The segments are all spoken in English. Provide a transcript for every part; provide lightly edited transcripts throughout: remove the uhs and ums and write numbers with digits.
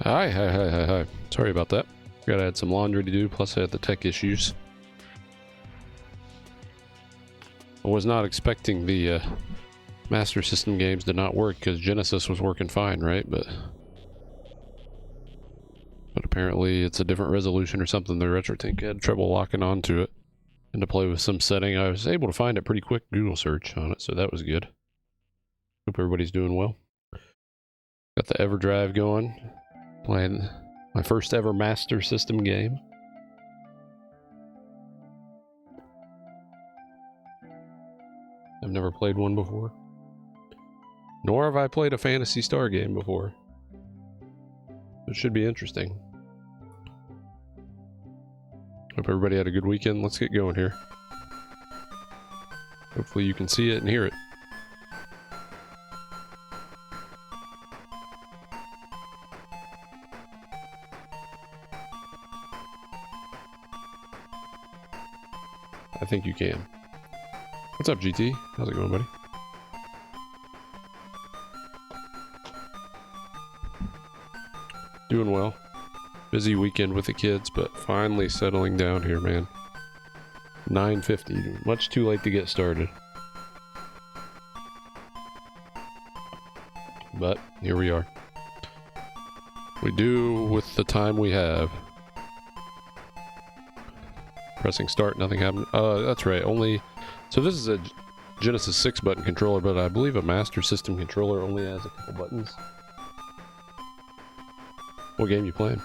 Hi. Sorry about that. Gotta add some laundry to do, plus I had the tech issues. I was not expecting the Master System games to not work, because Genesis was working fine, right? But apparently it's a different resolution or something. The RetroTink had trouble locking onto it. And to play with some setting, I was able to find it pretty quick Google search on it, so that was good. Hope everybody's doing well. Got the Everdrive going. Playing my first ever Master System game. I've never played one before. Nor have I played a Phantasy Star game before. It should be interesting. Hope everybody had a good weekend. Let's get going here. Hopefully you can see it and hear it. I think you can. What's up, GT? How's it going, buddy? Doing well. Busy weekend with the kids, but finally settling down here, man. 9:50. Much too late to get started. But here we are. We do with the time we have. Pressing start, nothing happened. That's right, only... So this is a Genesis 6 button controller, but I believe a Master System controller only has a couple buttons. What game you playing?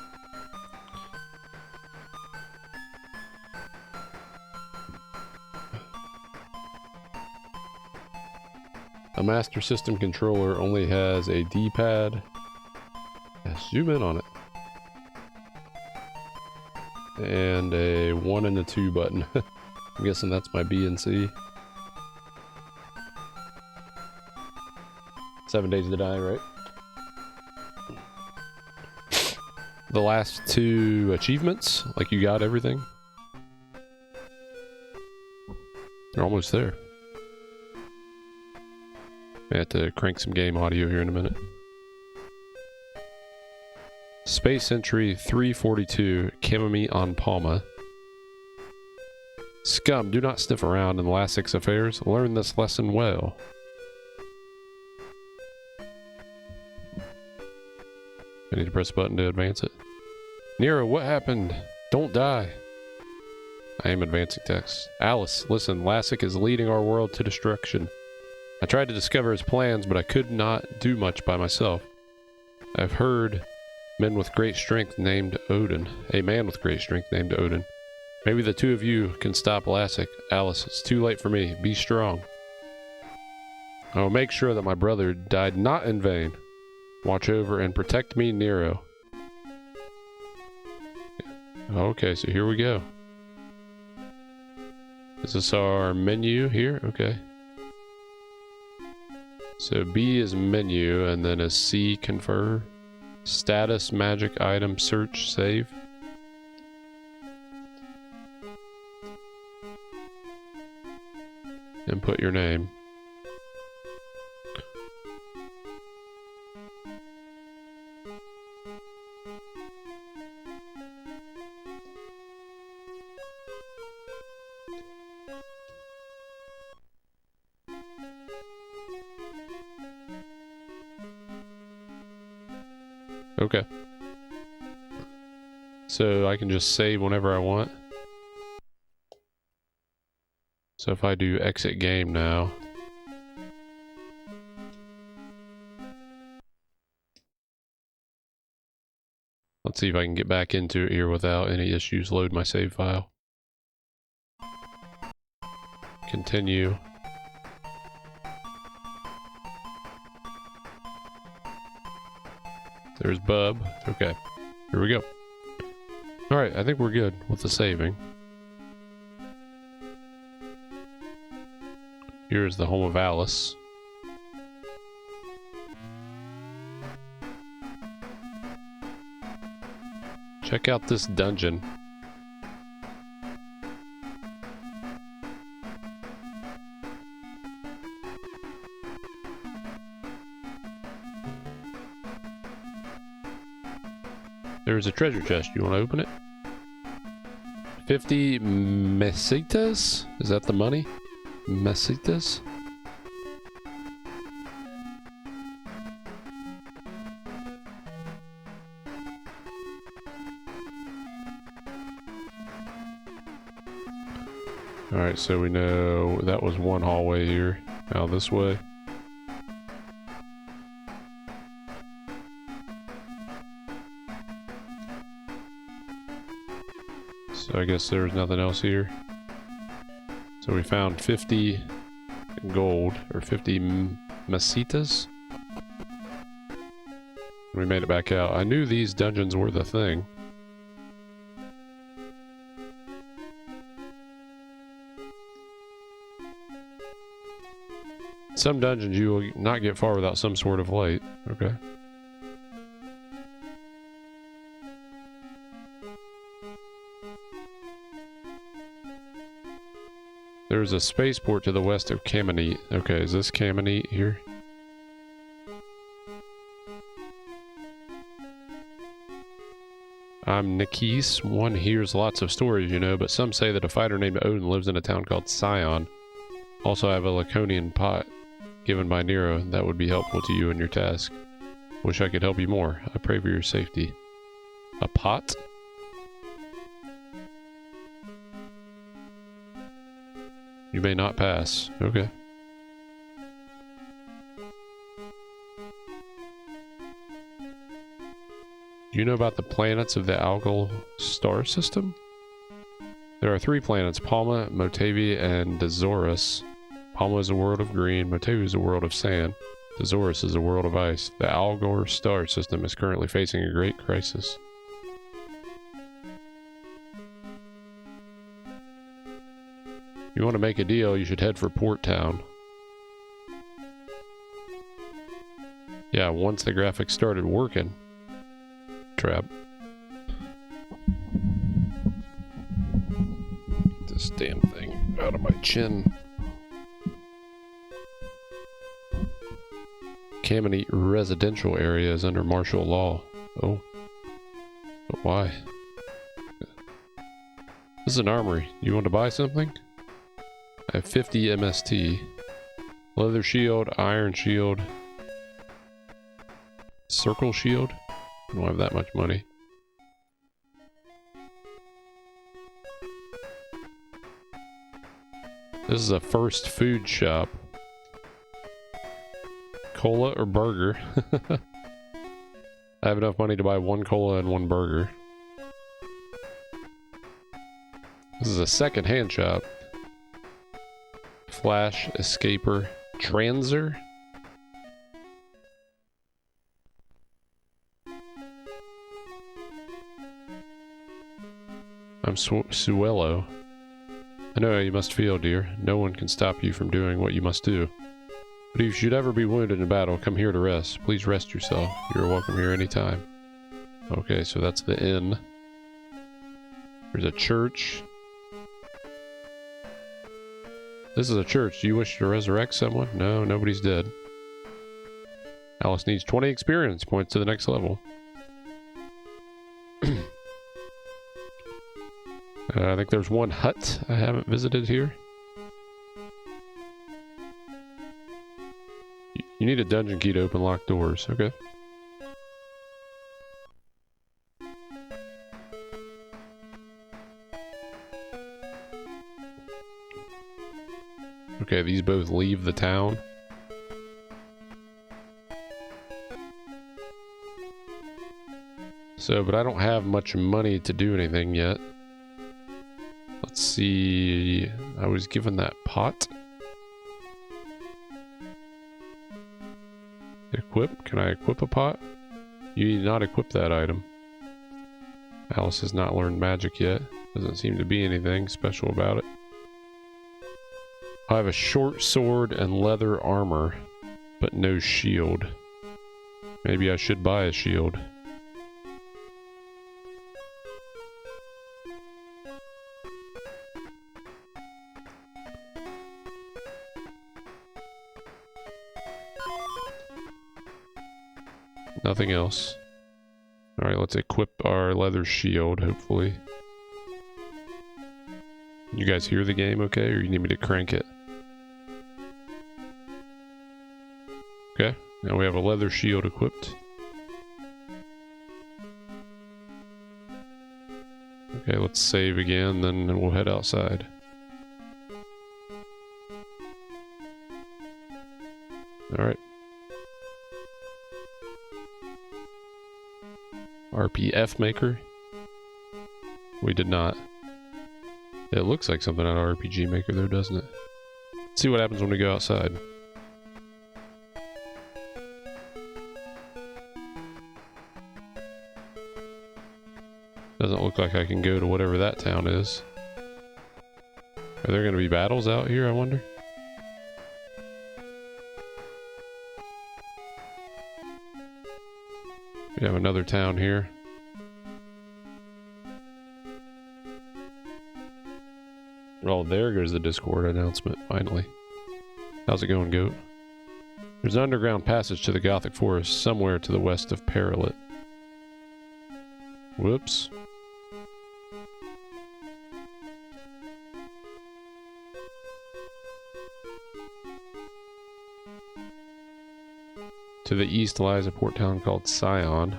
A Master System controller only has a D-pad. Yeah, zoom in on it. And a 1 and a 2 button. I'm guessing that's my B and C. 7 Days to Die, right? The last 2 achievements, like you got everything. You're almost there. I have to crank some game audio here in a minute. Space Entry 342, Kamami on Palma. Scum, do not sniff around in Lassic's affairs. Learn this lesson well. I need to press a button to advance it. Nero, what happened? Don't die. I am advancing text. Alice, listen, Lassic is leading our world to destruction. I tried to discover his plans, but I could not do much by myself. I've heard men with great strength named Odin. A man with great strength named Odin. Maybe the two of you can stop Lassic. Alice, it's too late for me. Be strong. I will make sure that my brother died not in vain. Watch over and protect me, Nero. Okay, so here we go. Is this our menu here? Okay. So B is menu, and then a C confer. Status, magic, item, search, save. Input your name. Okay. So I can just save whenever I want. So if I do exit game now. Let's see if I can get back into it here without any issues. Load my save file. Continue. There's Bub. Okay, here we go. Alright, I think we're good with the saving. Here's the home of Alice. Check out this dungeon. There's a treasure chest. You want to open it? 50 mesitas? Is that the money? Mesitas? Alright, so we know that was one hallway here. Now this way. So I guess there's nothing else here. So we found 50 gold, or 50 mesitas. We made it back out. I knew these dungeons were the thing. Some dungeons you will not get far without some sort of light. Okay. There's a spaceport to the west of Kamenet. Okay, is this Kamenet here? I'm Nikis. One hears lots of stories, you know, but some say that a fighter named Odin lives in a town called Sion. Also, I have a Laconian pot given by Nero that would be helpful to you in your task. Wish I could help you more. I pray for your safety. A pot? You may not pass. Okay. Do you know about the planets of the Algol star system? There are 3 planets, Palma, Motavi, and Dazorus. Palma is a world of green, Motavi is a world of sand, Dazorus is a world of ice. The Algol star system is currently facing a great crisis. If you want to make a deal, you should head for Port Town. Yeah, once the graphics started working. Trap. Get this damn thing out of my chin. Kamenet residential area is under martial law. Oh. But why? This is an armory. You want to buy something? I have 50 MST. Leather shield, iron shield. Circle shield? I don't have that much money. This is a first food shop. Cola or burger? I have enough money to buy 1 cola and 1 burger. This is a second-hand shop. Flash, escaper, transer. I'm Suelo. I know how you must feel, dear. No one can stop you from doing what you must do. But if you should ever be wounded in battle, come here to rest. Please rest yourself. You're welcome here anytime. Okay, so that's the inn. There's a church. This is a church. Do you wish to resurrect someone? No, nobody's dead. Alice needs 20 experience points to the next level. I think there's one hut I haven't visited here. You need a dungeon key to open locked doors. Okay. Okay, these both leave the town. So, but I don't have much money to do anything yet. Let's see. I was given that pot. Equip? Can I equip a pot? You need not equip that item. Alice has not learned magic yet. Doesn't seem to be anything special about it. I have a short sword and leather armor, but no shield. Maybe I should buy a shield. Nothing else. Alright, let's equip our leather shield, hopefully. You guys hear the game okay, or you need me to crank it? Okay, now we have a leather shield equipped. Okay, let's save again, then we'll head outside. Alright. RPF maker. We did not. It looks like something out of RPG maker though, doesn't it? Let's see what happens when we go outside. Doesn't look like I can go to whatever that town is. Are there going to be battles out here, I wonder? We have another town here. Oh, there goes the Discord announcement, finally. How's it going, Goat? There's an underground passage to the Gothic Forest somewhere to the west of Perilit. Whoops. To the east lies a port town called Scion.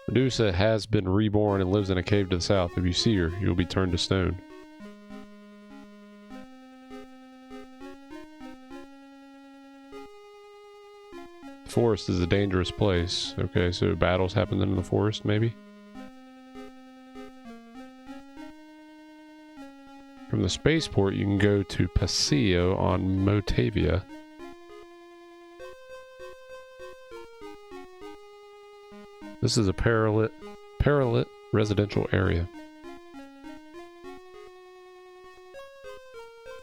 Medusa has been reborn and lives in a cave to the south. If you see her, you'll be turned to stone. The forest is a dangerous place. Okay, so battles happen in the forest, maybe? From the spaceport, you can go to Paseo on Motavia. This is a Perilit residential area.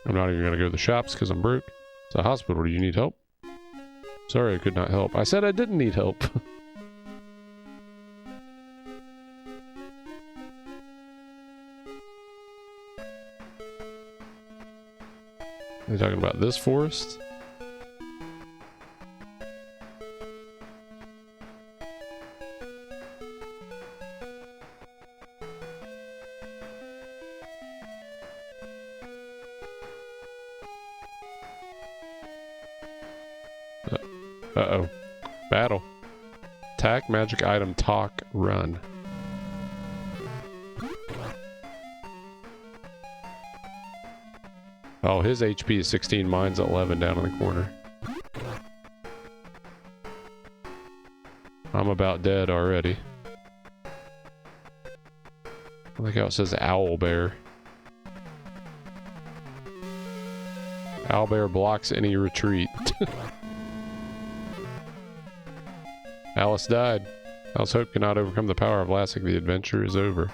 I'm not even going to go to the shops because I'm broke. It's a hospital. Do you need help? Sorry, I could not help. I said I didn't need help. Are they talking about this forest? Uh-oh. Battle. Attack, magic item, talk, run. Oh, his HP is 16, mine's 11 down in the corner. I'm about dead already. I like how it says Owl Bear. Owl Bear blocks any retreat. Alice died. Alice Hope cannot overcome the power of Lassic. The adventure is over.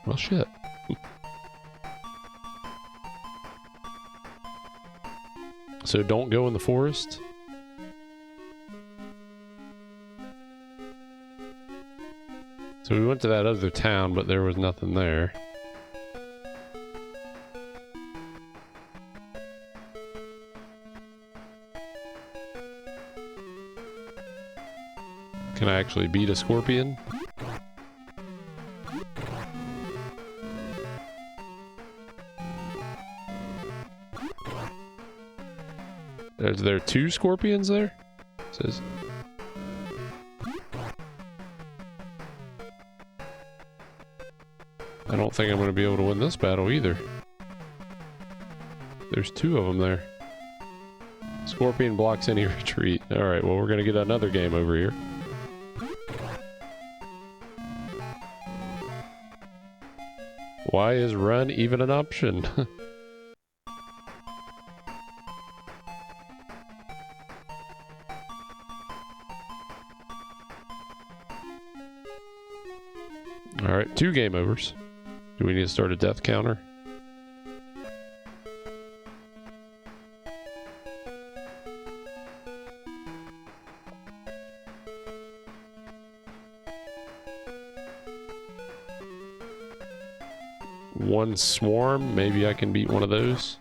Well, shit. So don't go in the forest? So we went to that other town, but there was nothing there. Can I actually beat a scorpion? Is there 2 scorpions there? It says. I don't think I'm going to be able to win this battle either. There's 2 of them there. Scorpion blocks any retreat. Alright, well we're going to get another game over here. Why is run even an option? Alright, 2 game overs. Do we need to start a death counter? One swarm, maybe I can beat one of those.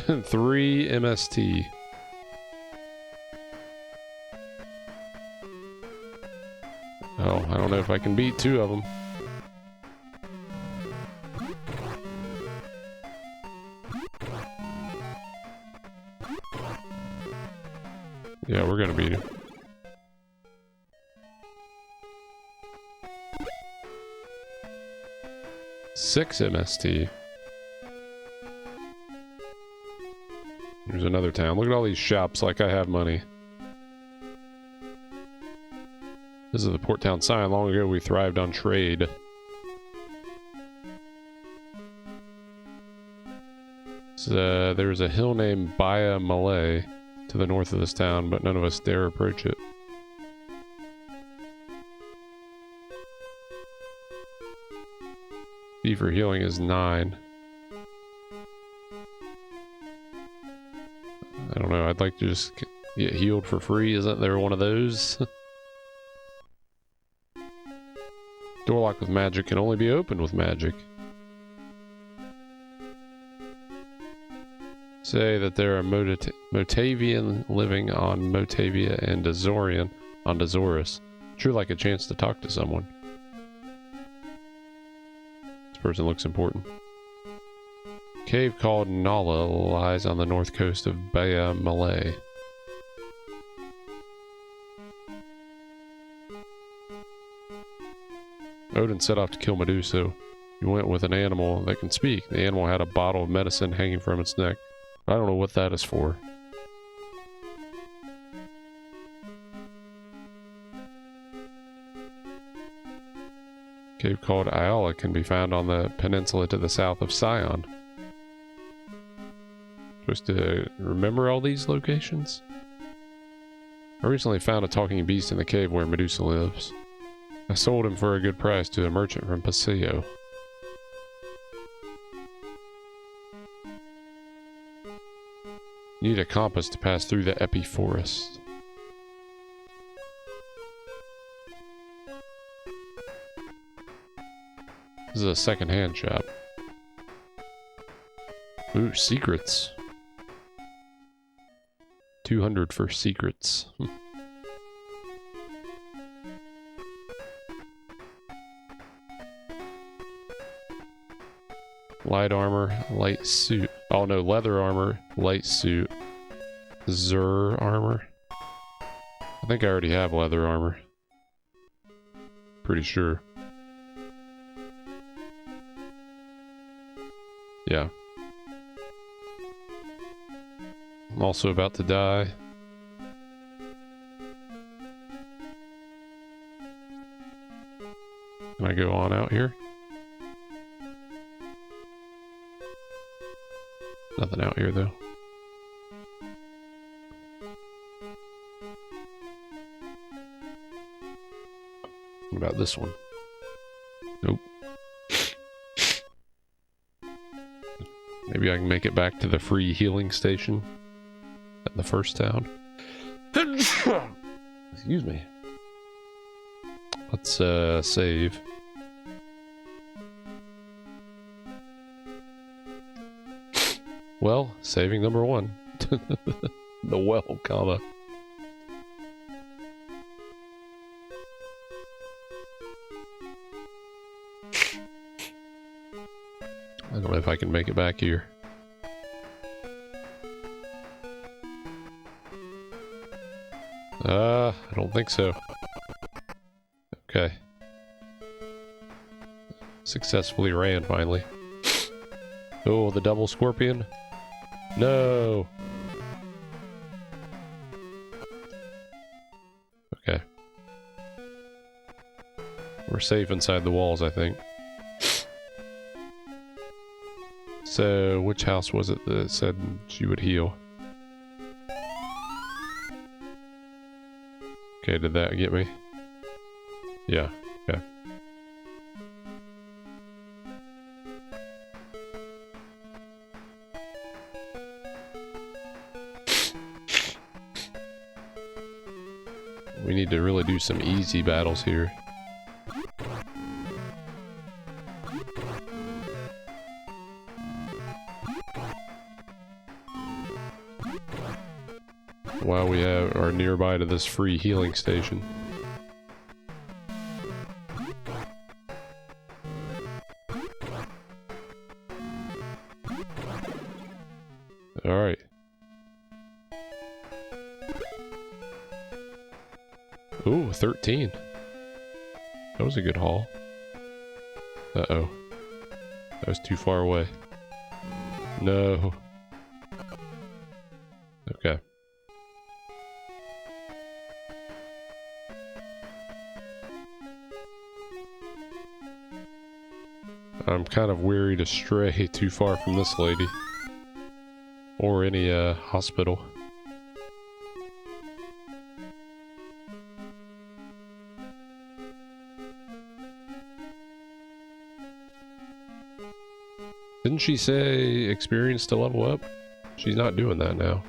3 MST. Oh, I don't know if I can beat 2 of them. Yeah, we're gonna beat him. Six MST. There's another town. Look at all these shops like I have money. This is the port town sign. Long ago we thrived on trade. So, there was a hill named Baya Malay to the north of this town, but none of us dare approach it. Fee for healing is 9. I don't know, I'd like to just get healed for free. Isn't there one of those? Door lock with magic can only be opened with magic. Say that there are Motavian living on Motavia and Dazorian on Dazoris. True, like a chance to talk to someone. This person looks important. Cave called Nala lies on the north coast of Baya Malay. Odin set off to kill Medusa. He went with an animal that can speak. The animal had a bottle of medicine hanging from its neck. I don't know what that is for. Cave called Ayala can be found on the peninsula to the south of Sion. Supposed to remember all these locations? I recently found a talking beast in the cave where Medusa lives. I sold him for a good price to a merchant from Paseo. You need a compass to pass through the Epi Forest. This is a second-hand shop. Ooh, secrets. 200 for secrets. Light armor, light suit. Oh no, leather armor, light suit. Zur armor. I think I already have leather armor. Pretty sure. Yeah. I'm also about to die. Can I go on out here? Nothing out here though. What about this one? Nope. Maybe I can make it back to the free healing station at the first town. Excuse me. Let's save. Well, saving number 1. The well, comma. I don't know if I can make it back here. I don't think so. Okay. Successfully ran, finally. Oh, the double scorpion. No! Okay. We're safe inside the walls, I think. So, which house was it that said she would heal? Okay, did that get me? Yeah, okay. We need to really do some easy battles here. while we are nearby to this free healing station. Alright. Ooh, 13. That was a good haul. Uh-oh. That was too far away. No. Okay. I'm kind of weary to stray too far from this lady. Or any, hospital. Didn't she say experience to level up? She's not doing that now.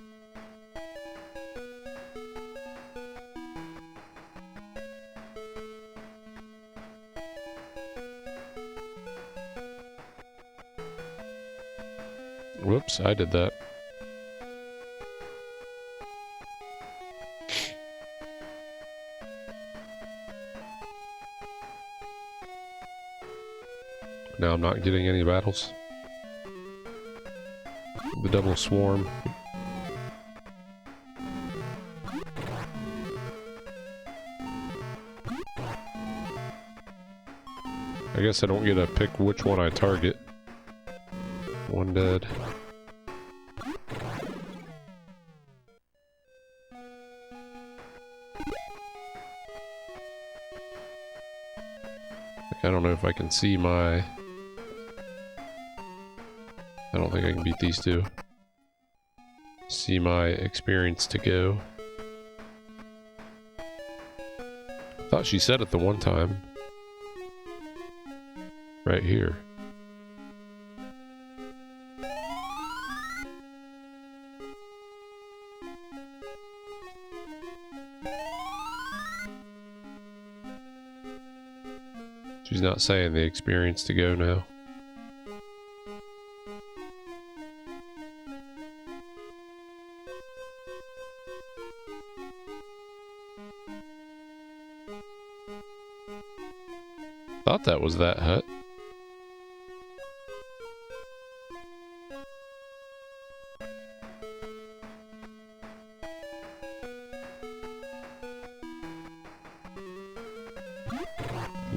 Whoops, I did that. Now I'm not getting any battles. The double swarm. I guess I don't get to pick which one I target. One dead. I don't know if I can see my... I don't think I can beat these two. See my experience to go. I thought she said it the one time. Right here. She's not saying the experience to go now. Thought that was that hut.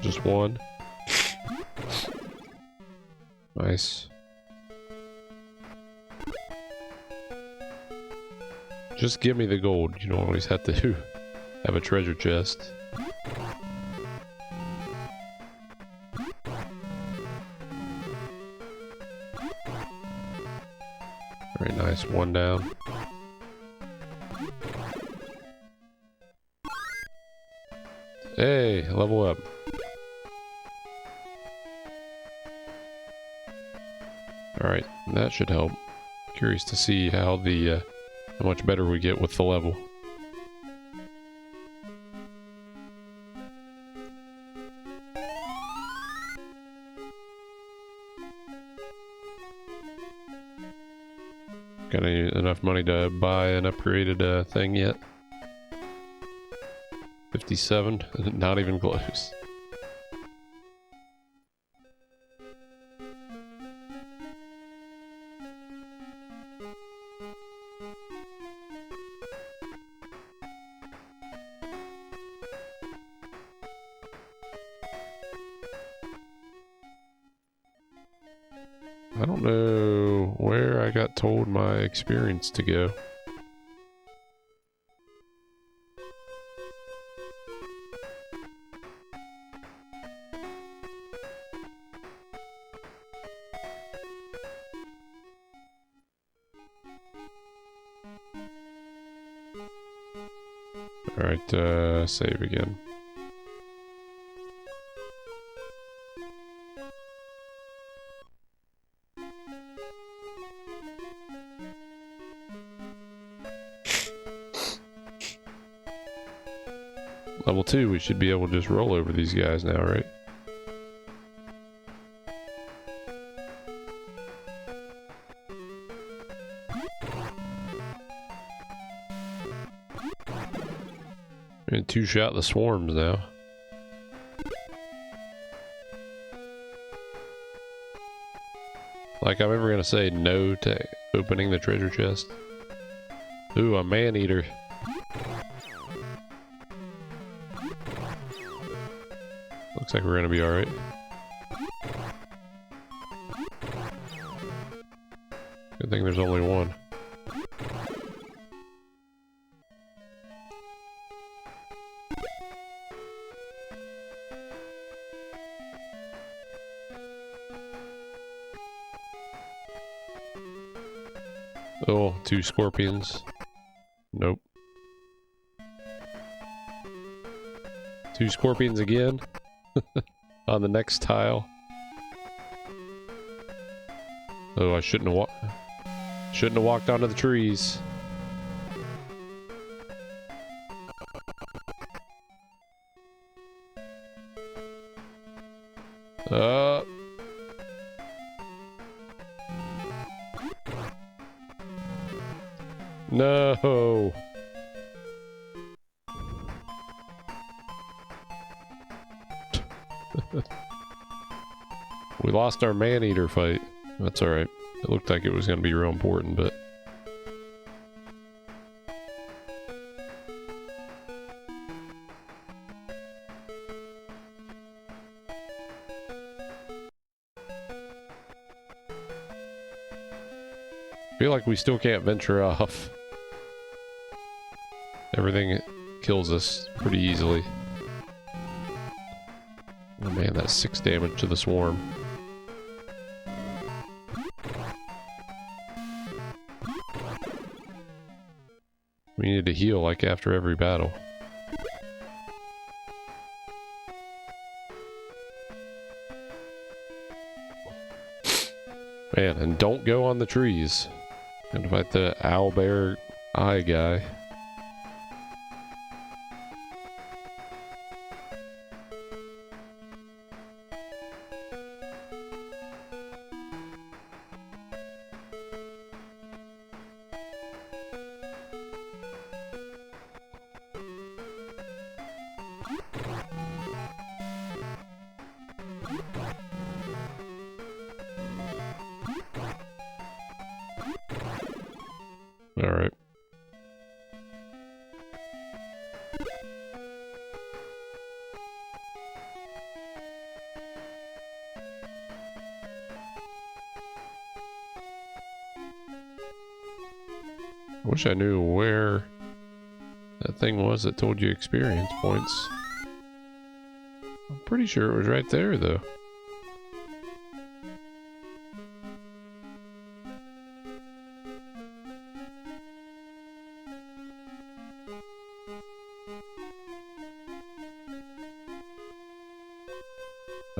Just one. Nice. Just give me the gold. You don't always have to have a treasure chest. Very nice. One down. Hey, level up. Alright, that should help. Curious to see how the how much better we get with the level. Got enough money to buy an upgraded thing yet? 57? Not even close. I don't know where I got told my experience to go. Alright, save again. Level 2, we should be able to just roll over these guys now, right? And two-shot the swarms now. Like I'm ever gonna say no to opening the treasure chest. Ooh, a man-eater. Looks like we're gonna be alright. Good thing there's only one. Oh, two scorpions. Nope. Two scorpions again. On the next tile. Oh, I shouldn't have walked onto the trees. No. We lost our man-eater fight. That's alright. It looked like it was going to be real important, but... I feel like we still can't venture off. Everything kills us pretty easily. Oh man, that's 6 damage to the swarm. We needed to heal like after every battle. Man, and don't go on the trees. Gonna fight the owlbear eye guy. Alright. I wish I knew where that thing was that told you experience points. I'm pretty sure it was right there, though.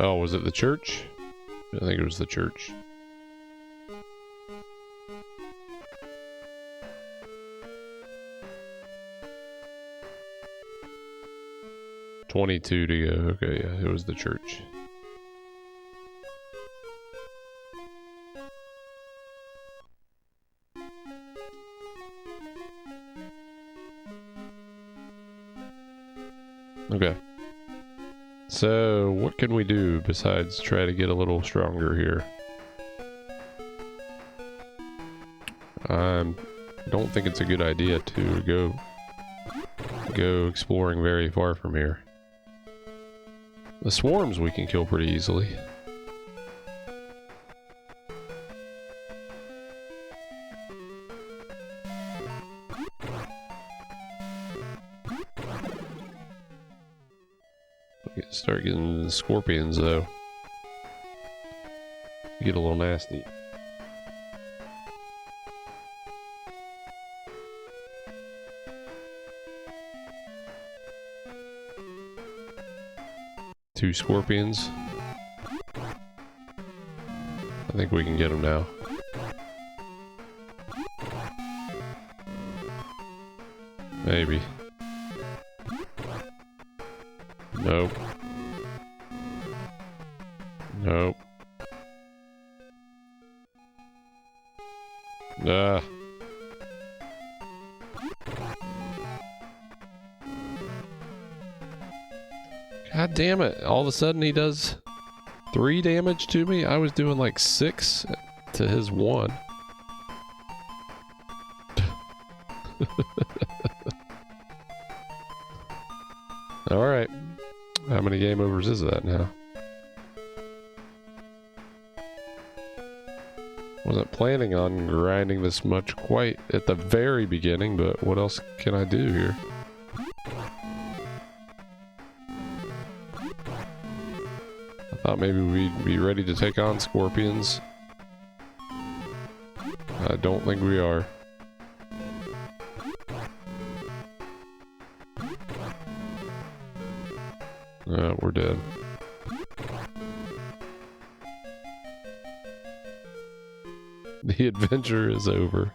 Oh, was it the church? I think it was the church. $22 to go. Okay, yeah, it was the church. Okay. So, what can we do besides try to get a little stronger here? I don't think it's a good idea to go exploring very far from here. The swarms we can kill pretty easily. Start getting the scorpions though. Get a little nasty. Two scorpions. I think we can get them now. Maybe. Nope. Nope. Ah. damn it. All of a sudden he does 3 damage to me? I was doing like 6 to his 1. Alright. How many game overs is that now? Wasn't planning on grinding this much quite at the very beginning, but what else can I do here? I thought maybe we'd be ready to take on scorpions. I don't think we are. We're dead. The adventure is over.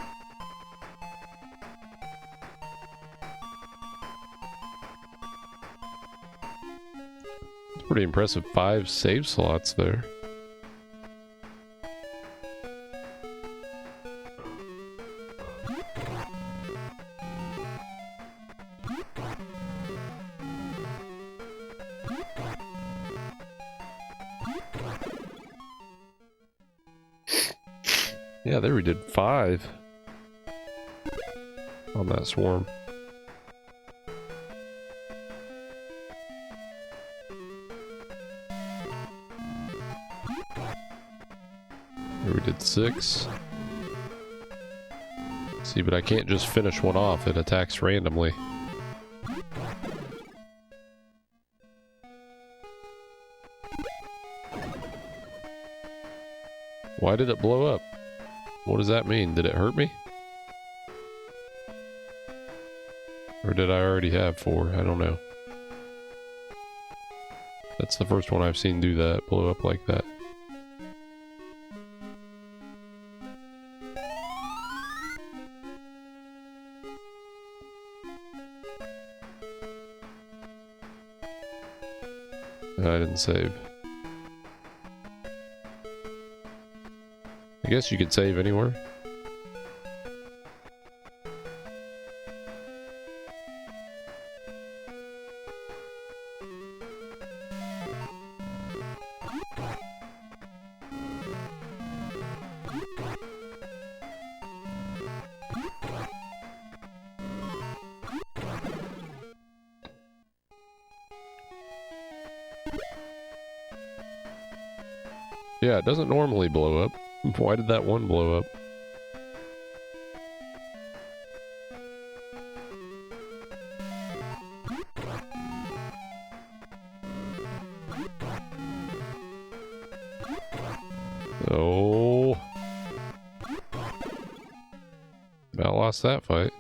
It's pretty impressive. 5 save slots there. Yeah, there we did 5 on that swarm. Here we did 6. See, but I can't just finish one off. It attacks randomly. Why did it blow up? What does that mean? Did it hurt me? Or did I already have 4? I don't know. That's the first one I've seen do that, blow up like that. I didn't save. I guess you could save anywhere. Yeah, it doesn't normally blow up. Why did that one blow up? Oh. About lost that fight.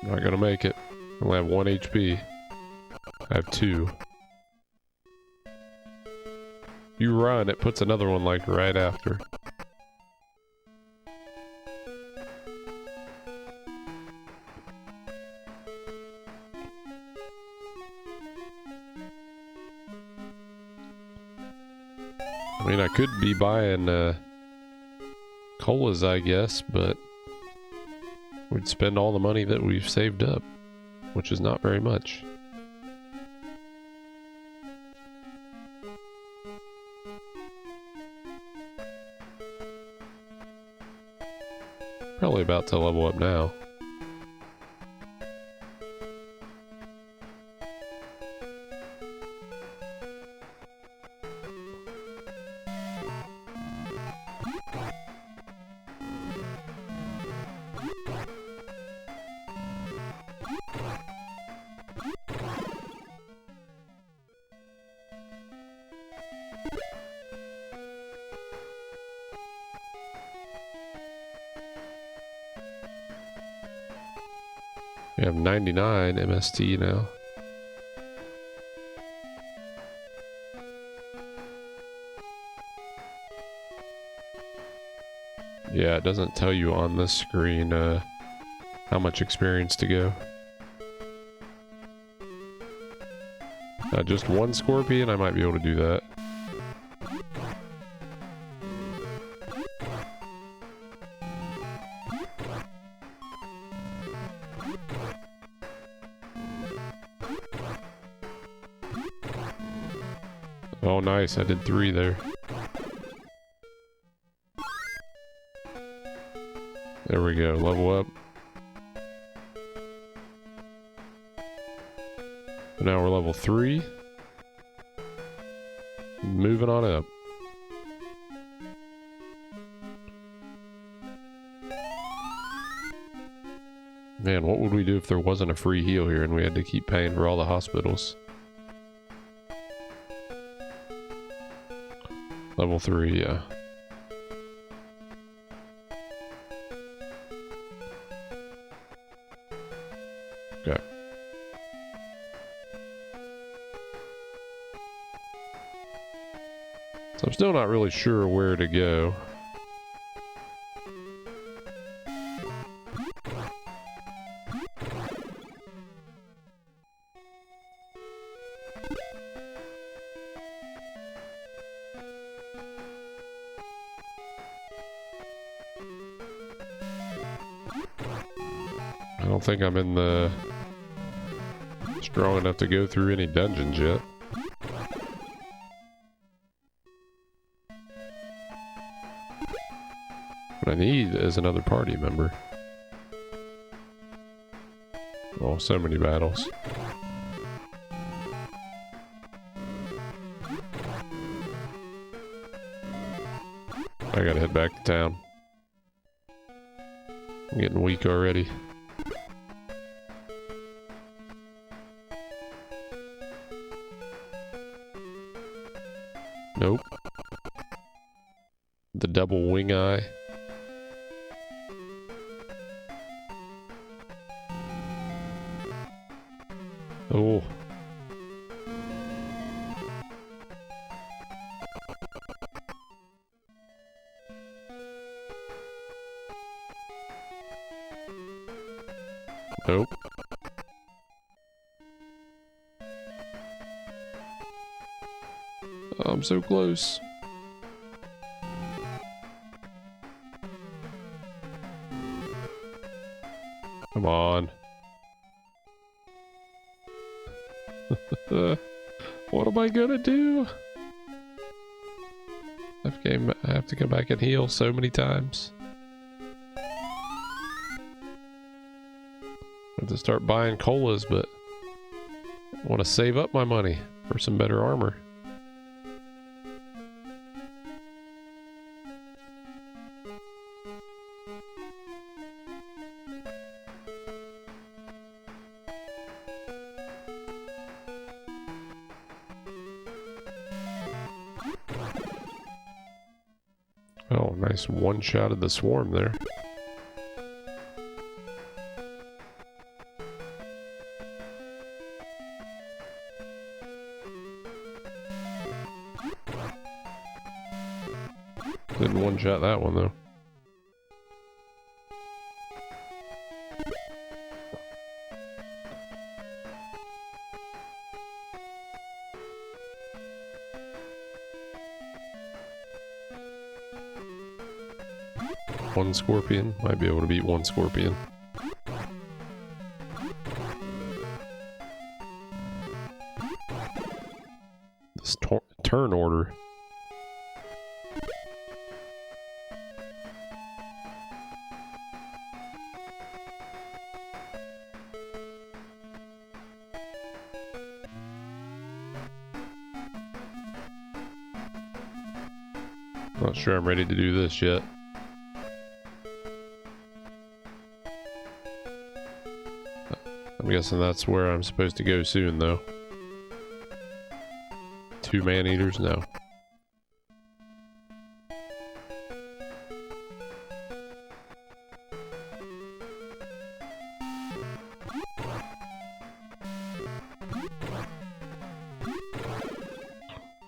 Not gonna make it. I only have 1 HP. I have 2. You run, it puts another one like right after. I mean, I could be buying colas, I guess, but we'd spend all the money that we've saved up, which is not very much. Probably about to level up now. We have 99 MST now. Yeah, it doesn't tell you on this screen how much experience to go. Just 1 scorpion, I might be able to do that. Oh, nice. I did 3 there. There we go. Level up. Now we're level 3. Moving on up. Man, what would we do if there wasn't a free heal here and we had to keep paying for all the hospitals? Level 3, yeah. Okay. So I'm still not really sure where to go. I don't think I'm in the strong enough to go through any dungeons yet. What I need is another party member. Oh, so many battles. I gotta head back to town. I'm getting weak already. Nope. The double wing eye. Oh. Nope. I'm so close. Come on. What am I gonna do? I have to go back and heal so many times. I have to start buying colas, but I want to save up my money for some better armor. Oh, nice one shot of the swarm there. Didn't one shot that one though. One scorpion. Might be able to beat one scorpion. This turn order. Not sure I'm ready to do this yet. I'm guessing that's where I'm supposed to go soon, though. 2 man-eaters? No.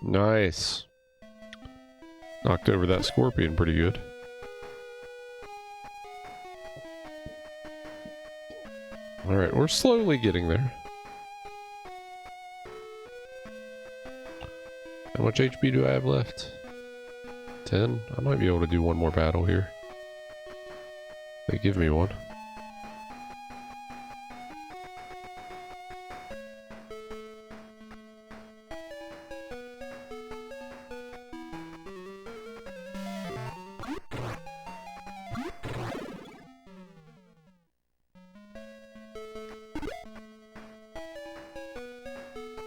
Nice. Knocked over that scorpion pretty good. Alright, we're slowly getting there. How much HP do I have left? 10? I might be able to do one more battle here. They give me one.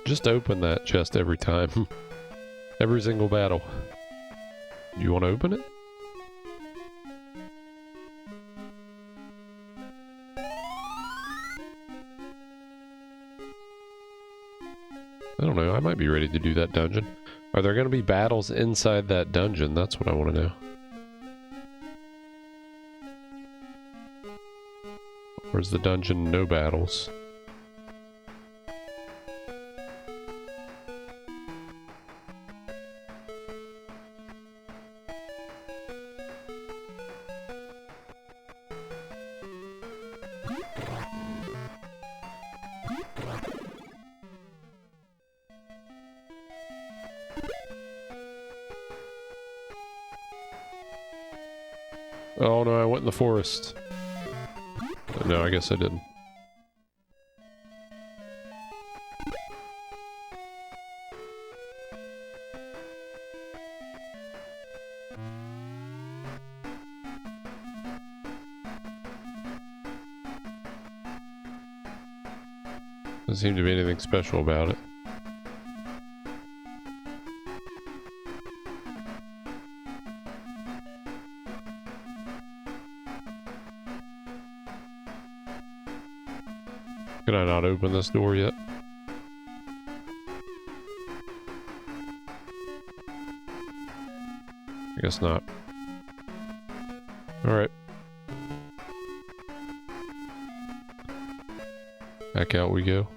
Just open that chest every time. Every single battle. You want to open it? I don't know, I might be ready to do that dungeon. Are there going to be battles inside that dungeon? That's what I want to know. Or is the dungeon no battles? Oh no, I went in the forest. No, I guess I didn't. Doesn't seem to be anything special about it. Can I not open this door yet? I guess not. Alright. Back out we go.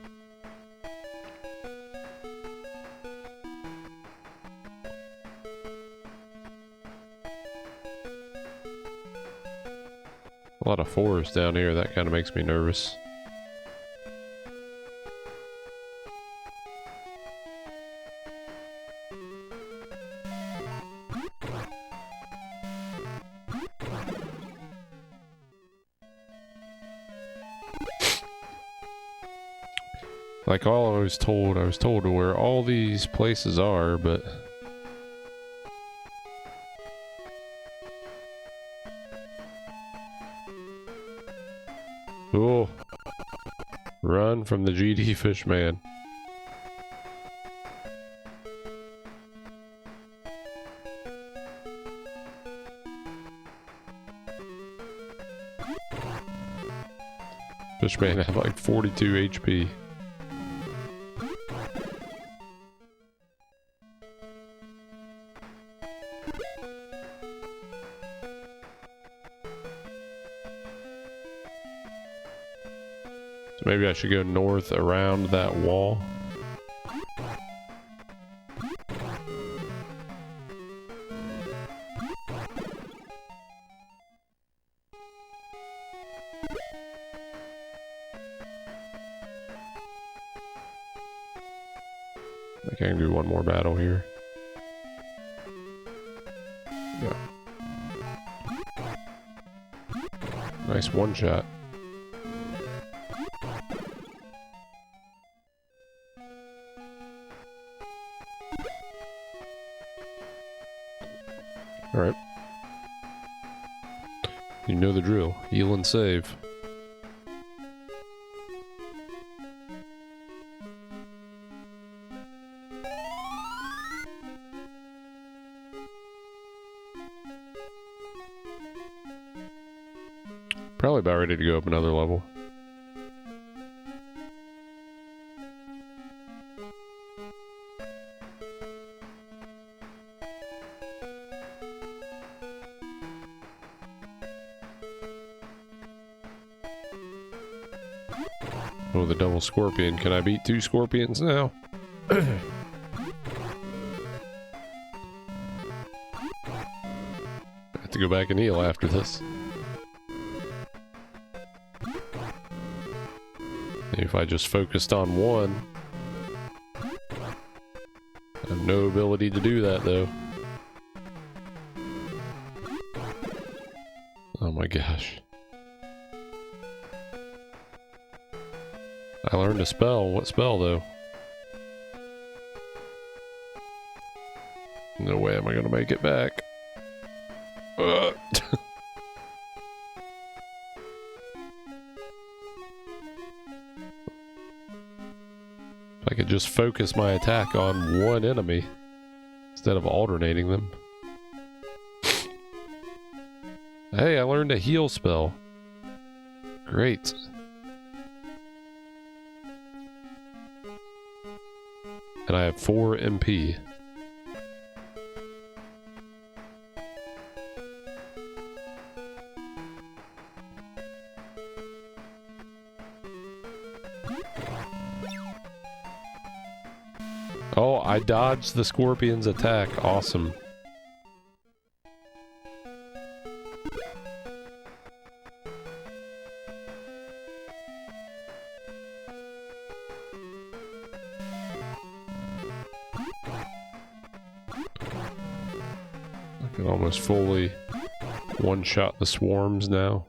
A lot of forest down here, that kind of makes me nervous. Like all I was told where all these places are, but oh, run from the GD Fishman. Fishman had like 42 HP. Maybe I should go north around that wall. I can do one more battle here. Yeah. Nice one shot. Alright. You know the drill. Heal and save. Probably about ready to go up another level. Oh, the double scorpion. Can I beat 2 scorpions now? I have to go back and heal after this. If I just focused on one. I have no ability to do that though. Oh my gosh. I learned a spell. What spell though? No way am I gonna make it back. I could just focus my attack on one enemy instead of alternating them. Hey, I learned a heal spell. Great. And I have 4 MP. Oh, I dodged the scorpion's attack. Awesome. I can almost fully one-shot the swarms now.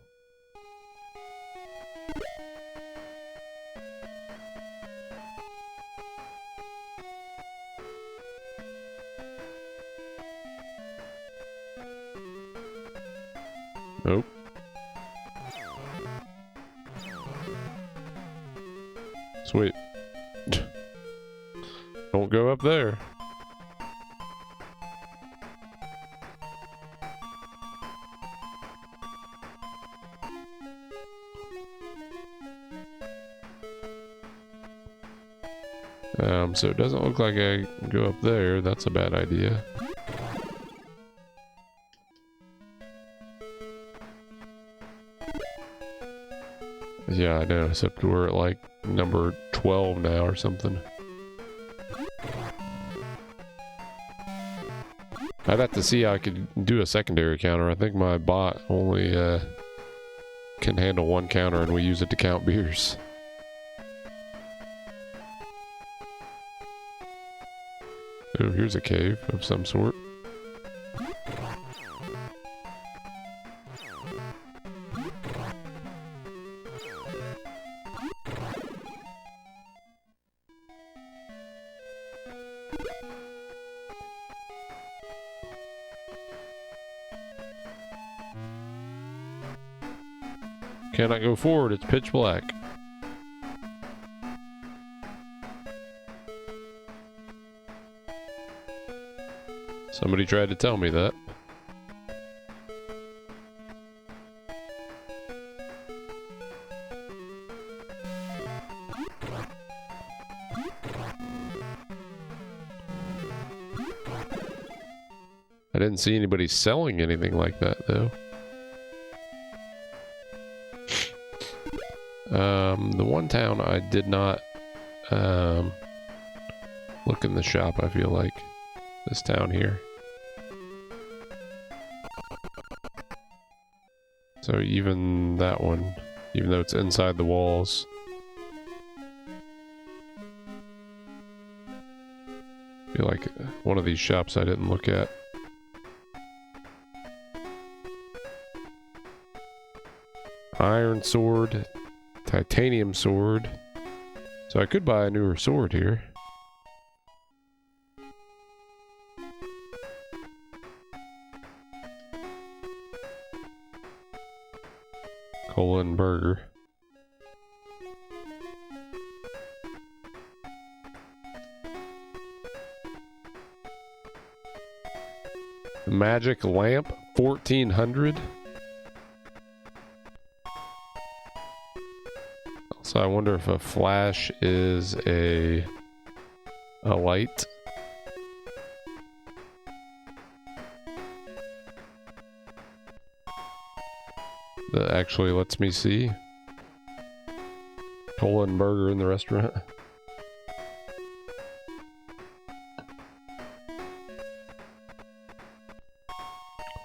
Nope. Sweet. Don't go up there. So it doesn't look like I can go up there. That's a bad idea. Yeah, I know, except we're at like number 12 now or something. I'd have to see how I could do a secondary counter. I think my bot only can handle one counter and we use it to count beers. Oh, here's a cave of some sort. Cannot go forward, it's pitch black. Somebody tried to tell me that. I didn't see anybody selling anything like that, though. The one town I did not look in the shop, I feel like. This town here. So even that one, even though it's inside the walls. I feel like one of these shops I didn't look at. Iron sword, titanium sword. So I could buy a newer sword here. Cola and burger. Magic lamp, 1400. So I wonder if a flash is a light. That actually lets me see. Cola and burger in the restaurant.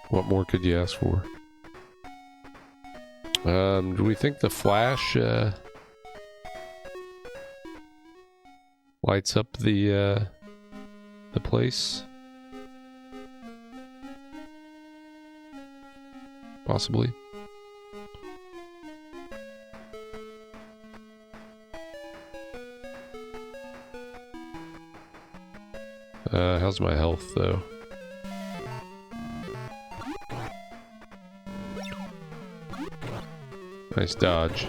What more could you ask for? Do we think the flash lights up the place? Possibly. How's my health, though? Nice dodge.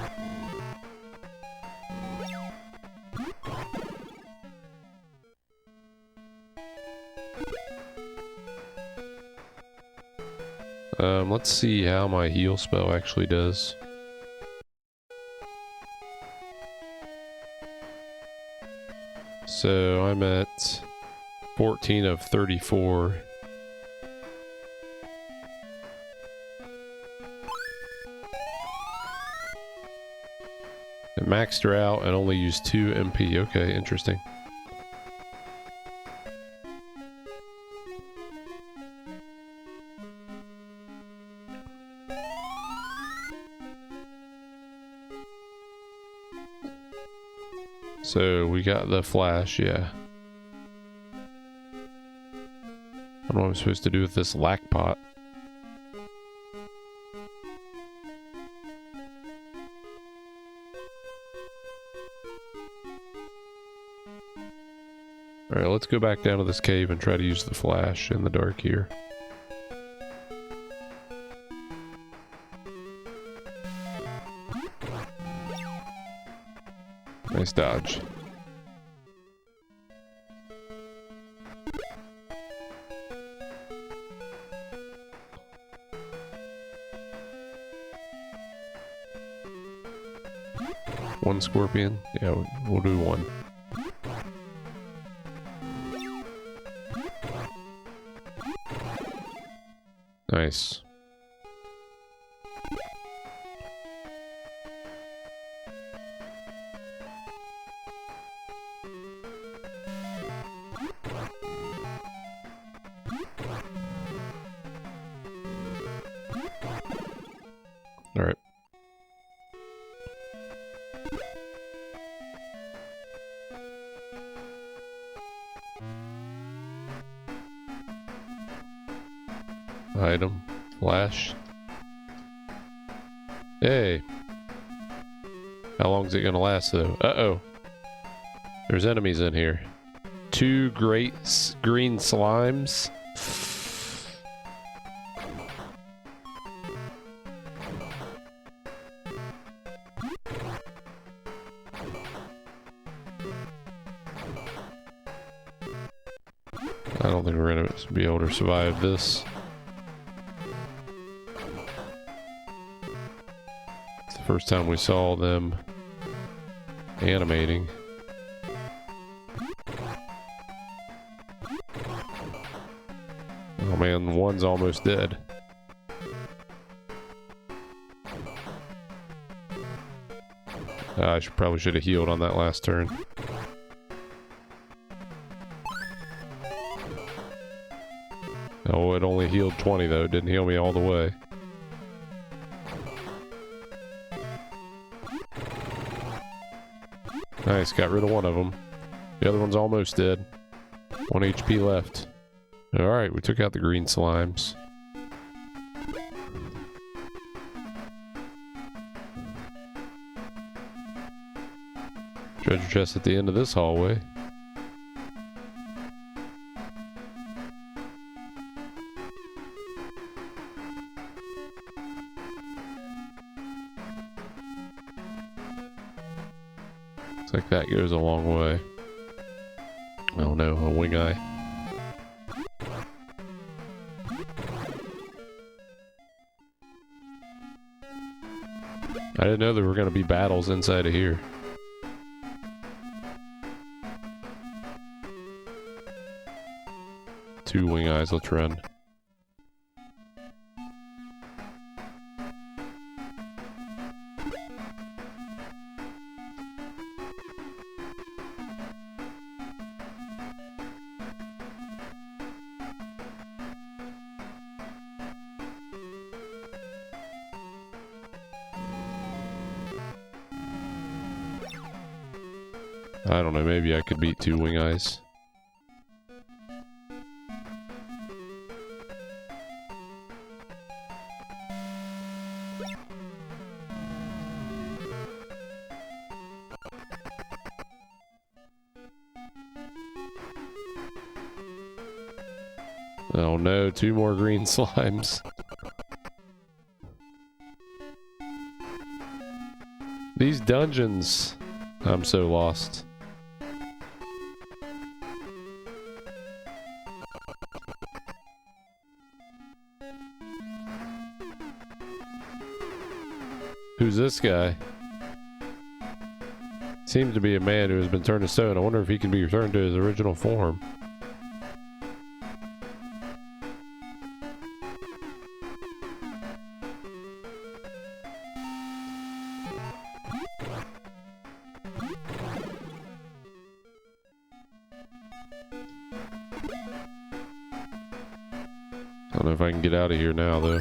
Let's see how my heal spell actually does. So I'm at 14 of 34. It maxed her out and only used 2 MP. Okay, interesting. So we got the flash, yeah. I don't know what I'm supposed to do with this lack pot. Alright, let's go back down to this cave and try to use the flash in the dark here. Nice dodge. One scorpion? Yeah, we'll do one. Nice. All right. Item. Flash. Hey. How long is it gonna last though? Uh-oh. There's enemies in here. 2 great green slimes. I don't think we're gonna be able to survive this. It's the first time we saw them animating. Oh man, one's almost dead. I probably should have healed on that last turn. Oh, it only healed 20 though. It didn't heal me all the way. Nice, got rid of one of them. The other one's almost dead. 1 HP left. Alright, we took out the green slimes. Treasure chest at the end of this hallway. Looks like that goes a long way. Oh no, a wing eye. I didn't know there were going to be battles inside of here. Two wing eyes, let's run. I don't know, maybe I could beat two wing eyes. Oh no, two more green slimes. These dungeons, I'm so lost. Who's this guy? Seems to be a man who has been turned to stone. I wonder if he can be returned to his original form. I don't know if I can get out of here now, though.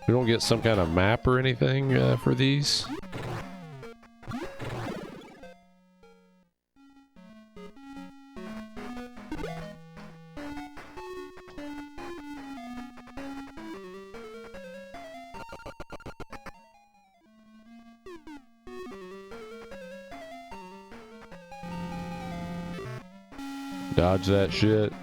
We don't get some kind of map or anything for these? Dodge that shit.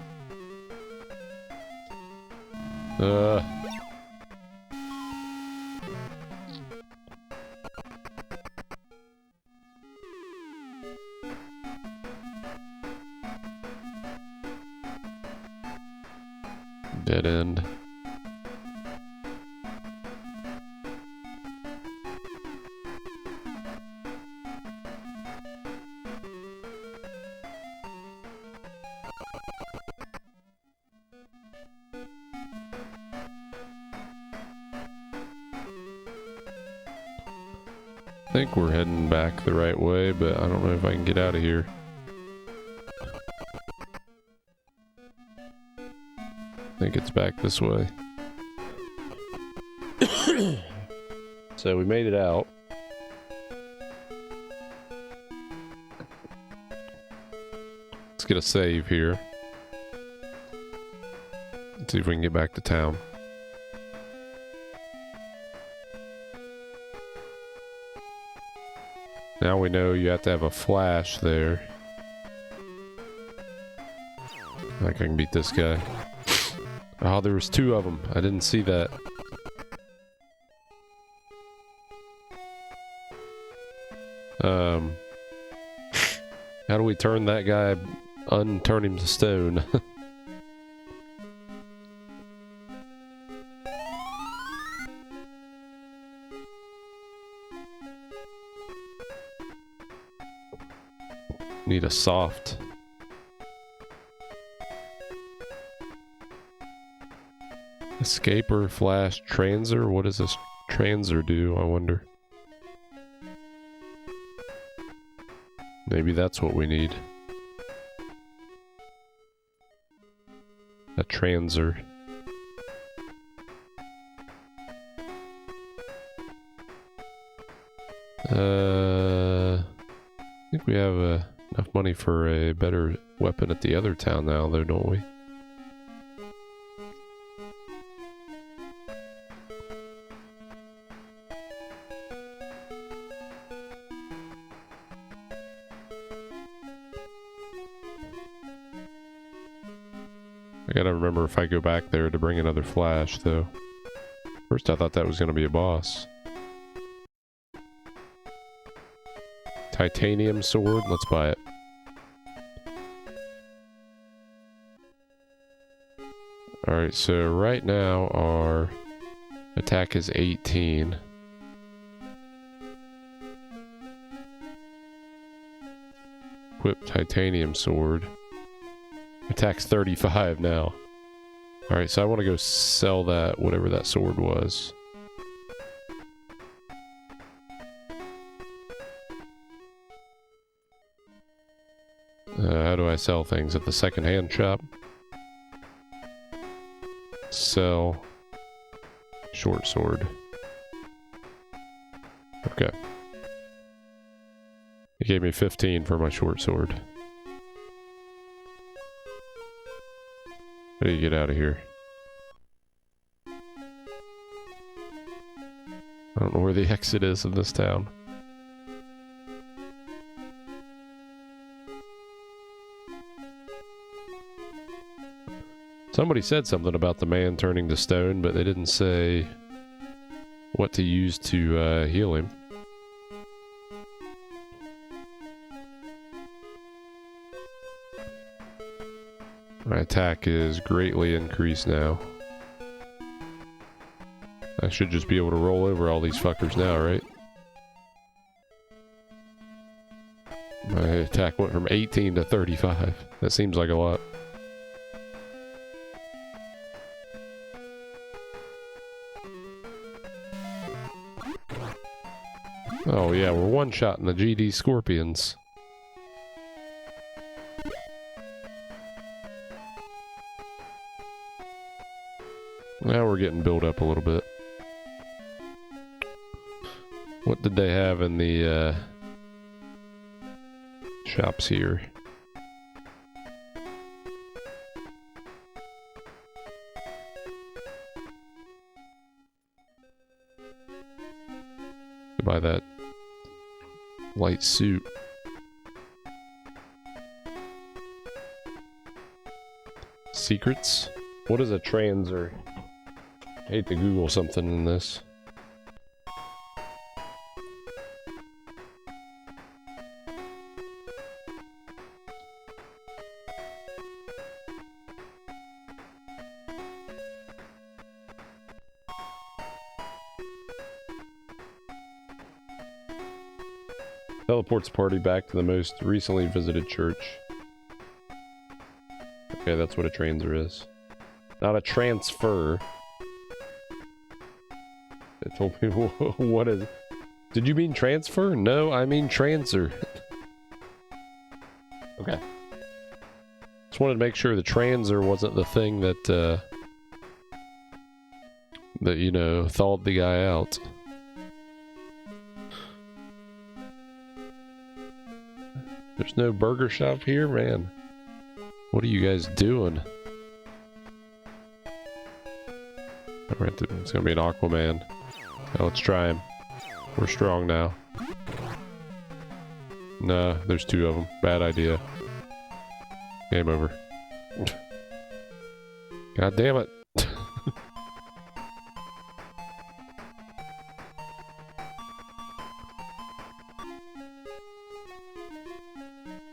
Dead end. I think we're heading back the right way, but I don't know if I can get out of here. I think it's back this way. So we made it out. Let's get a save here. Let's see if we can get back to town. Now we know you have to have a flash there. I think I can beat this guy. Oh, there was two of them. I didn't see that. How do we turn that guy, unturn him to stone? Need a soft. Escaper, flash, transer? What does this transer do, I wonder? Maybe that's what we need. A transer. I think we have enough money for a better weapon at the other town now, though, don't we? I gotta remember if I go back there to bring another flash, though. First I thought that was gonna be a boss. Titanium sword, let's buy it. Alright, so right now our attack is 18. Equip titanium sword. Attack's 35 now. Alright, so I want to go sell that, whatever that sword was. How do I sell things? At the second-hand shop? Sell short sword. Okay. He gave me 15 for my short sword. How do you get out of here? I don't know where the exit is in this town. Somebody said something about the man turning to stone, but they didn't say what to use to heal him. My attack is greatly increased now. I should just be able to roll over all these fuckers now, right? My attack went from 18 to 35. That seems like a lot. Oh yeah, we're one-shotting the GD Scorpions. Now we're getting built up a little bit. What did they have in the shops here? To buy that light suit. Secrets? What is a transer? I hate to Google something in this. Teleports party back to the most recently visited church. Okay, that's what a transer is. Not a transfer. It told me what is... Did you mean transfer? No, I mean transer. Okay. Just wanted to make sure the transer wasn't the thing that, that, you know, thawed the guy out. There's no burger shop here, man. What are you guys doing? Alright, it's gonna be an Aquaman. Now let's try him. We're strong now. Nah, there's two of them. Bad idea. Game over. God damn it.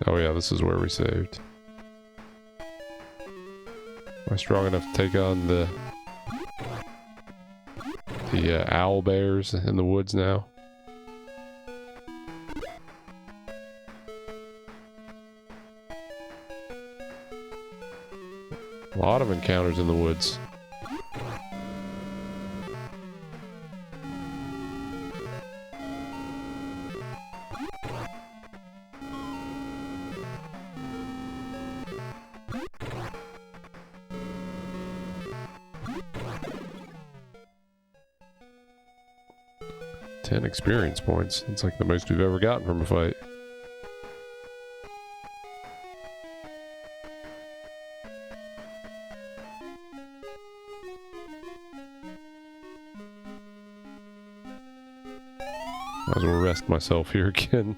Oh yeah, this is where we saved. Am I strong enough to take on the owl bears in the woods now? A lot of encounters in the woods. Experience points. It's like the most we've ever gotten from a fight. Might as well rest myself here again.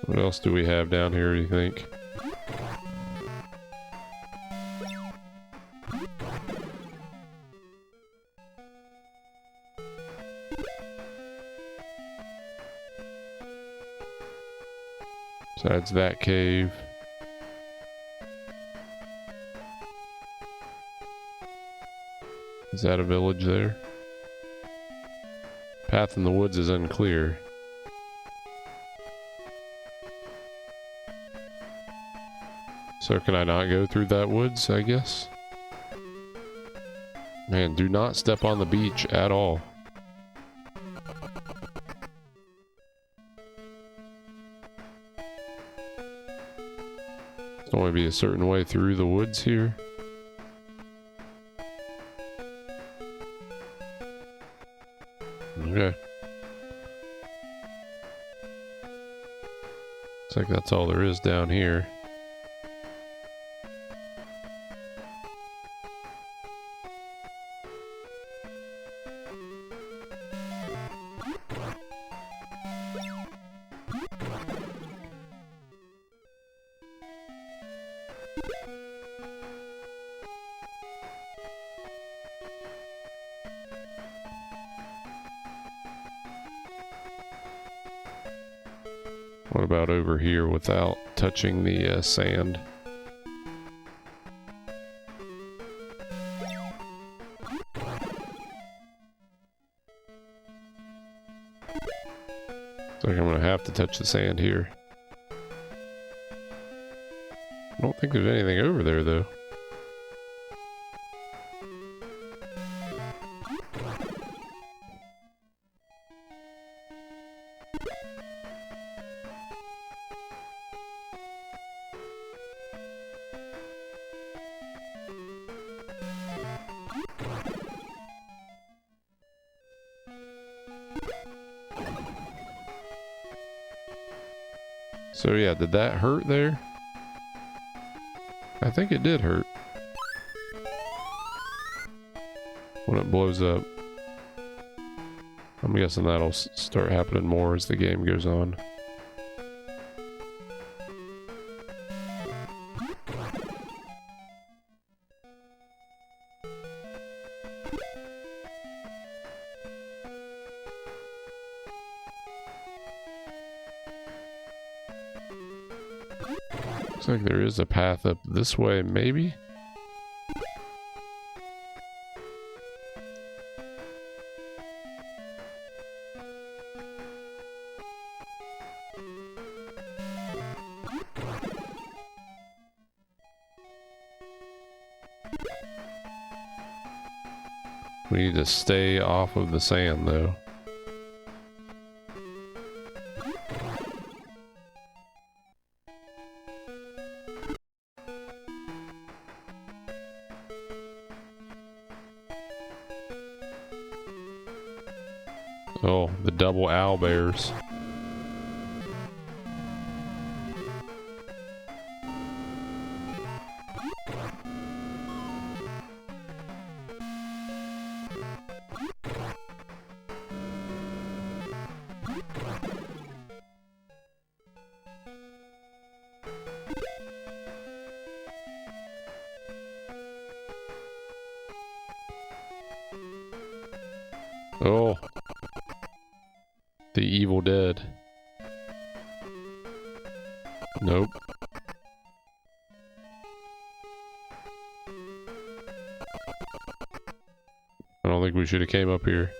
What else do we have down here, do you think? Besides that cave. Is that a village there? Path in the woods is unclear. So can I not go through that woods, I guess? Man, do not step on the beach at all. There's only be a certain way through the woods here. Okay. Looks like that's all there is down here. What about over here without touching the sand? Looks like I'm gonna have to touch the sand here. I don't think there's anything over there though. So yeah, did that hurt there? I think it did hurt. When it blows up. I'm guessing that'll start happening more as the game goes on. Looks like there is a path up this way, maybe? We need to stay off of the sand, though. Oh, the double owl bears. Oh. The Evil Dead. Nope. I don't think we should have came up here.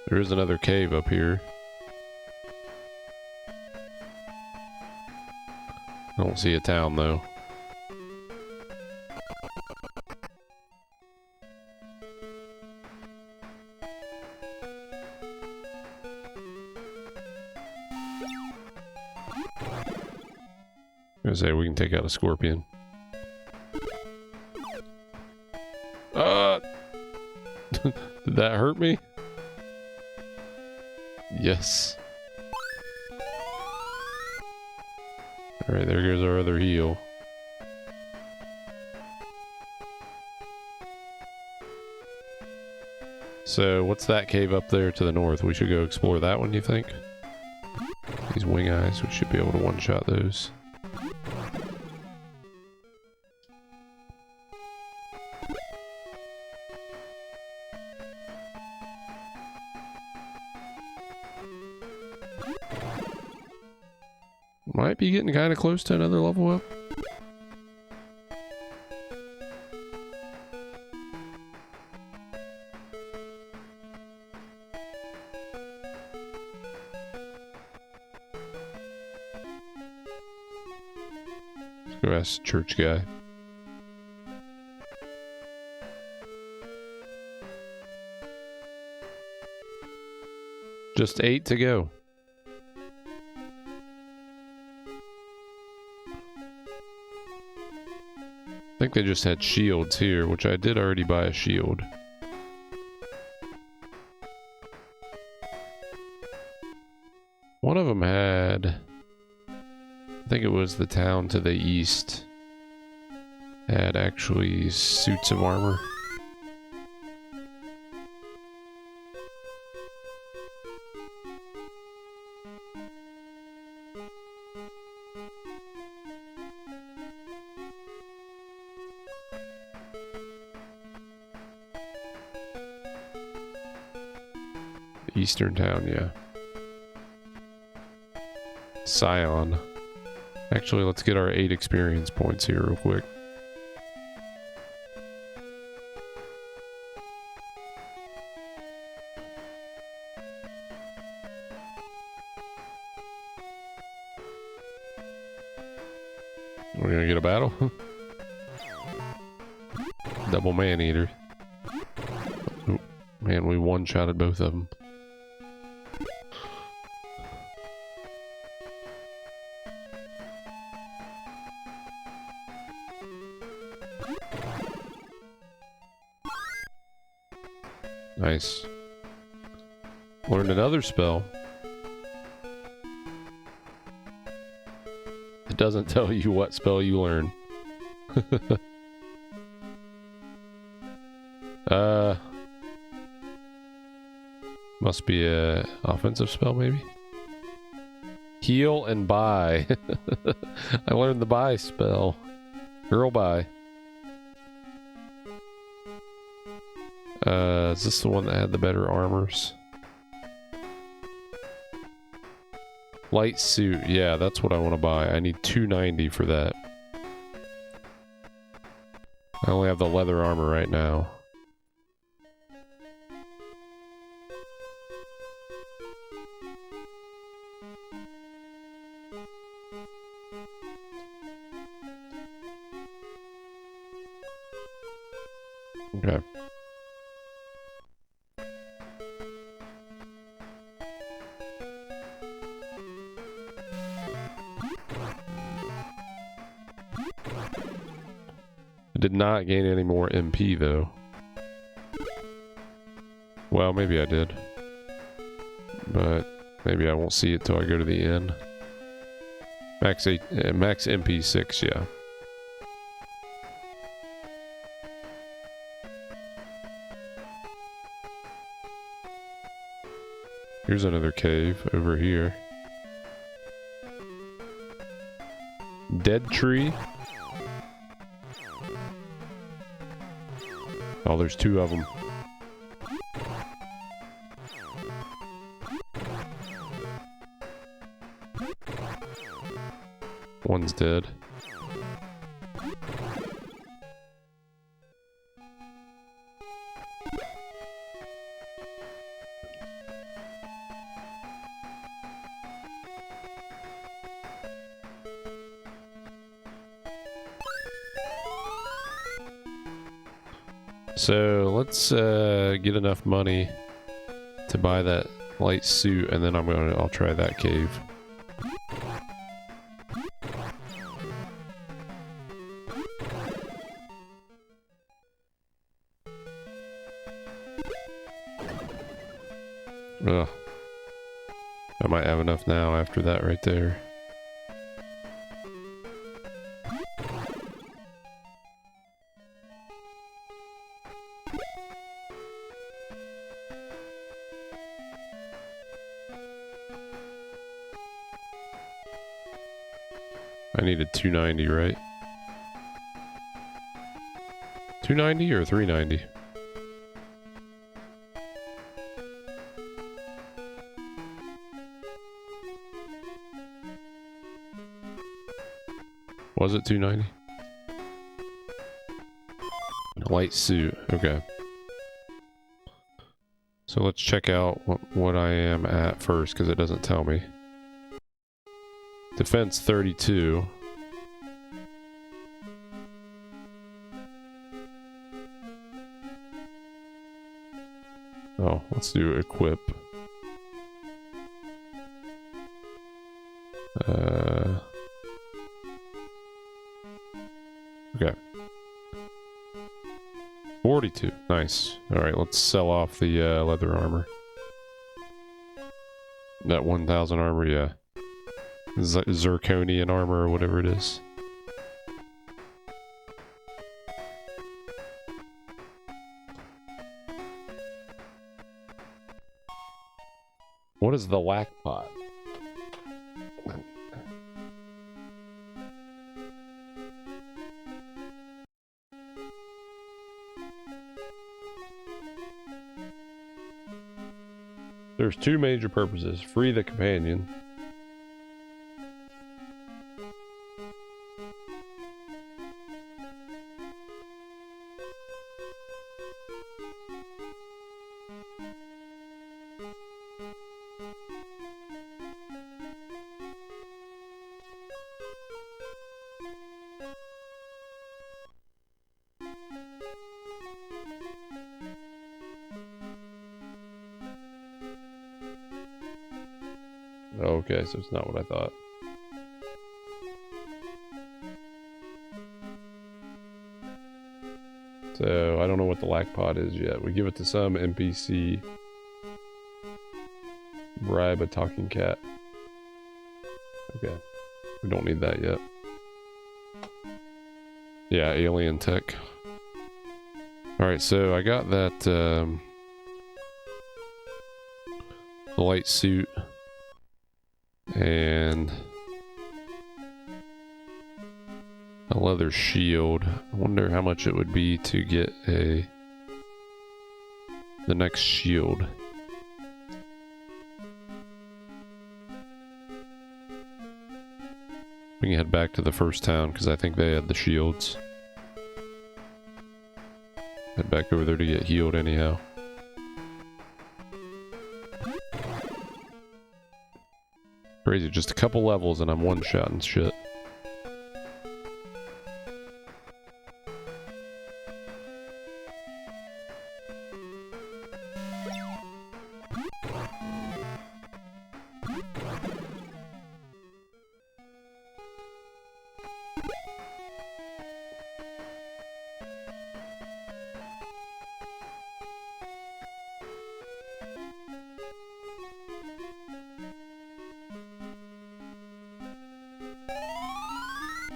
There is another cave up here. I don't see a town though. I'm gonna say we can take out a scorpion. Did that hurt me? Yes. Alright, there goes our other heal. So, what's that cave up there to the north? We should go explore that one, you think? These wing eyes, we should be able to one-shot those. Might be getting kind of close to another level up. Let's go ask the church guy. Just 8 to go. I think they just had shields here, which I did already buy a shield. One of them had, I think it was the town to the east, had actually suits of armor. Eastern town, yeah. Scion. Actually, let's get our 8 experience points here real quick. We're gonna get a battle? Double man-eater. Oh, man, we one-shotted both of them. Nice. Learned another spell. It doesn't tell you what spell you learn. Must be a offensive spell, maybe? Heal and buy. I learned the buy spell. Girl buy. Is this the one that had the better armors? Light suit. Yeah, that's what I want to buy. I need 290 for that. I only have the leather armor right now. Okay. I did not gain any more MP though. Well, maybe I did. But maybe I won't see it till I go to the inn. Max MP 6, yeah. Here's another cave over here. Dead tree. Oh, there's 2 of them. One's dead. So let's get enough money to buy that light suit, and then I'll try that cave. Ugh. I might have enough now after that right there. I needed 290, right? 290 or 390? Was it 290? Light suit, okay. So let's check out what I am at first, because it doesn't tell me. Defense 32. Oh, let's do equip. Okay. 42. Nice. Alright, let's sell off the leather armor. That 1000 armor, yeah. Zirconian armor or whatever it is. What is the lack pot? There's two major purposes. Free the companion. Okay, so it's not what I thought. So, I don't know what the lack pod is yet. We give it to some NPC. Bribe a talking cat. Okay. We don't need that yet. Yeah, alien tech. Alright, so I got that, the light suit. And a leather shield. I wonder how much it would be to get the next shield. We can head back to the first town because I think they had the shields. Head back over there to get healed anyhow. Crazy, just a couple levels and I'm one-shotting shit.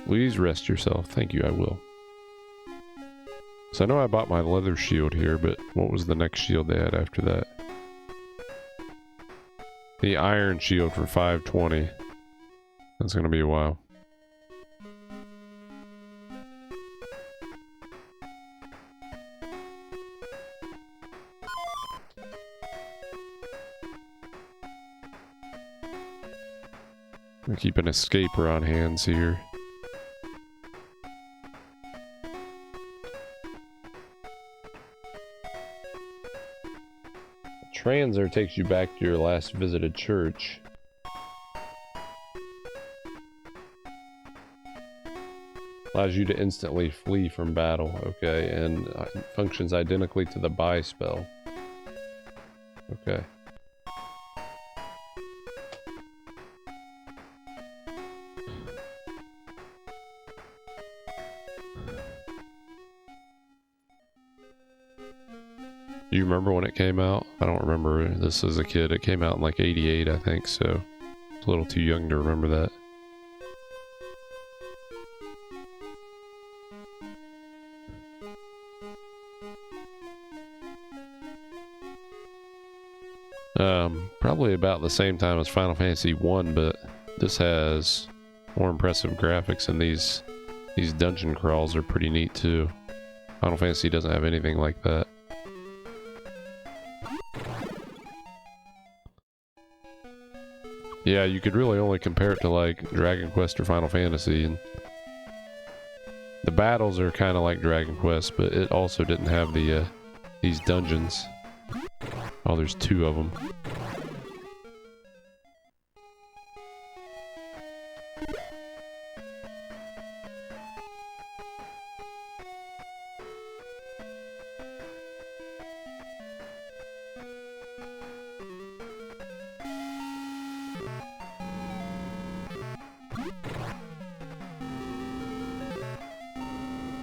Please rest yourself. Thank you, I will. So I know I bought my leather shield here, but what was the next shield they had after that? The iron shield for 520. That's gonna be a while. We keep an escaper on hands here. Transer takes you back to your last visited church. Allows you to instantly flee from battle, okay, and functions identically to the buy spell. Okay. Do you remember when it came out? I don't remember this as a kid. It came out in like 88, I think, so it's a little too young to remember that. Probably about the same time as Final Fantasy 1, but this has more impressive graphics, and these dungeon crawls are pretty neat too. Final Fantasy doesn't have anything like that. Yeah, you could really only compare it to like Dragon Quest or Final Fantasy, and the battles are kind of like Dragon Quest, but it also didn't have the these dungeons. Oh, there's two of them.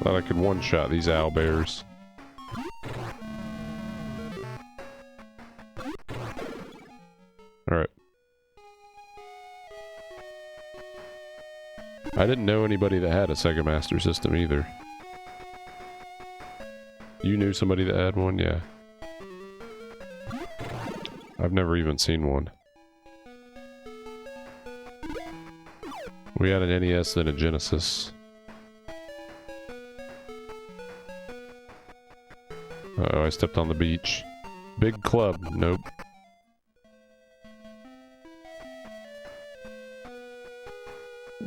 Thought I could one-shot these owlbears. Alright. I didn't know anybody that had a Sega Master System either. You knew somebody that had one? Yeah. I've never even seen one. We had an NES and a Genesis. Uh-oh, I stepped on the beach. Big club. Nope.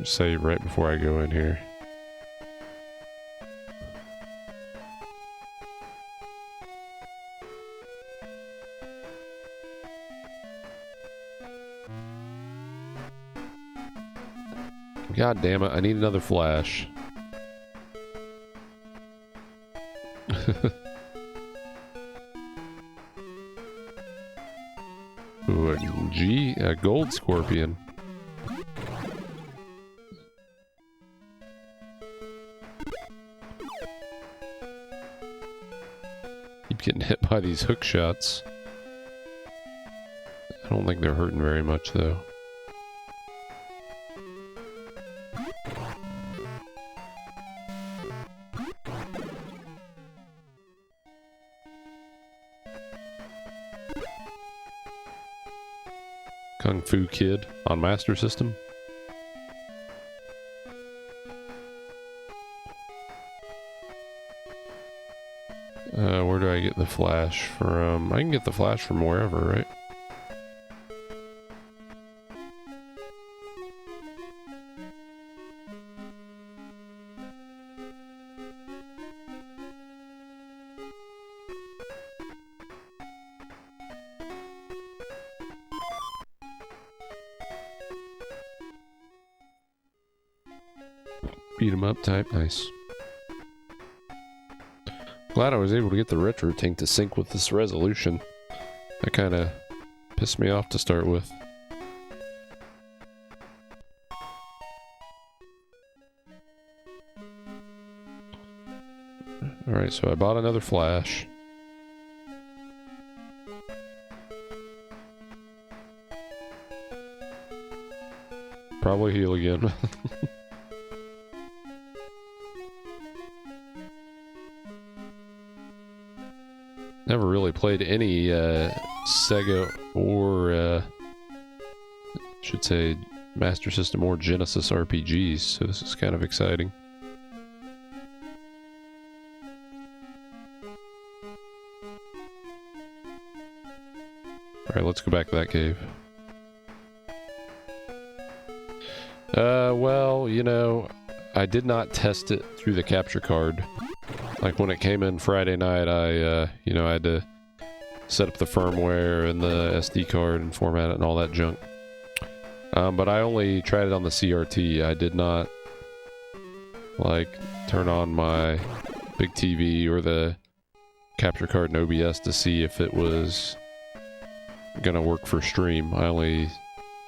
Save right before I go in here. God damn it, I need another flash. Ooh, a gold scorpion. Keep getting hit by these hook shots. I don't think they're hurting very much though. Kung Fu Kid on Master System. Where do I get the flash from? I can get the flash from wherever, right? Beat 'em up type, nice. Glad I was able to get the retro tank to sync with this resolution. That kind of pissed me off to start with. Alright, so I bought another flash. Probably heal again. Never really played any Sega or should say Master System or Genesis RPGs, so this is kind of exciting. Alright, let's go back to that cave. Well, you know, I did not test it through the capture card. Like when it came in Friday night, you know, I had to set up the firmware and the SD card and format it and all that junk. But I only tried it on the CRT. I did not, like, turn on my big TV or the capture card in OBS to see if it was gonna work for stream. I only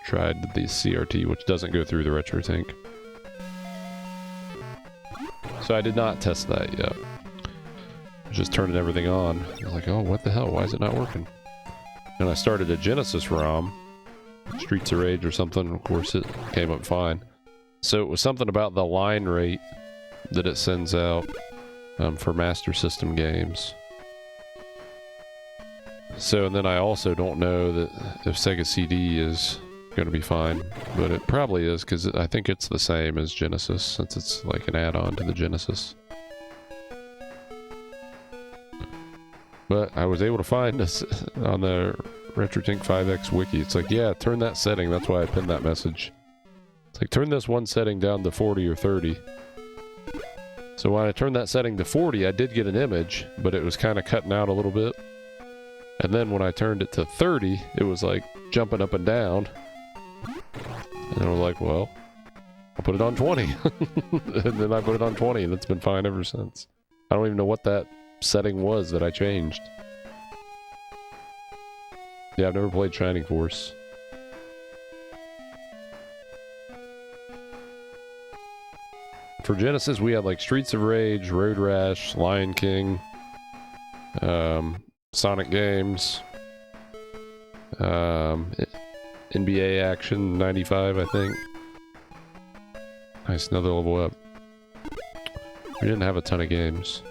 tried the CRT, which doesn't go through the retro tank. So I did not test that yet. I was just turning everything on. I was like, oh, what the hell? Why is it not working? And I started a Genesis ROM, Streets of Rage or something. Of course, it came up fine. So it was something about the line rate that it sends out for Master System games. So, and then I also don't know that if Sega CD is going to be fine, but it probably is because I think it's the same as Genesis since it's like an add-on to the Genesis. But I was able to find this on the RetroTink 5X wiki. It's like, yeah, turn that setting. That's why I pinned that message. It's like, turn this one setting down to 40 or 30. So when I turned that setting to 40, I did get an image, but it was kind of cutting out a little bit. And then when I turned it to 30, it was like jumping up and down. And I was like, well, I'll put it on 20. And then I put it on 20, and it's been fine ever since. I don't even know what that setting was that I changed. Yeah, I've never played Shining Force. For Genesis, we had like Streets of Rage, Road Rash, Lion King, Sonic games, NBA Action 95, I think. Nice, another level up. We didn't have a ton of games.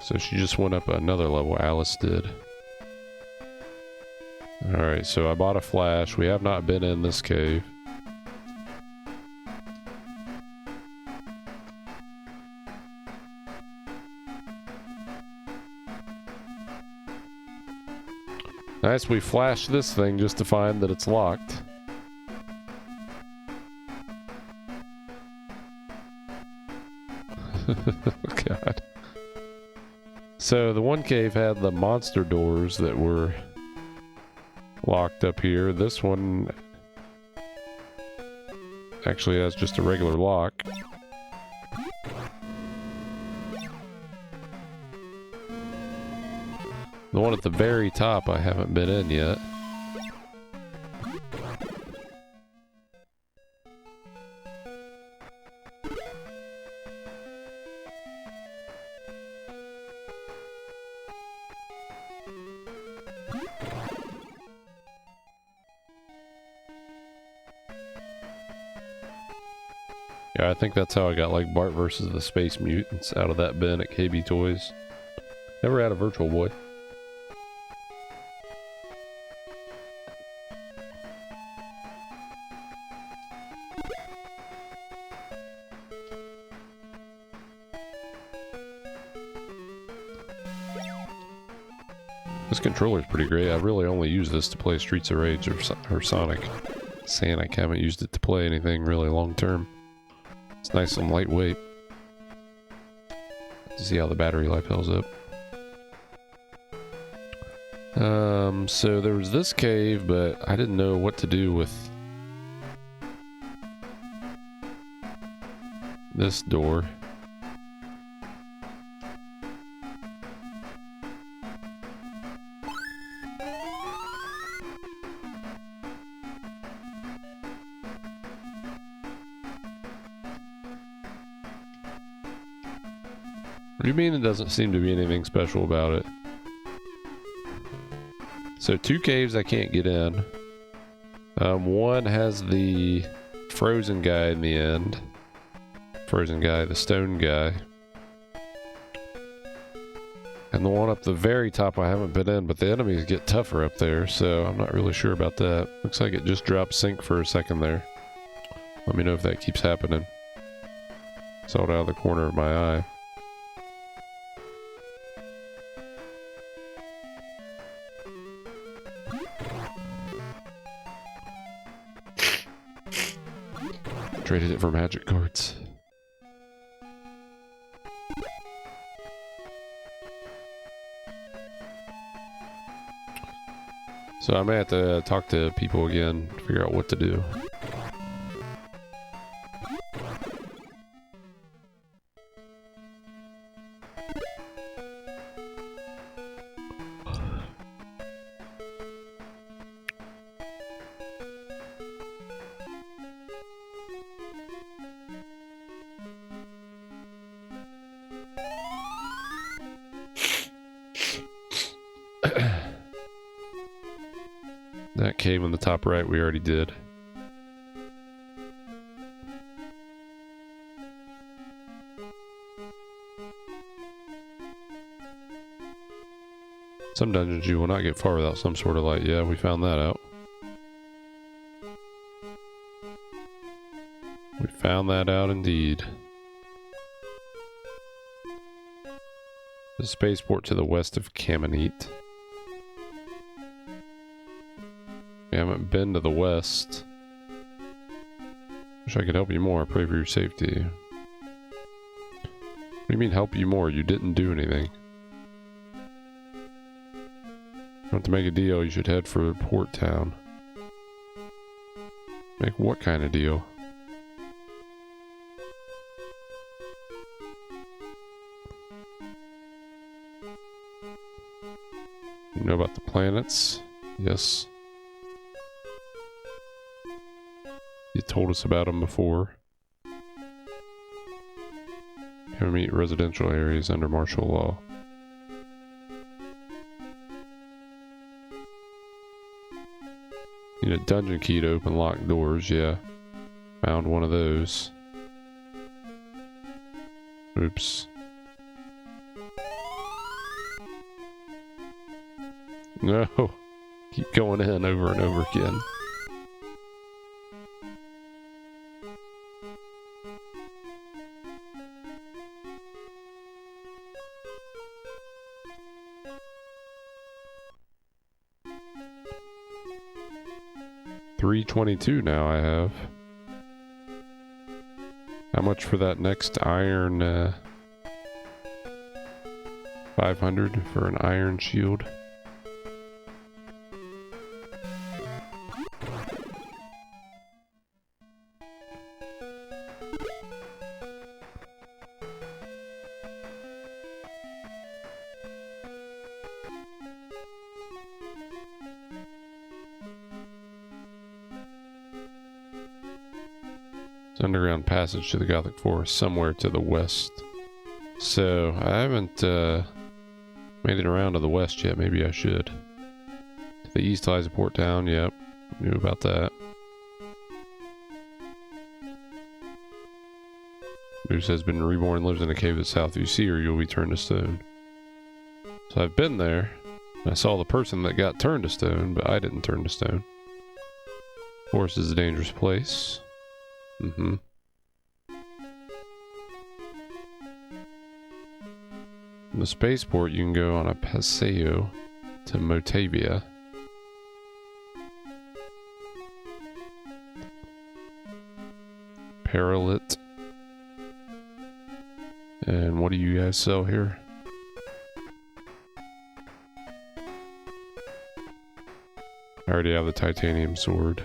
So she just went up another level, Alice did. Alright, so I bought a flash. We have not been in this cave. Nice, we flashed this thing just to find that it's locked. God. So the one cave had the monster doors that were locked up here. This one actually has just a regular lock. The one at the very top I haven't been in yet. Yeah, I think that's how I got like Bart versus the Space Mutants out of that bin at KB Toys. Never had a Virtual Boy. This controller's pretty great. I really only use this to play Streets of Rage or Sonic. Sonic, haven't used it to play anything really long term. It's nice and lightweight. Let's see how the battery life holds up. So there was this cave, but I didn't know what to do with this door. What do you mean it doesn't seem to be anything special about it? So 2 caves I can't get in. One has the frozen guy in the end. Frozen guy, the stone guy. And the one up the very top I haven't been in, but the enemies get tougher up there, so I'm not really sure about that. Looks like it just dropped sync for a second there. Let me know if that keeps happening. Saw it out of the corner of my eye. Traded it for magic cards. So I may have to talk to people again, figure out what to do. That cave on the top right we already did. Some dungeons you will not get far without some sort of light. Yeah, we found that out. We found that out indeed. The spaceport to the west of Kamenet. We haven't been to the west. Wish I could help you more. Pray for your safety. What do you mean help you more? You didn't do anything. You want to make a deal, you should head for Port Town. Make what kind of deal? You know about the planets? Yes. You told us about them before. Can meet residential areas under martial law. Need a dungeon key to open locked doors, yeah. Found one of those. Oops. No. Keep going in over and over again. 322 now I have. How much for that next iron? 500 for an iron shield. Underground passage to the Gothic Forest, somewhere to the west. So, I haven't made it around to the west yet. Maybe I should. To the east lies a port town. Yep, knew about that. Moose has been reborn, lives in a cave to the south. If you see her, you'll be turned to stone. So I've been there. And I saw the person that got turned to stone, but I didn't turn to stone. Forest is a dangerous place. Mm-hmm. From the spaceport, you can go on a paseo to Motavia. Paralit. And what do you guys sell here? I already have the titanium sword.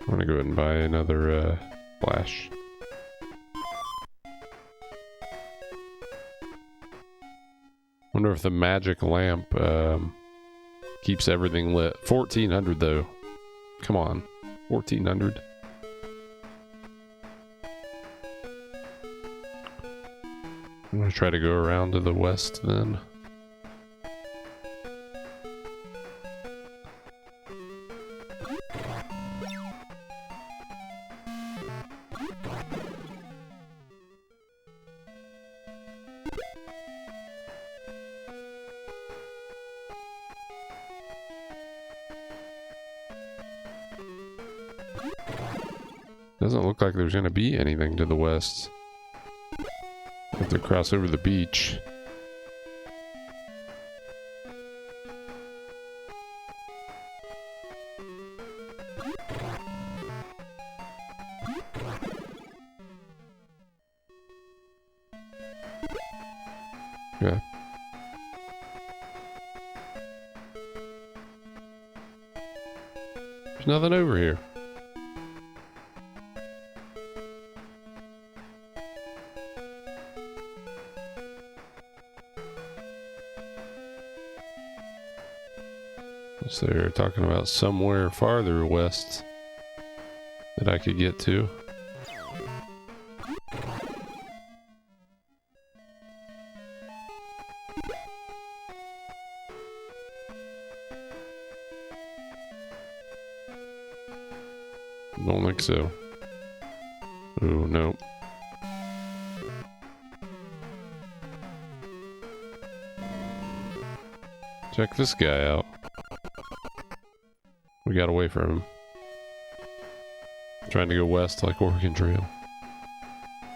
I'm gonna go ahead and buy another flash. Wonder if the magic lamp keeps everything lit. 1400 though. Come on, 1400. I'm gonna try to go around to the west then. Doesn't look like there's gonna be anything to the west. Have to cross over the beach. Okay. There's nothing over here. So they're talking about somewhere farther west that I could get to. Don't think so. Oh, no. Check this guy out. We got away from him. Trying to go west like Oregon Trail.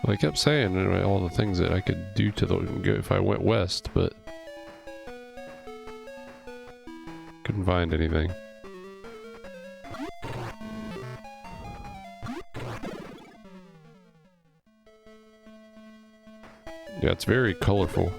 Well, I kept saying all the things that I could do to the if I went west, but couldn't find anything. Yeah, it's very colorful.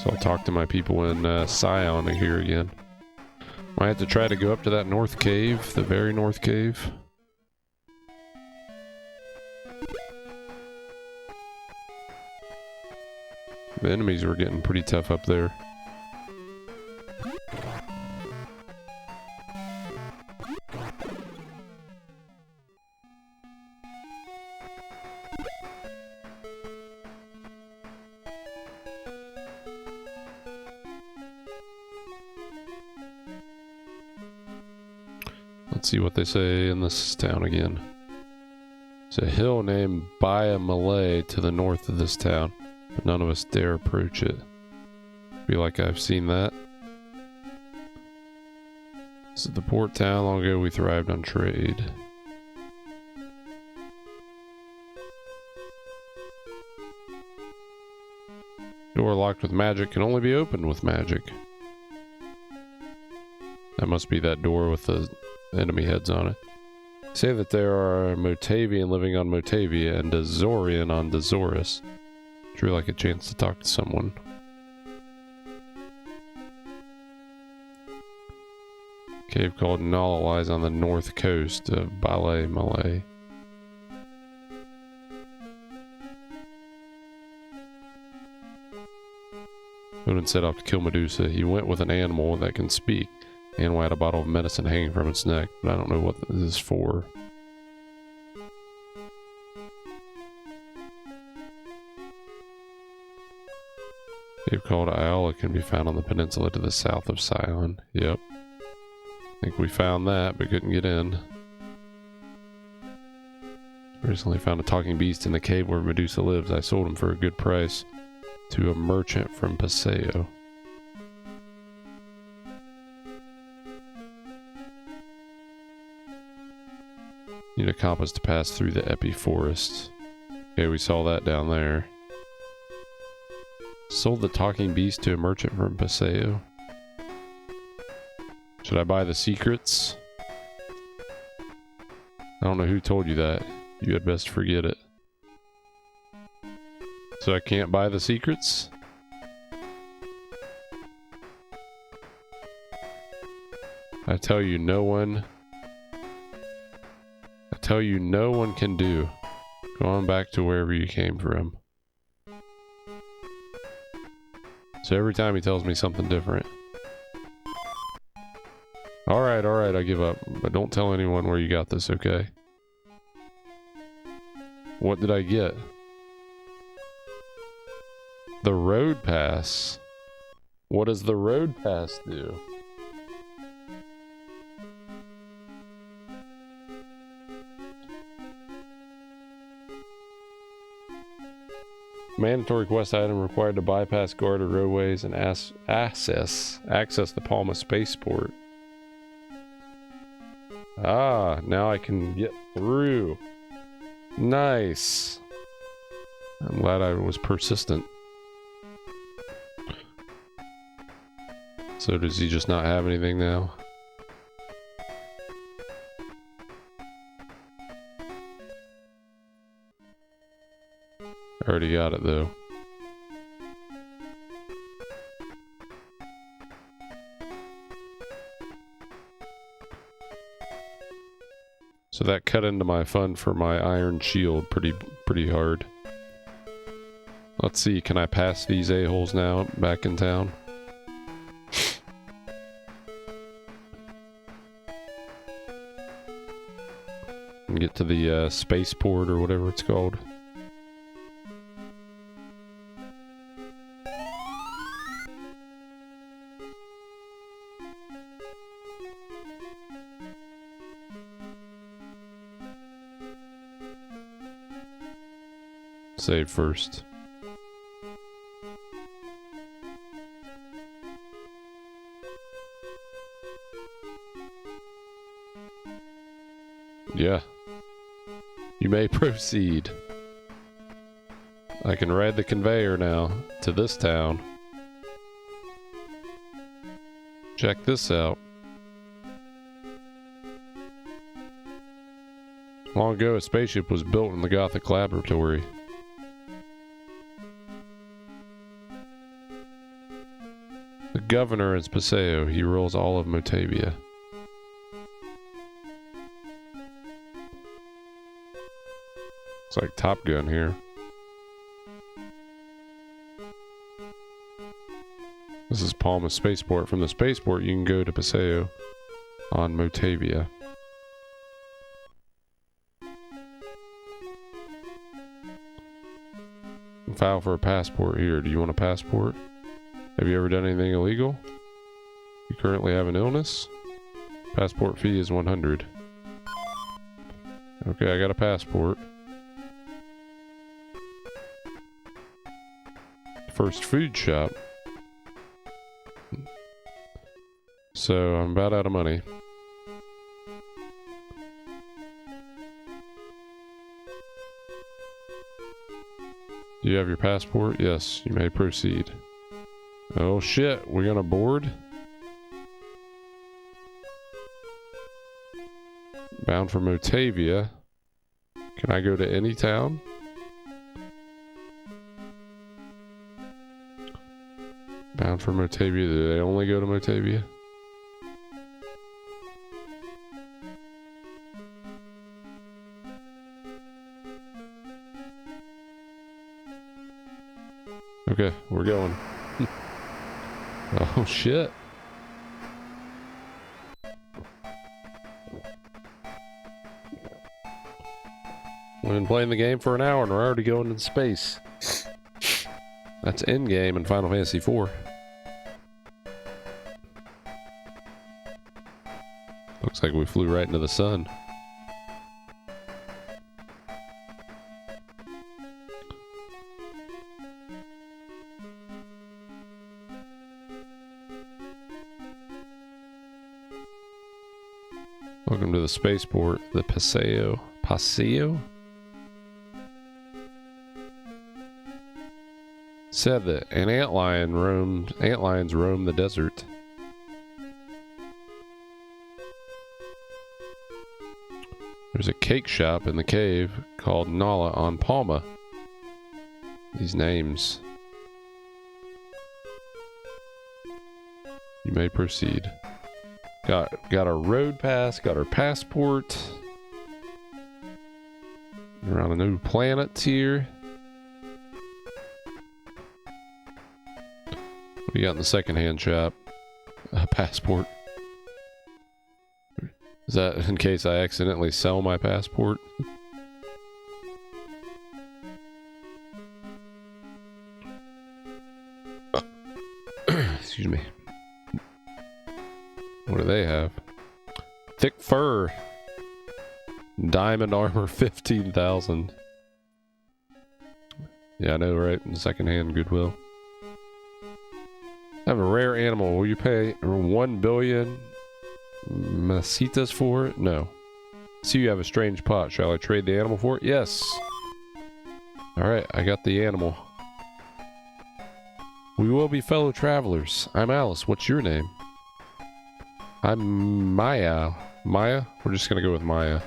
So I'll talk to my people in Scion here again. I have to try to go up to that north cave, the very north cave. The enemies were getting pretty tough up there. Let's see what they say in this town again. There's a hill named Baya Malay to the north of this town, but none of us dare approach it. Feel like I've seen that. This is the port town. Long ago we thrived on trade. Door locked with magic can only be opened with magic. That must be that door with the enemy heads on it. Say that there are Motavian living on Motavia and Dazorian on Dazoris. Drew like a chance to talk to someone. Cave called Nala lies on the north coast of Balay Malay. Odin set off to kill Medusa. He went with an animal that can speak. The animal had a bottle of medicine hanging from its neck, but I don't know what this is for. Cave called Ayala can be found on the peninsula to the south of Sion. Yep. I think we found that, but couldn't get in. Recently found a talking beast in the cave where Medusa lives. I sold him for a good price to a merchant from Paseo. Need a compass to pass through the Epi Forest. Okay, we saw that down there. Sold the talking beast to a merchant from Paseo. Should I buy the secrets? I don't know who told you that. You had best forget it. So I can't buy the secrets? I tell you no one can do. Go on back to wherever you came from. So every time he tells me something different. Alright, I give up. But don't tell anyone where you got this, okay? What did I get? The road pass. What does the road pass do? Mandatory quest item required to bypass guarded roadways and access the Palma spaceport. Ah, now I can get through. Nice. I'm glad I was persistent. So does he just not have anything now? I already got it though. So that cut into my fund for my iron shield pretty hard. Let's see, can I pass these a-holes now back in town? And get to the spaceport or whatever it's called. Save first. Yeah. You may proceed. I can ride the conveyor now to this town. Check this out. Long ago, a spaceship was built in the Gothic laboratory. The governor is Paseo. He rules all of Motavia. It's like Top Gun here. This is Palma Spaceport. From the spaceport, you can go to Paseo on Motavia. File for a passport here. Do you want a passport? Have you ever done anything illegal? You currently have an illness? Passport fee is 100. Okay, I got a passport. first food shop. So I'm about out of money. Do you have your passport? Yes, you may proceed. Oh shit, we're gonna board? Bound for Motavia. Can I go to any town? Bound for Motavia. Do they only go to Motavia? Okay, we're going. Oh shit. We've been playing the game for an hour and we're already going into space. That's endgame in Final Fantasy IV. Looks like we flew right into the sun. Welcome to the spaceport, the Paseo. Paseo? Said that an antlions roam the desert. There's a cake shop in the cave called Nala on Palma. These names. You may proceed. Got our road pass, got our passport. We're on a new planet here. What do you got in the secondhand shop? A passport. Is that in case I accidentally sell my passport? Excuse me. What do they have? Thick fur. Diamond armor 15,000. Yeah, I know, right? Secondhand Goodwill. I have a rare animal. Will you pay 1 billion masitas for it? No. See, you have a strange pot. Shall I trade the animal for it? Yes. Alright, I got the animal. We will be fellow travelers. I'm Alice. What's your name? I'm Maya. Maya? We're just gonna go with Maya.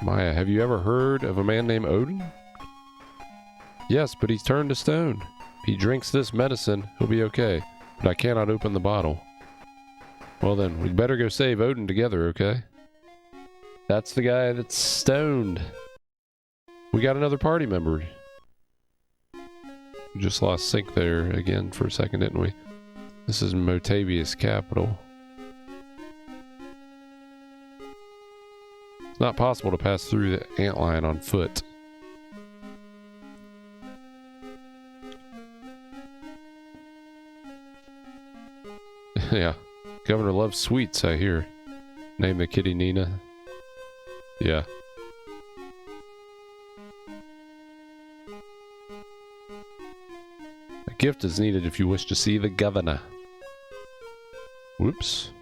Maya, have you ever heard of a man named Odin? Yes, but he's turned to stone. If he drinks this medicine, he'll be okay. But I cannot open the bottle. Well then, we'd better go save Odin together, okay? That's the guy that's stoned. We got another party member. We just lost sync there again for a second, didn't we? This is Motavia's capital. It's not possible to pass through the antlion on foot. Yeah. Governor loves sweets, I hear. Name the kitty Nina. Yeah. A gift is needed if you wish to see the governor. Whoops.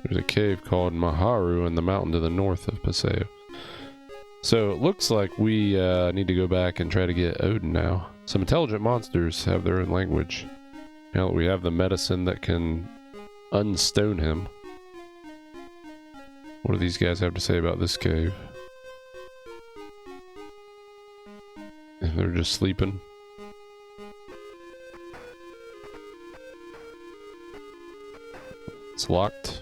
There's a cave called Maharu in the mountain to the north of Paseo. So it looks like we need to go back and try to get Odin now. Some intelligent monsters have their own language. Now that we have the medicine that can unstone him. What do these guys have to say about this cave? They're just sleeping. It's locked.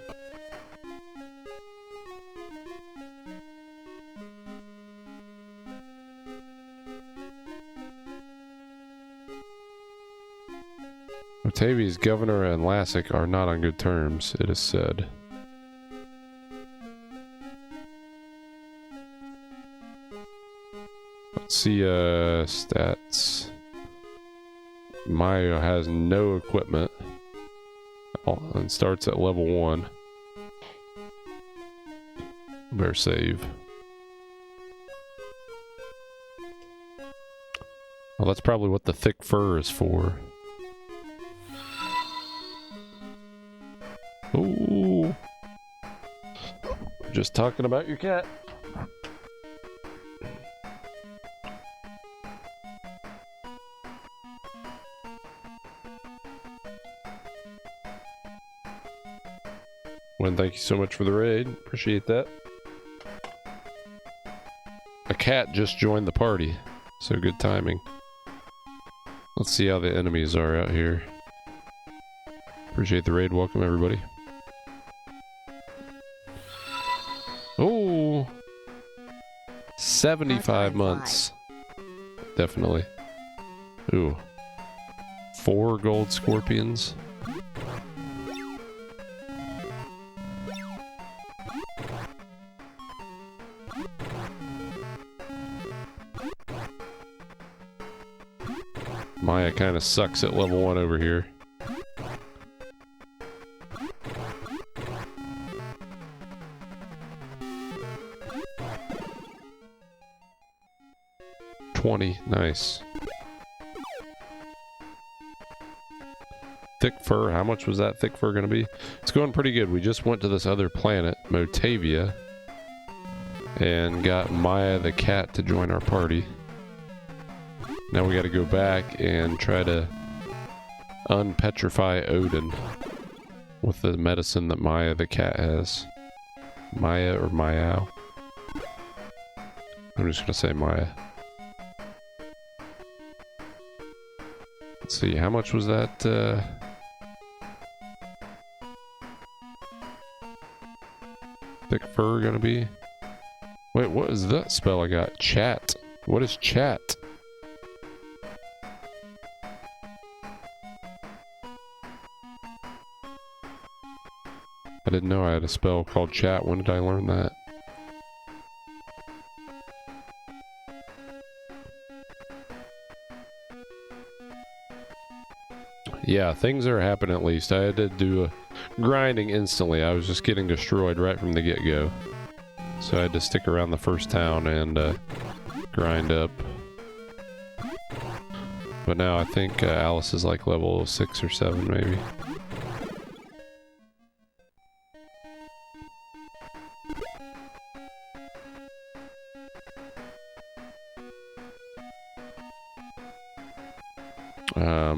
Octavia's governor and Lassic are not on good terms, it is said. Let's see, stats. Maya has no equipment and starts at level 1. Better save. Well, that's probably what the thick fur is for. Ooh. Just talking about your cat. Well, thank you so much for the raid. Appreciate that. A cat just joined the party, so good timing. Let's see how the enemies are out here. Appreciate the raid. Welcome, everybody. Oh! 75 months. Definitely. Ooh. 4 gold scorpions. Maya kind of sucks at level 1 over here. Nice. Thick fur. How much was that thick fur going to be? It's going pretty good. We just went to this other planet, Motavia, and got Maya the cat to join our party. Now we got to go back and try to unpetrify Odin with the medicine that Maya the cat has. Maya or Mayao? I'm just going to say Maya. Let's see, how much was that? Thick fur gonna be? Wait, what is that spell I got? Chat. What is chat? I didn't know I had a spell called chat. When did I learn that? Yeah, things are happening at least. I had to do a grinding instantly. I was just getting destroyed right from the get-go. So I had to stick around the first town and grind up. But now I think Alice is like level 6 or 7 maybe.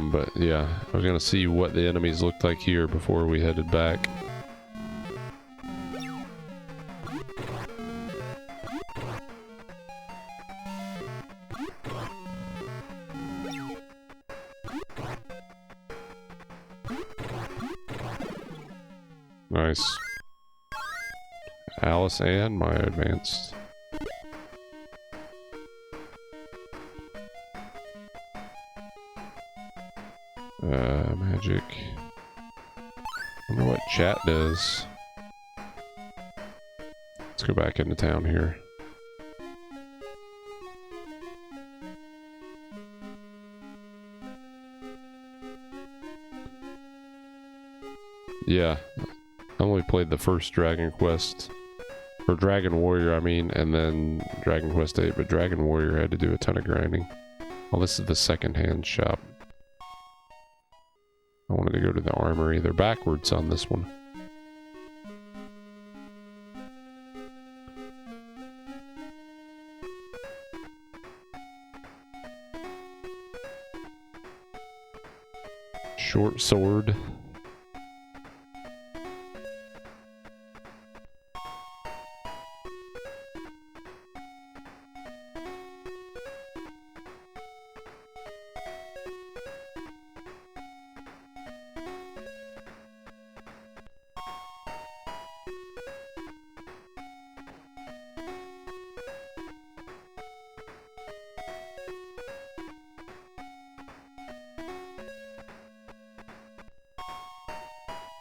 But yeah, I was gonna see what the enemies looked like here before we headed back. Nice. Alice and Maya advanced. Magic. I wonder what chat does. Let's go back into town here. Yeah, I only played the first Dragon Quest, or Dragon Warrior I mean, and then Dragon Quest 8, but Dragon Warrior had to do a ton of grinding. Well, this is the second-hand shop. I wanted to go to the armory. They're backwards on this one. Short sword.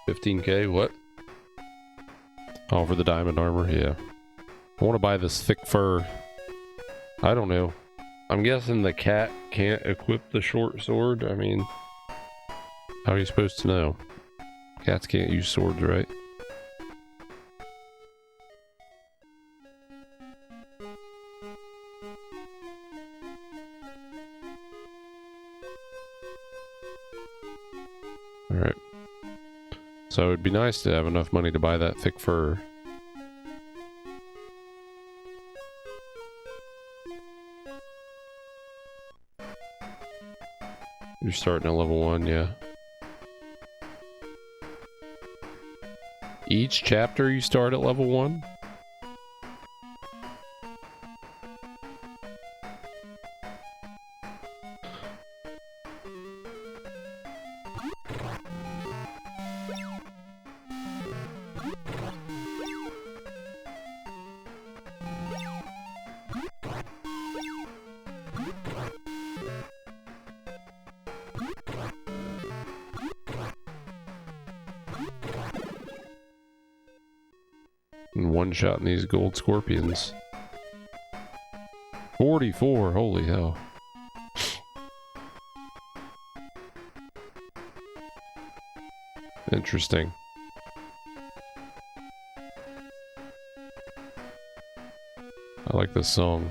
$15K, what? Oh, for the diamond armor, yeah. I want to buy this thick fur. I don't know. I'm guessing the cat can't equip the short sword. I mean, how are you supposed to know? Cats can't use swords, right? Alright. So it'd be nice to have enough money to buy that thick fur. You're starting at level 1, yeah. Each chapter you start at level 1? And one-shotting these gold scorpions. 44, holy hell. Interesting. I like this song.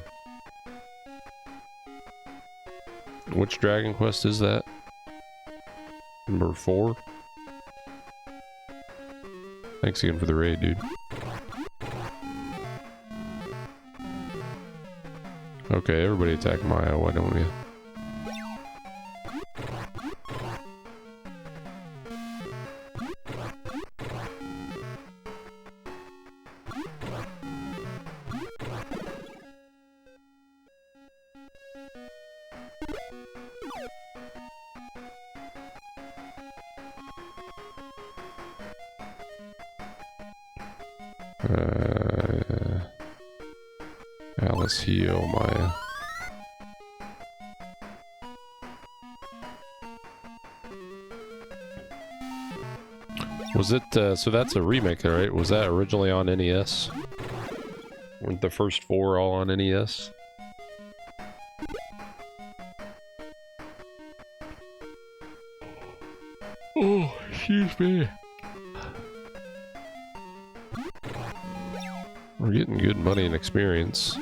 Which Dragon Quest is that? Number 4? Thanks again for the raid, dude. Okay, everybody attack Maya, why don't we? Alice heal Maya. Was it, so that's a remake, right? Was that originally on NES? Weren't the first 4 all on NES? Oh, excuse me. We're getting good money and experience.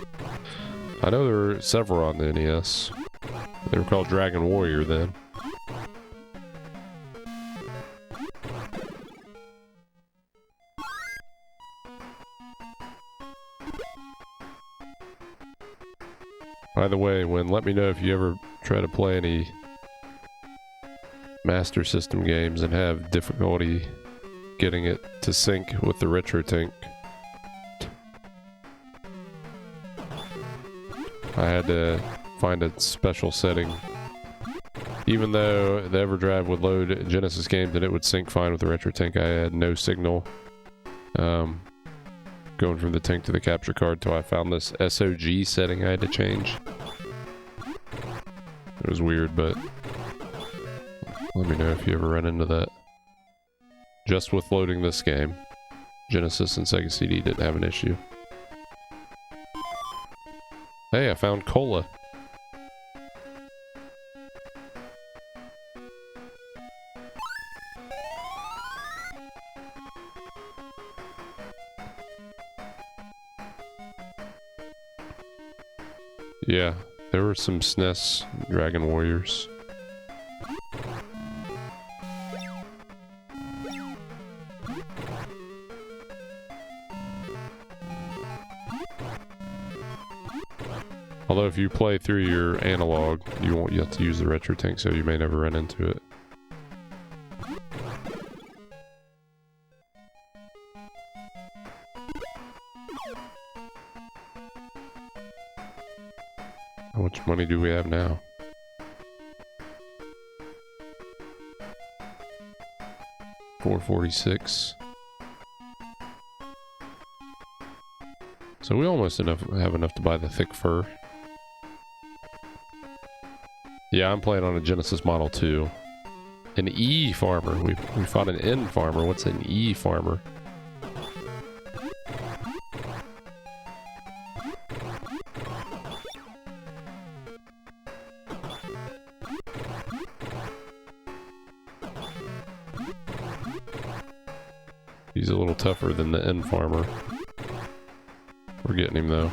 I know there were several on the NES. They were called Dragon Warrior then. By the way, let me know if you ever try to play any Master System games and have difficulty getting it to sync with the RetroTink. I had to find a special setting. Even though the Everdrive would load Genesis games and it would sync fine with the RetroTink, I had no signal going from the tank to the capture card till I found this SOG setting I had to change. It was weird, but let me know if you ever run into that. Just with loading this game, Genesis and Sega CD didn't have an issue. Hey, I found cola. Yeah, there were some SNES Dragon Warriors. Although if you play through your analog, you have to use the RetroTink, so you may never run into it. How much money do we have now? $446. So we almost have enough to buy the thick fur. Yeah, I'm playing on a Genesis Model 2. An E farmer. We fought an N farmer. What's an E farmer? He's a little tougher than the N farmer. We're getting him though.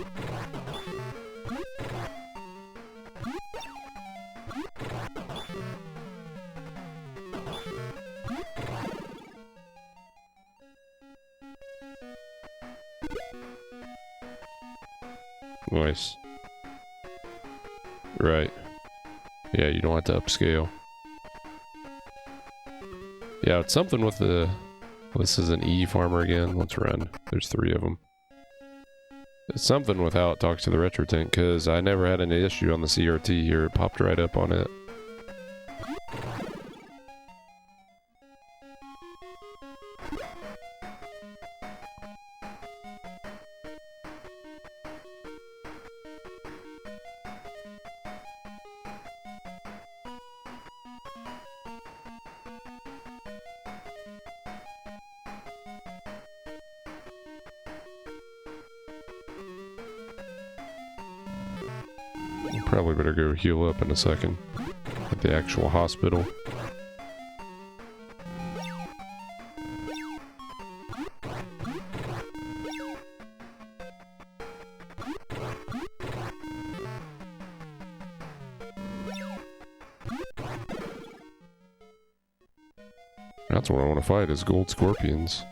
Nice. Right. Yeah, you don't have to upscale. Yeah, it's something with the... This is an E farmer again. Let's run. There's 3 of them. It's something with how it talks to the retro tent, because I never had any issue on the CRT here. It popped right up on it. Probably better go heal up in a second at the actual hospital. That's what I want to fight, is gold scorpions.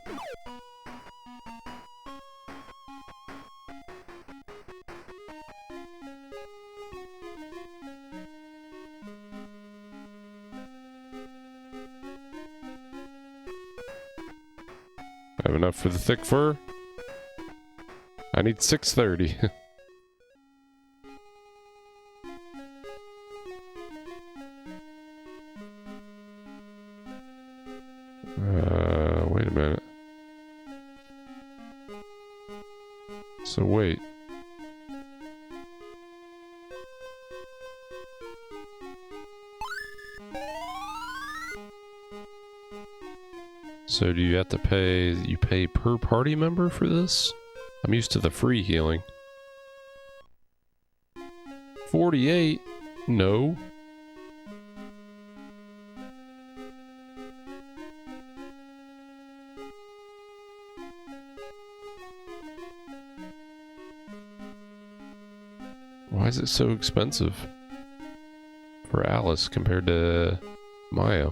I have enough for the thick fur. I need 630. Wait a minute. So wait. So do you have to pay, you pay per party member for this? I'm used to the free healing. 48? No. Why is it so expensive for Alice compared to Maya?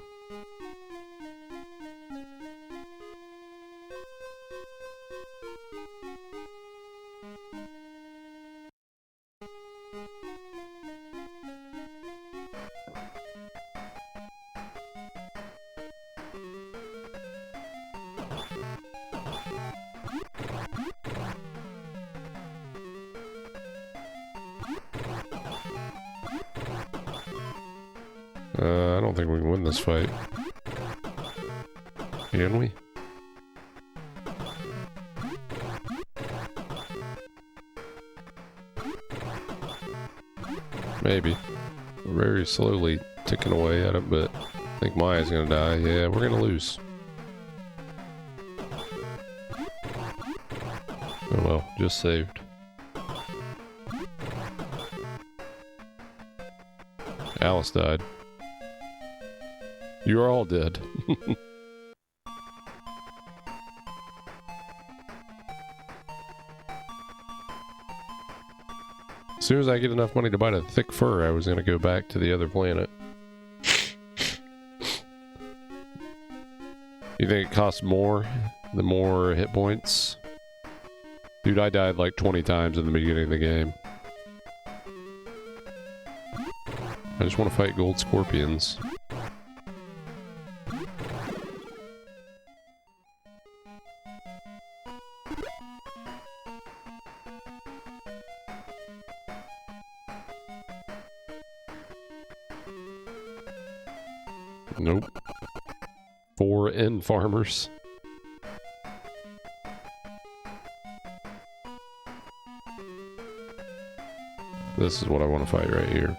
I don't think we can win this fight. Can we? Maybe. We're very slowly ticking away at it, but I think Maya's gonna die. Yeah, we're gonna lose. Oh well, just saved. Alice died. You are all dead. As soon as I get enough money to buy the thick fur, I was going to go back to the other planet. You think it costs more? The more hit points? Dude, I died like 20 times in the beginning of the game. I just want to fight gold scorpions. Nope. 4 N farmers. This is what I want to fight right here.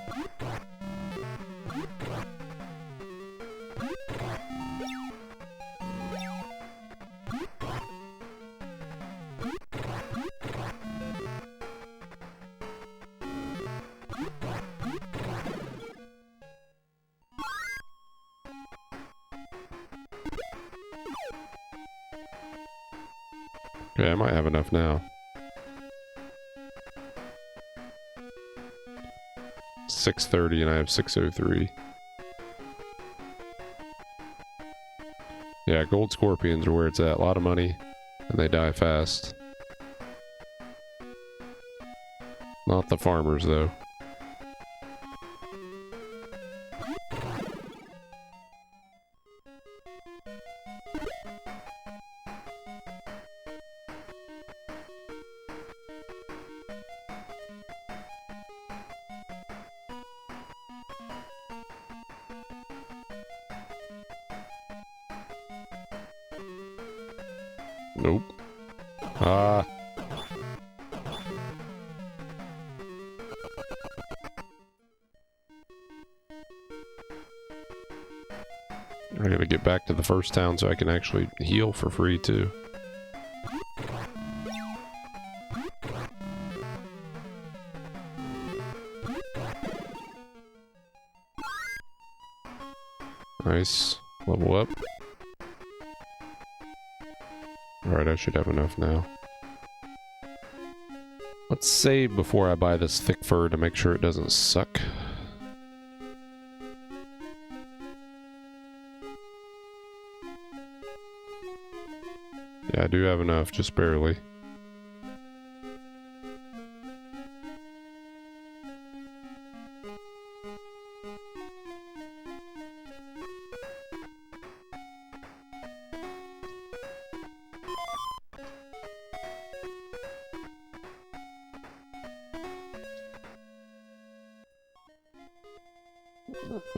Okay, I might have enough now. 630 and I have 603. Yeah, gold scorpions are where it's at. A lot of money, and they die fast. Not the farmers, though. Nope. Ah. I gotta get back to the first town so I can actually heal for free, too. Nice. Level up. Alright, I should have enough now. Let's save before I buy this thick fur to make sure it doesn't suck. Yeah, I do have enough, just barely.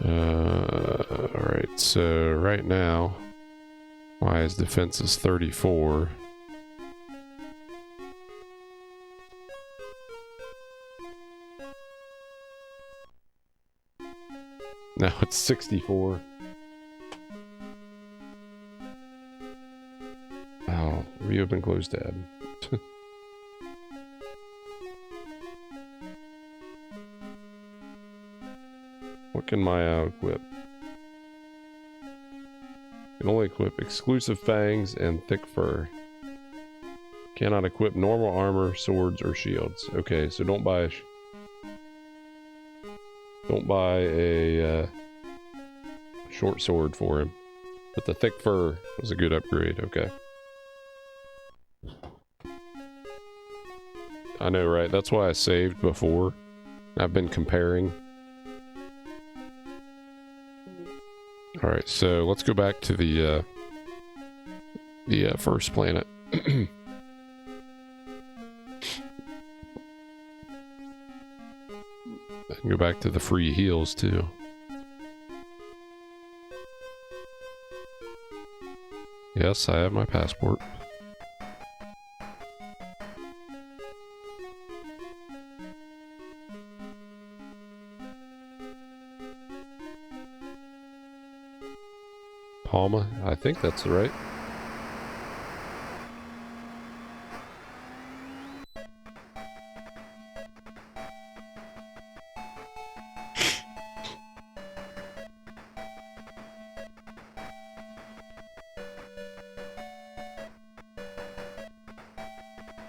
Alright, so right now, why his defense is 34. Now it's 64. Oh, reopen closed tab. What can my equip? Can only equip exclusive fangs and thick fur. Cannot equip normal armor, swords, or shields. Okay, so don't buy a short sword for him. But the thick fur was a good upgrade. Okay. I know, right? That's why I saved before. I've been comparing. Alright, so let's go back to the first planet. I can go back to the free heals, too. Yes, I have my passport. Palma, I think that's right.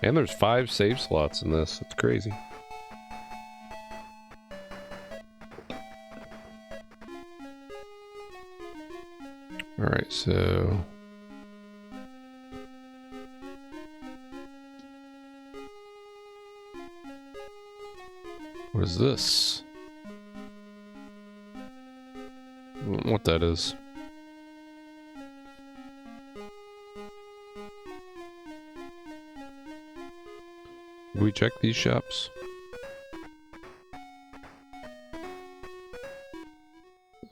And there's 5 save slots in this. It's crazy. Alright, so... what is this? I don't know what that is. Did we check these shops?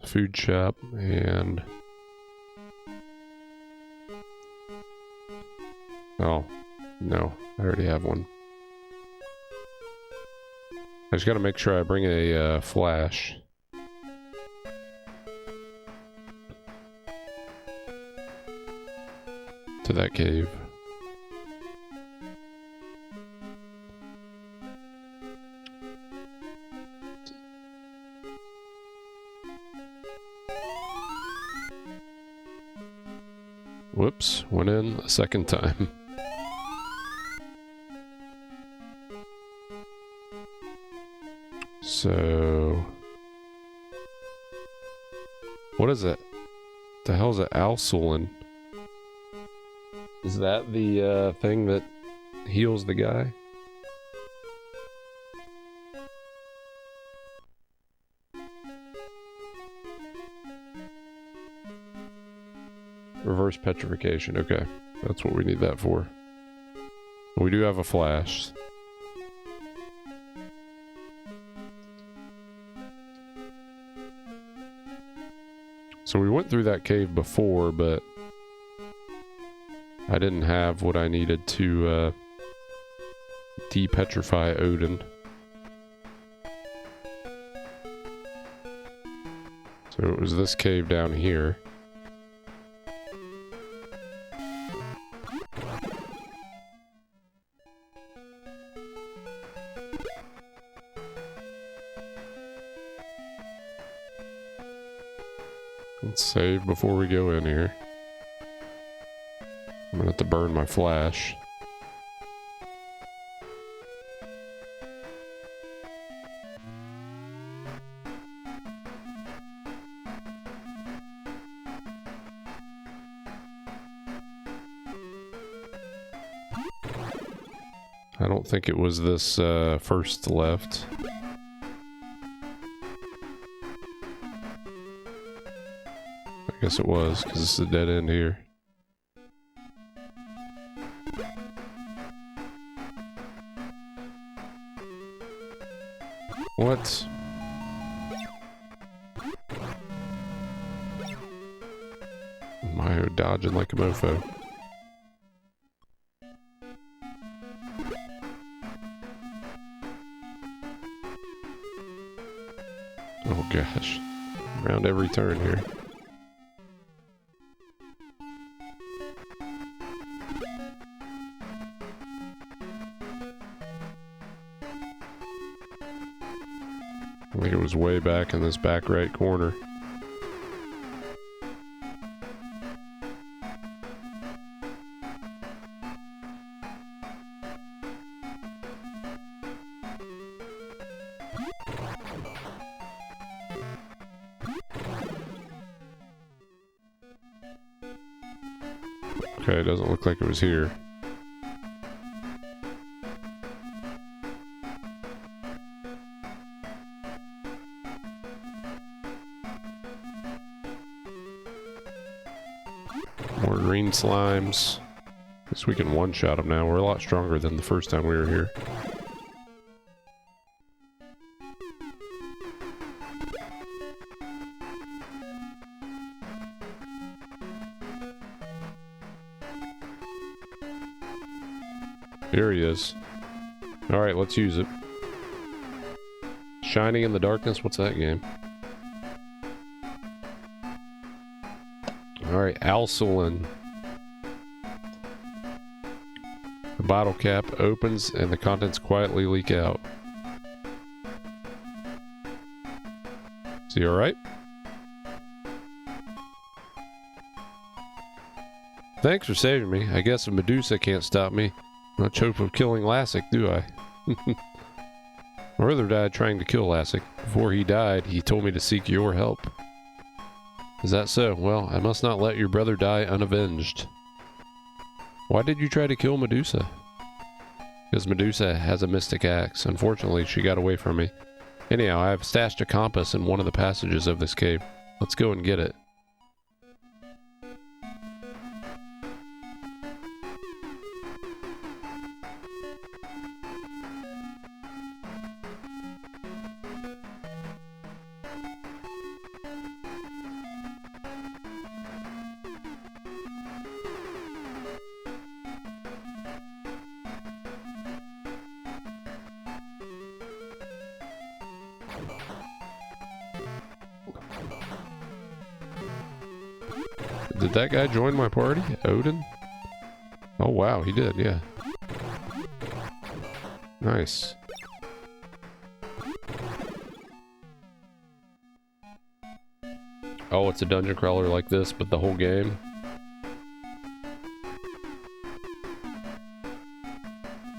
Food shop and... oh, no, I already have one. I just gotta make sure I bring a flash. To that cave. Whoops, went in a second time. So... what is it? The hell is it? Alsulin? Is that the thing that heals the guy? Reverse petrification. Okay. That's what we need that for. We do have a flash. So we went through that cave before, but I didn't have what I needed to depetrify Odin. So it was this cave down here. Let's save before we go in here. I'm gonna have to burn my flash. I don't think it was this first left. I guess it was, because it's a dead end here. What? Mayo dodging like a mofo. Oh gosh. Around every turn here. I think it was way back in this back right corner. Okay, it doesn't look like it was here. More green slimes. Guess we can one-shot them now. We're a lot stronger than the first time we were here. Here he is. Alright, let's use it. Shining in the Darkness? What's that game? Alright, Alcalin. The bottle cap opens and the contents quietly leak out. Is he alright? Thanks for saving me. I guess a Medusa can't stop me. Much hope of killing Lassic, do I? My brother died trying to kill Lassic. Before he died, he told me to seek your help. Is that so? Well, I must not let your brother die unavenged. Why did you try to kill Medusa? Because Medusa has a mystic axe. Unfortunately, she got away from me. Anyhow, I have stashed a compass in one of the passages of this cave. Let's go and get it. Did that guy join my party? Odin? Oh wow, he did, yeah. Nice. Oh, it's a dungeon crawler like this, but the whole game?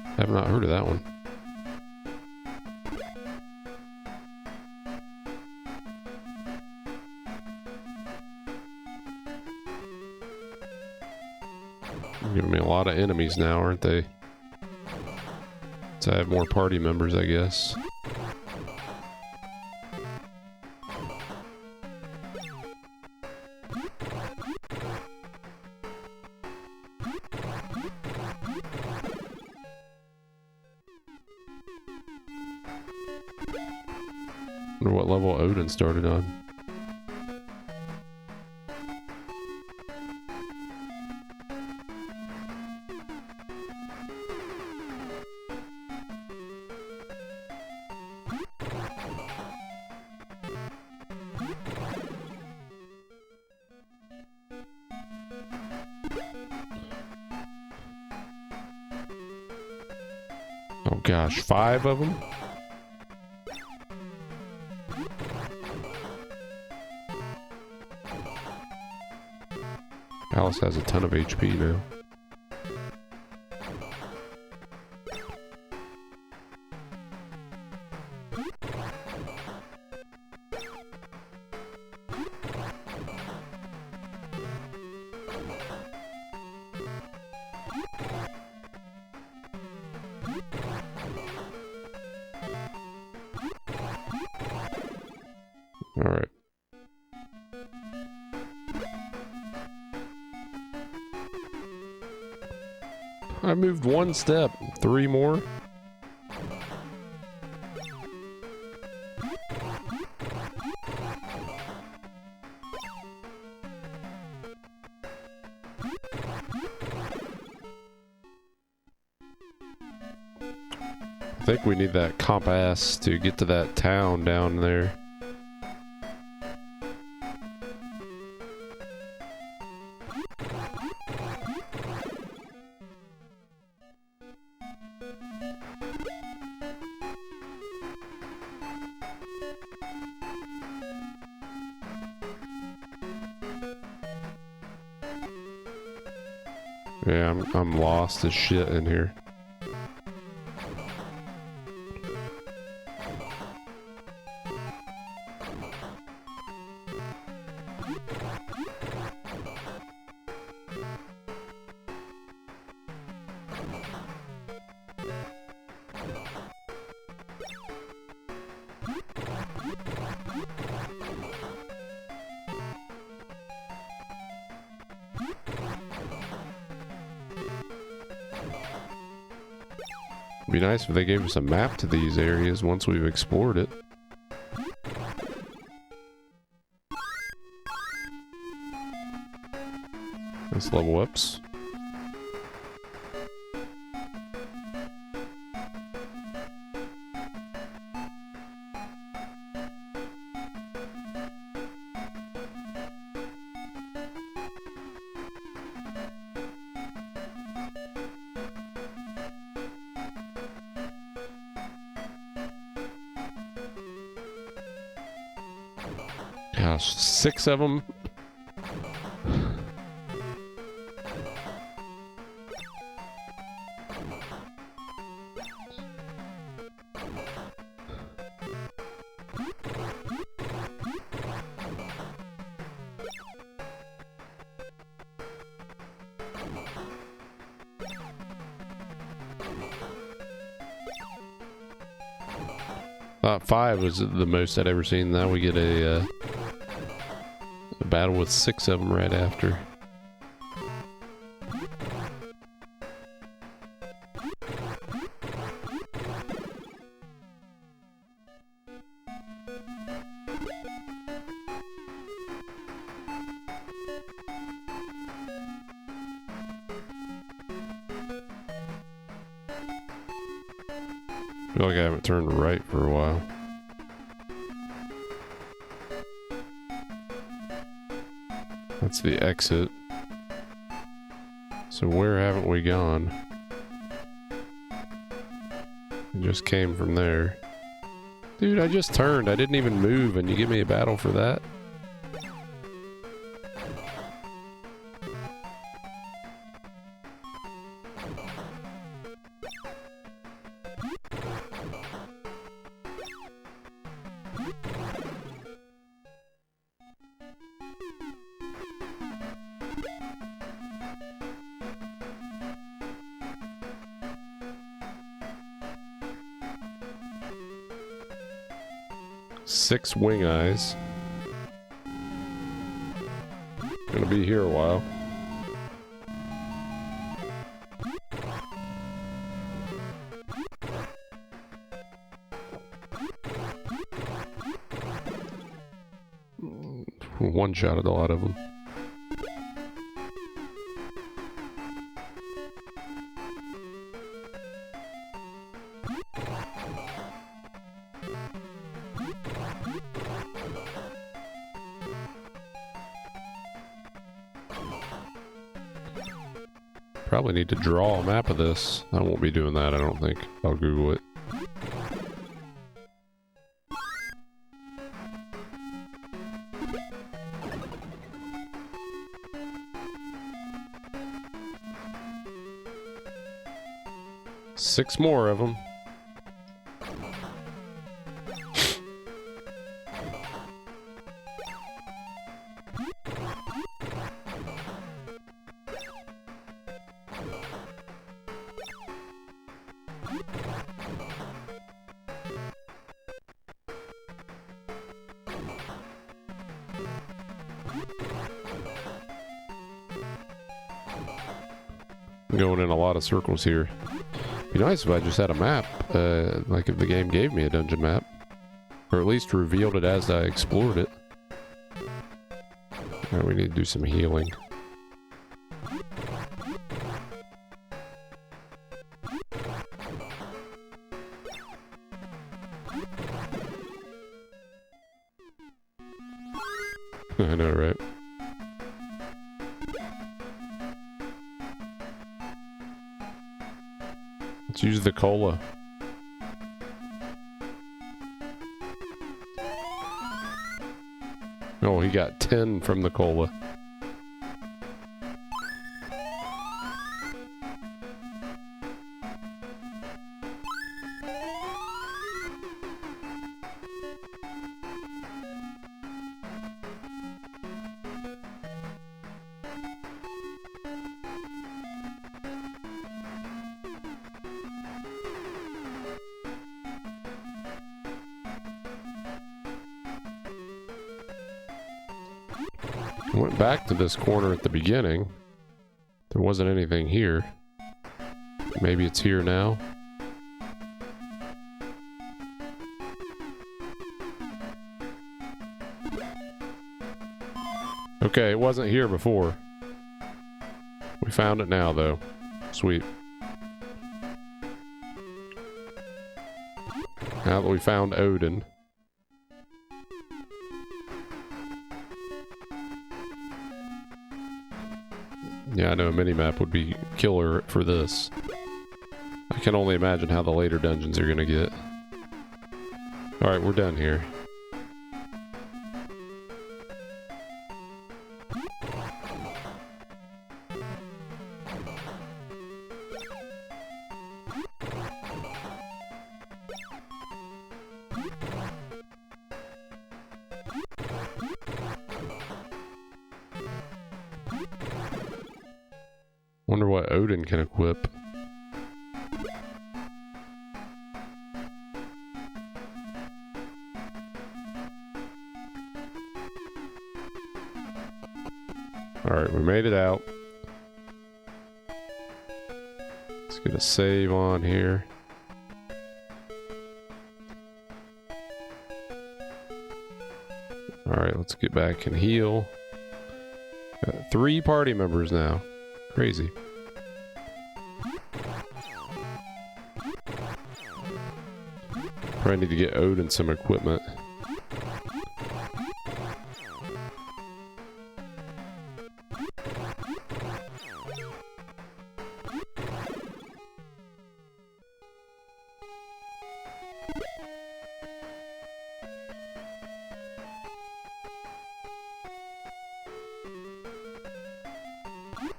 I have not heard of that one. Giving me a lot of enemies now, aren't they? So I have more party members, I guess. Wonder what level Odin started on. Oh gosh, 5 of them? Alice has a ton of HP now. All right. I moved 1 step. 3 more. I think we need that compass to get to that town down there. Yeah, I'm lost as shit in here. It'd be nice if they gave us a map to these areas once we've explored it. Let's level ups. Gosh, 6 of them. Thought 5 was the most I'd ever seen. Now we get a battle with 6 of them right after. I feel like I haven't turned right for a while. That's the exit. So where haven't we gone? We just came from there. Dude, I just turned. I didn't even move and you give me a battle for that? Six wing eyes. Gonna be here a while. One-shotted a lot of them. Probably need to draw a map of this. I won't be doing that, I don't think. I'll Google it. Six more of them. I'm going in a lot of circles here. Be nice if I just had a map, like if the game gave me a dungeon map. Or at least revealed it as I explored it. Alright, we need to do some healing. I know, right? Let's use the cola. Oh, he got 10 from the cola. I went back to this corner at the beginning. There wasn't anything here. Maybe it's here now. Okay, it wasn't here before. We found it now, though. Sweet. Now that we found Odin. Yeah, I know a mini-map would be killer for this. I can only imagine how the later dungeons are gonna get. Alright, we're done here. Wonder what Odin can equip. Alright, we made it out. Let's get a save on here. Alright, let's get back and heal. Got 3 party members now. Crazy. Probably need to get Odin some equipment.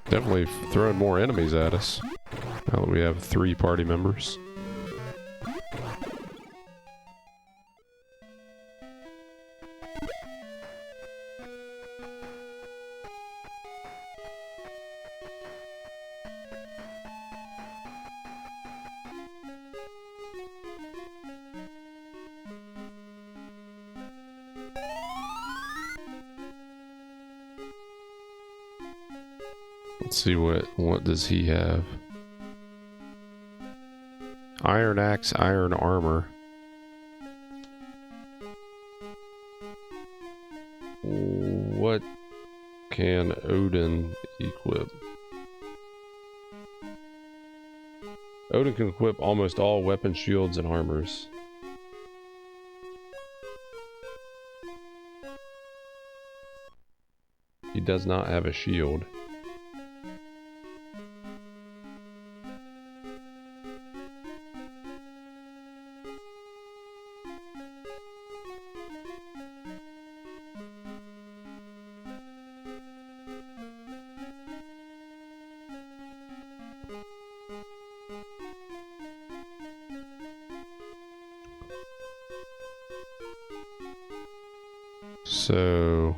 Definitely throwing more enemies at us now that we have 3 party members. Let's see what does he have? Iron axe, iron armor. can Odin equip? Odin can equip almost all weapon shields and armors. He does not have a shield. So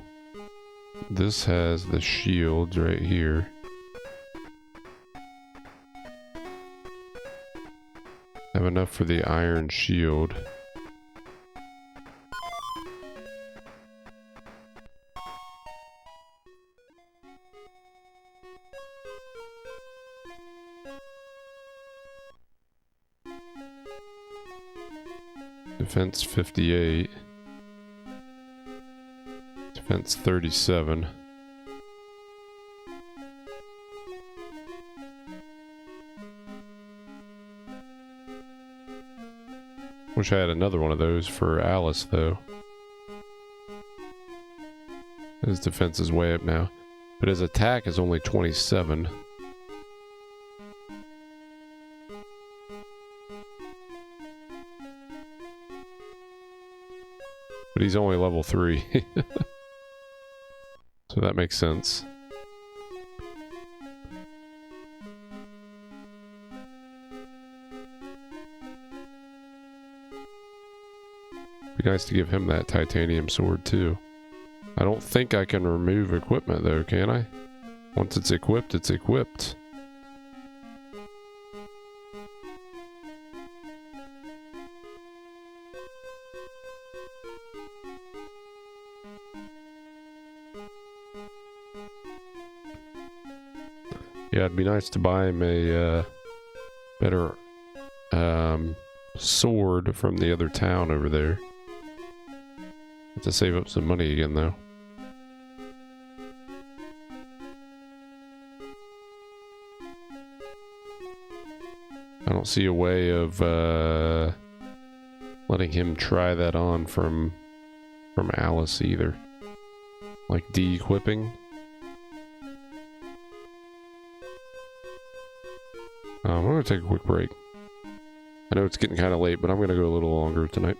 this has the shields right here. Have enough for the iron shield. Defense 58. Defense 37. Wish I had another one of those for Alice, though. His defense is way up now. But his attack is only 27. But he's only level 3. So that makes sense. Be nice to give him that titanium sword too. I don't think I can remove equipment though, can I? Once it's equipped, it's equipped. Yeah, it'd be nice to buy him a better sword from the other town over there. Have to save up some money again, though. I don't see a way of letting him try that on from Alice either. Like de-equipping. I'm going to take a quick break. I know it's getting kind of late, but I'm going to go a little longer tonight.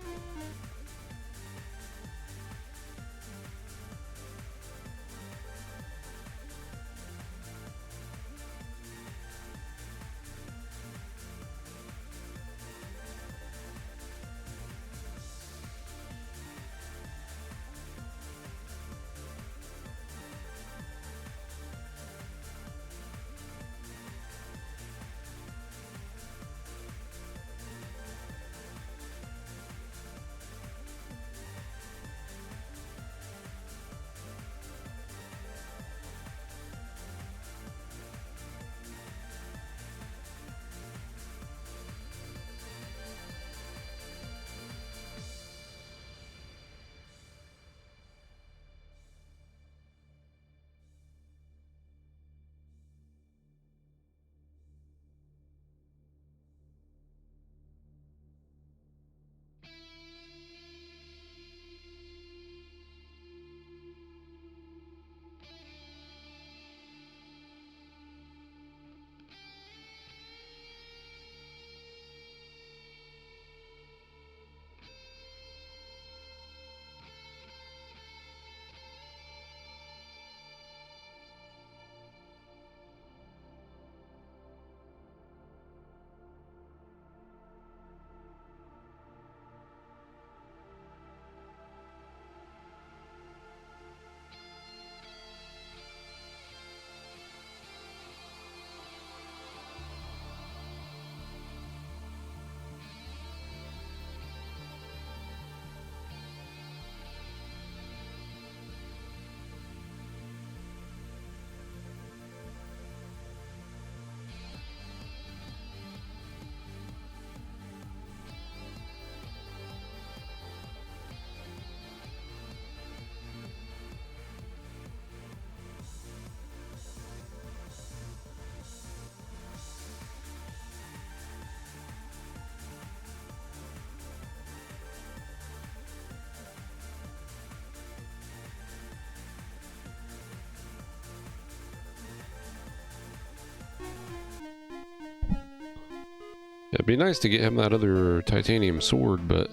It'd be nice to get him that other titanium sword, but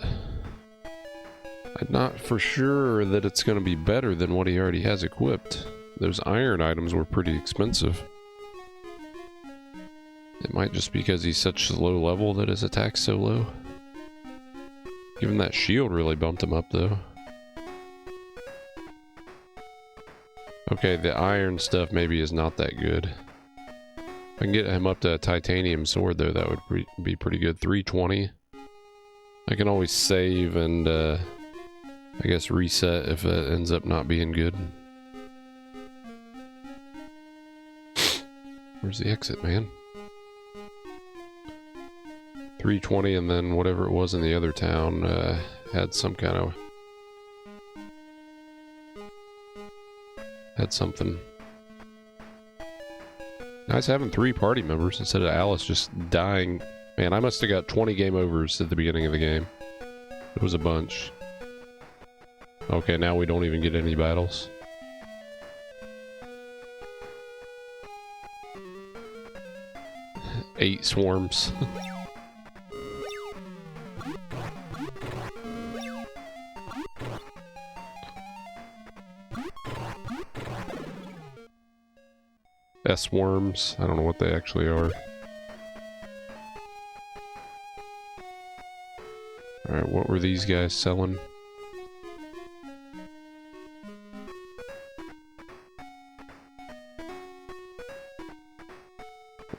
I'm not for sure that it's going to be better than what he already has equipped. Those iron items were pretty expensive. It might just be because he's such a low level that his attack's so low. Even that shield really bumped him up, though. Okay, the iron stuff maybe is not that good. If I can get him up to a titanium sword, though, that would be pretty good. 320. I can always save and, I guess, reset if it ends up not being good. Where's the exit, man? 320, and then whatever it was in the other town had some kind of... had something. Nice having 3 party members instead of Alice just dying. Man, I must have got 20 game overs at the beginning of the game. It was a bunch. Okay, now we don't even get any battles. Eight swarms. S-worms. I don't know what they actually are. Alright, what were these guys selling?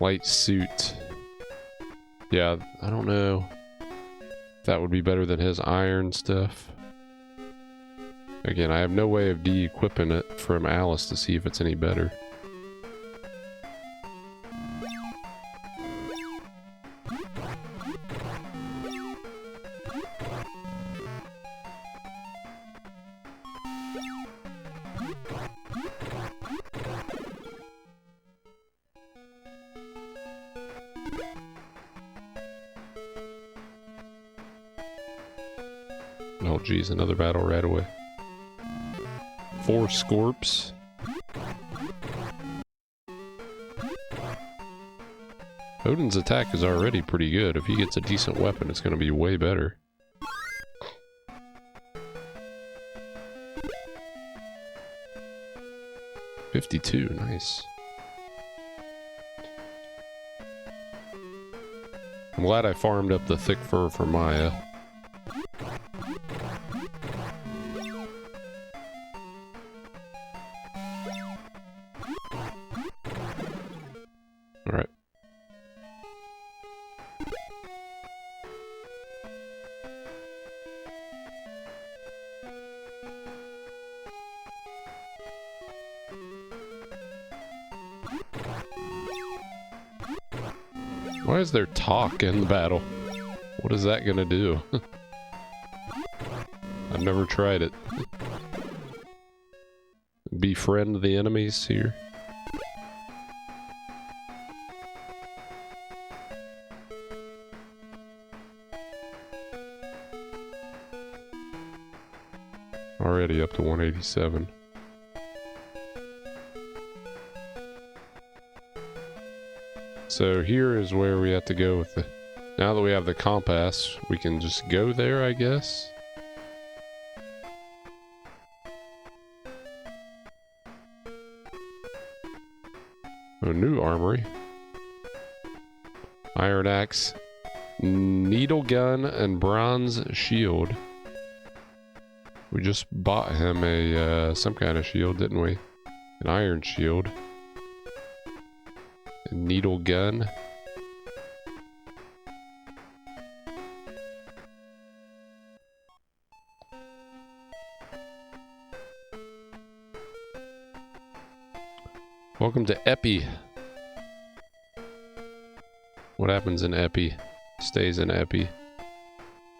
Light suit. Yeah, I don't know if that would be better than his iron stuff. Again, I have no way of de-equipping it from Alice to see if it's any better. Oh geez, another battle right away. 4 Scorps. Odin's attack is already pretty good. If he gets a decent weapon, it's going to be way better. $52, nice. I'm glad I farmed up the thick fur for Maya. Alright. Why is there talk in the battle? What is that gonna do? I've never tried it. Befriend the enemies here. Already up to 187. So here is where we have to go with the... Now that we have the compass, we can just go there, I guess. Oh, new armory. Iron axe, needle gun, and bronze shield. We just bought him a some kind of shield, didn't we? An iron shield. A needle gun. Welcome to Epi. What happens in Epi stays in Epi.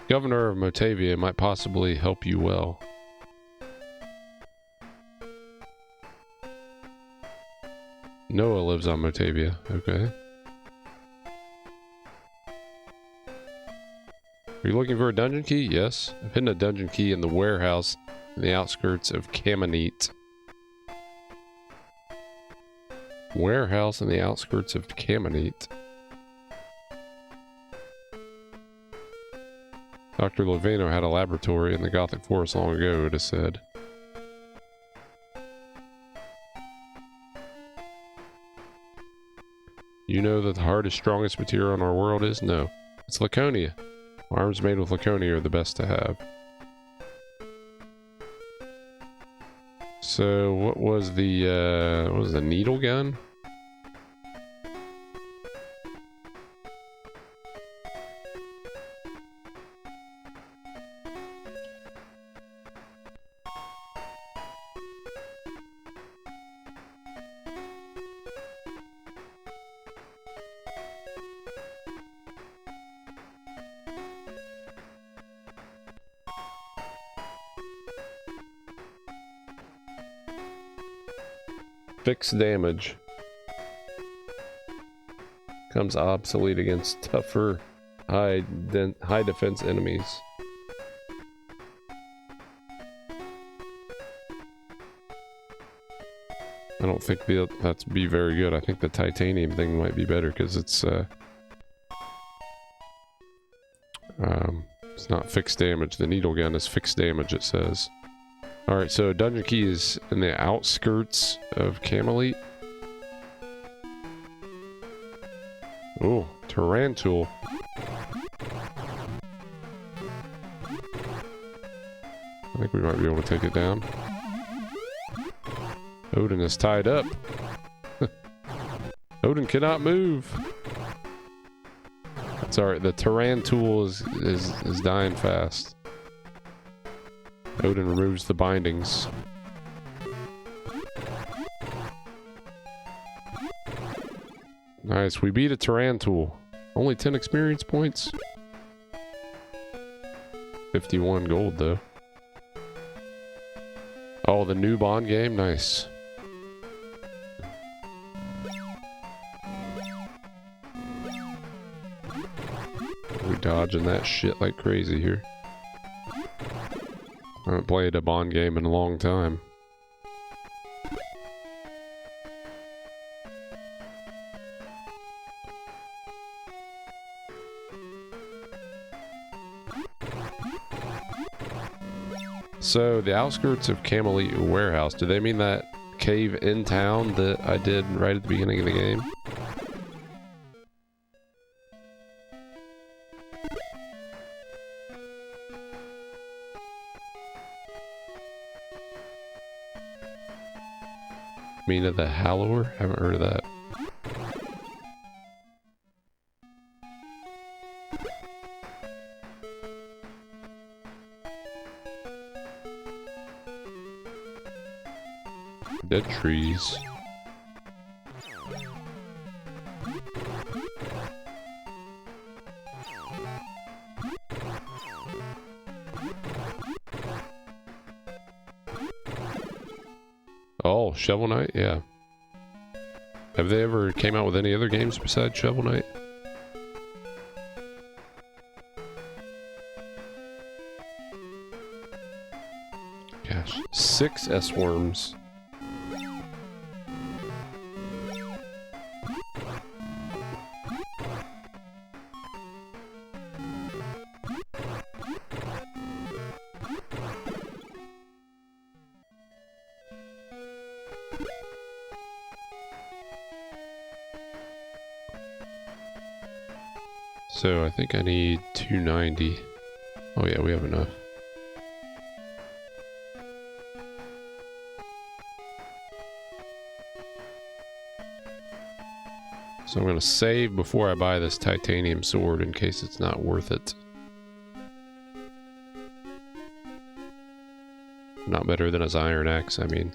Governor of Motavia might possibly help you well. Noah lives on Motavia. Okay. Are you looking for a dungeon key? Yes. I've hidden a dungeon key in the warehouse in the outskirts of Caminite. Warehouse in the outskirts of Caminite. Dr. Loveno had a laboratory in the Gothic Forest long ago, it is said. You know that the hardest, strongest material in our world is? No. It's Laconia. Arms made with Laconia are the best to have. So, what was the needle gun? Fixed damage. Becomes obsolete against tougher, high defense enemies. I don't think that's be very good. I think the titanium thing might be better because it's not fixed damage. The needle gun is fixed damage, it says. Alright, so dungeon key is in the outskirts of Camelot. Oh, Tarantul. I think we might be able to take it down. Odin is tied up. Odin cannot move. That's alright, the Tarantul is dying fast. Odin removes the bindings. Nice, we beat a Tarantul. Only 10 experience points. 51 gold though. Oh, the new Bond game? Nice. We're dodging that shit like crazy here. I haven't played a Bond game in a long time. So, the outskirts of Camelot Warehouse, do they mean that cave in town that I did right at the beginning of the game? Mina the Hallower? Haven't heard of that. Dead trees. Oh, Shovel Knight? Yeah. Have they ever came out with any other games besides Shovel Knight? Gosh, 6 S-worms. So I think I need 290. Oh yeah, we have enough. So I'm gonna save before I buy this titanium sword in case it's not worth it. Not better than his iron axe, I mean.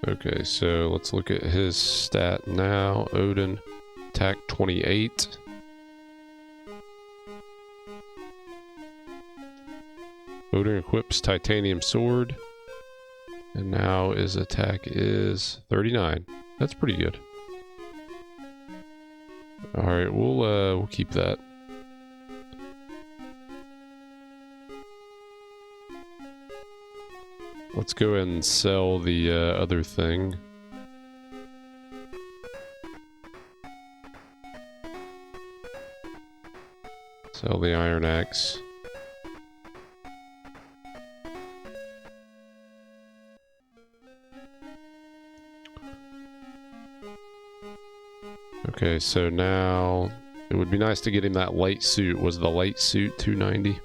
Okay, so let's look at his stat now. Odin, attack 28. Odin equips titanium sword. And now his attack is 39. That's pretty good. Alright, we'll keep that. Let's go ahead and sell the other thing. Sell the iron axe. Okay, so now it would be nice to get him that light suit. Was the light suit 290?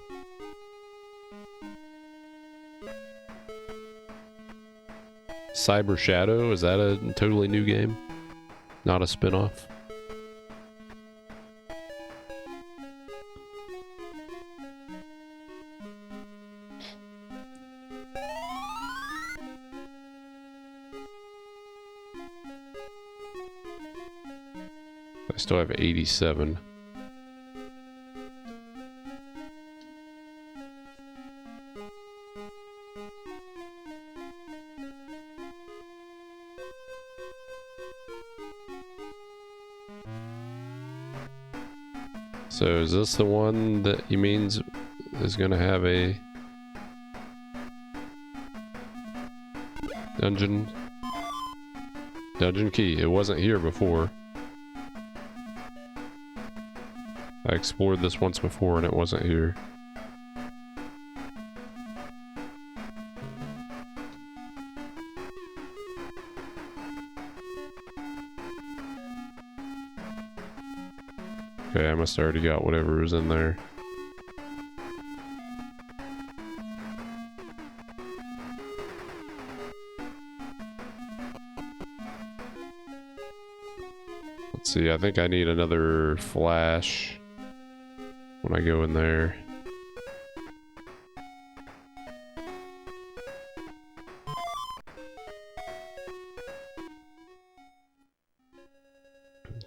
Cyber Shadow, is that a totally new game? Not a spin-off? I still have 87. So is this the one that he means is going to have a dungeon key? It wasn't here before. I explored this once before and it wasn't here. Okay, I must have already got whatever was in there. Let's see, I think I need another flash when I go in there.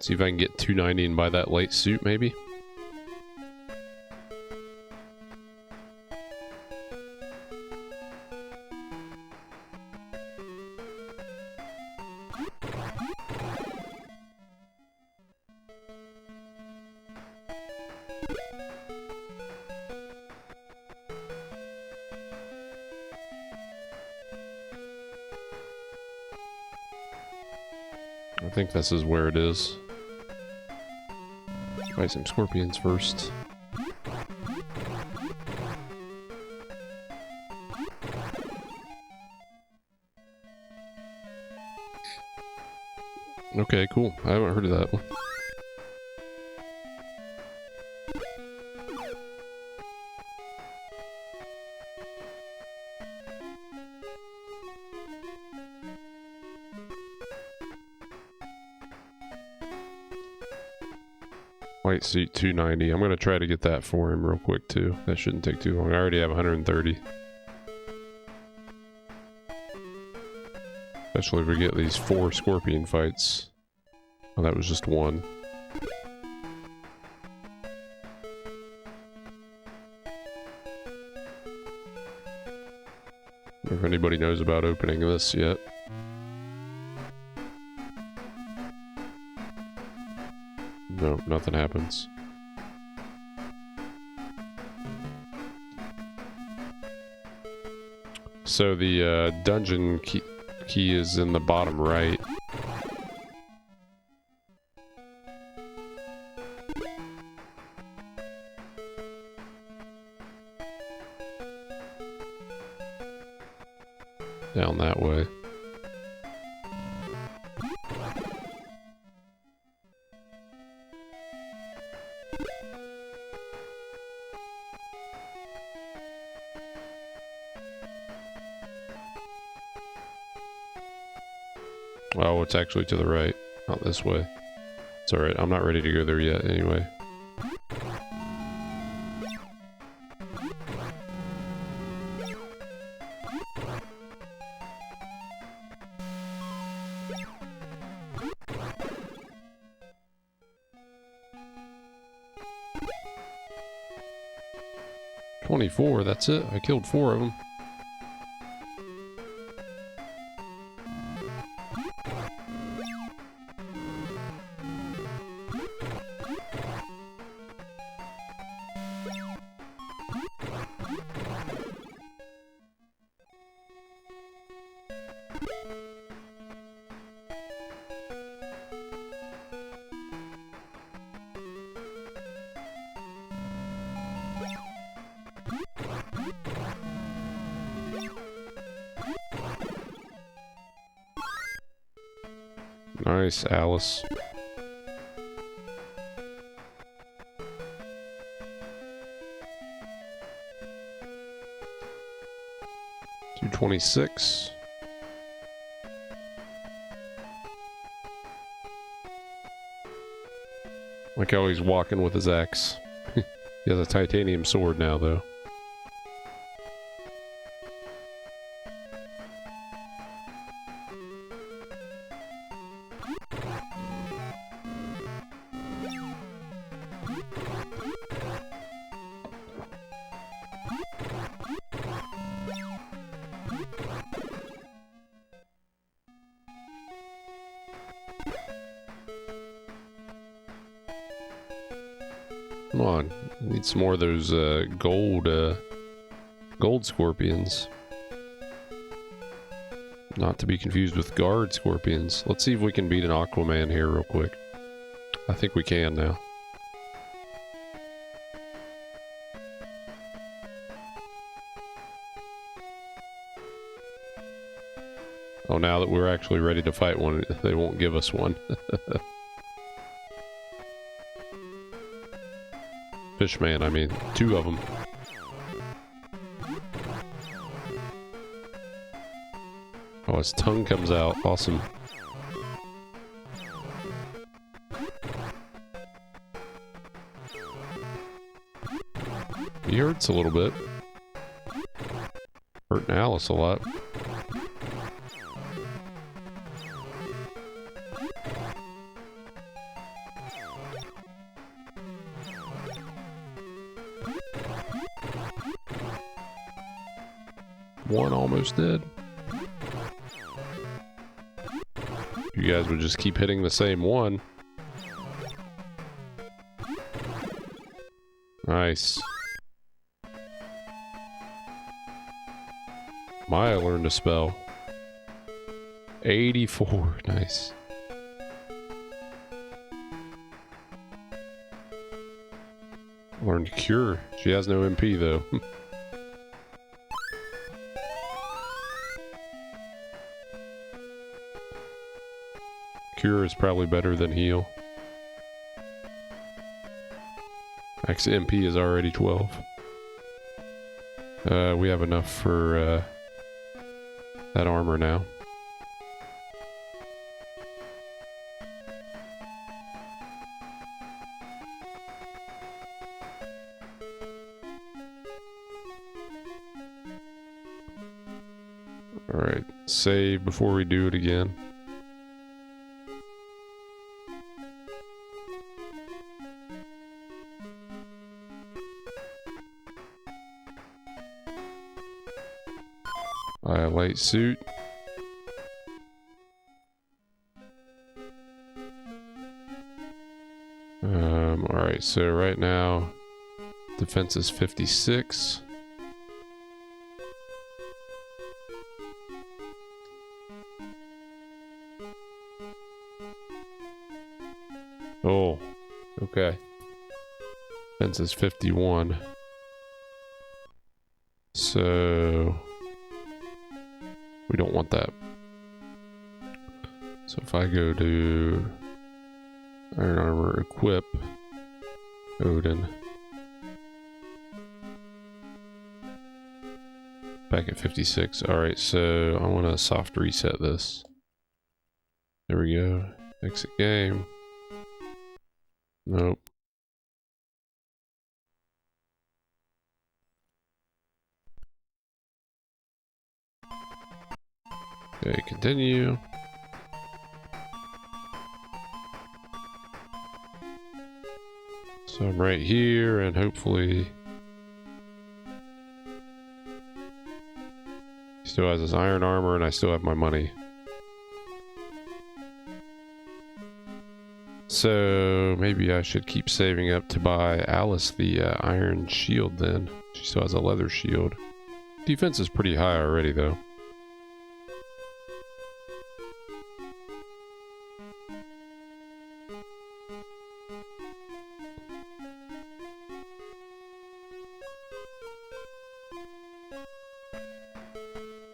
See if I can get 290 and buy that light suit, maybe? I think this is where it is. Buy some scorpions first. Okay, cool. I haven't heard of that one. White suit 290. I'm gonna try to get that for him real quick too. That shouldn't take too long. I already have 130. Especially if we get these 4 scorpion fights. Oh, that was just one. If anybody knows about opening this yet. No, nothing happens. So the dungeon key is in the bottom right. Down that way. Oh, it's actually to the right, not this way. It's alright, I'm not ready to go there yet anyway. "24, that's it? I killed 4 of them. Nice, Alice. $226. Like how he's walking with his axe. He has a titanium sword now, though. Come on, need some more of those gold scorpions. Not to be confused with guard scorpions. Let's see if we can beat an Aquaman here real quick. I think we can now. Oh, now that we're actually ready to fight one, they won't give us one. Fishman, I mean, 2 of them. Oh, his tongue comes out. Awesome. He hurts a little bit. Hurting Alice a lot. One almost dead. You guys would just keep hitting the same one. Nice. Maya learned a spell. 84. Nice. Learned Cure. She has no MP though. Cure is probably better than Heal. Actually, MP is already 12. We have enough for that armor now. Alright, save before we do it again. Light suit. Alright, so right now defense is 56. Oh, okay. Defense is 51. So we don't want that. So if I go to Iron Armor Equip, Odin, back at 56. Alright, so I want to soft reset this. There we go. Exit game. Nope. Okay, continue. So I'm right here, and hopefully he still has his iron armor, and I still have my money. So maybe I should keep saving up to buy Alice the iron shield then. She still has a leather shield. Defense is pretty high already though.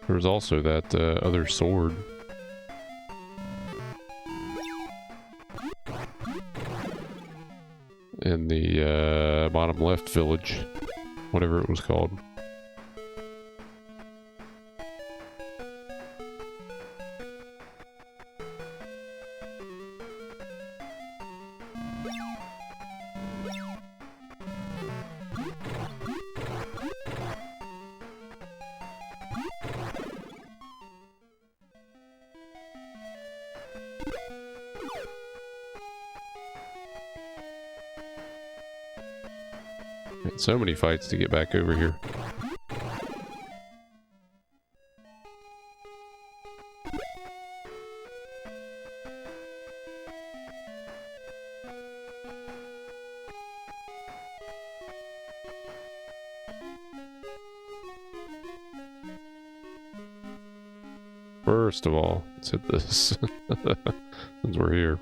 There was also that other sword. in the bottom left village, whatever it was called. So many fights to get back over here. First of all, let's hit this since we're here.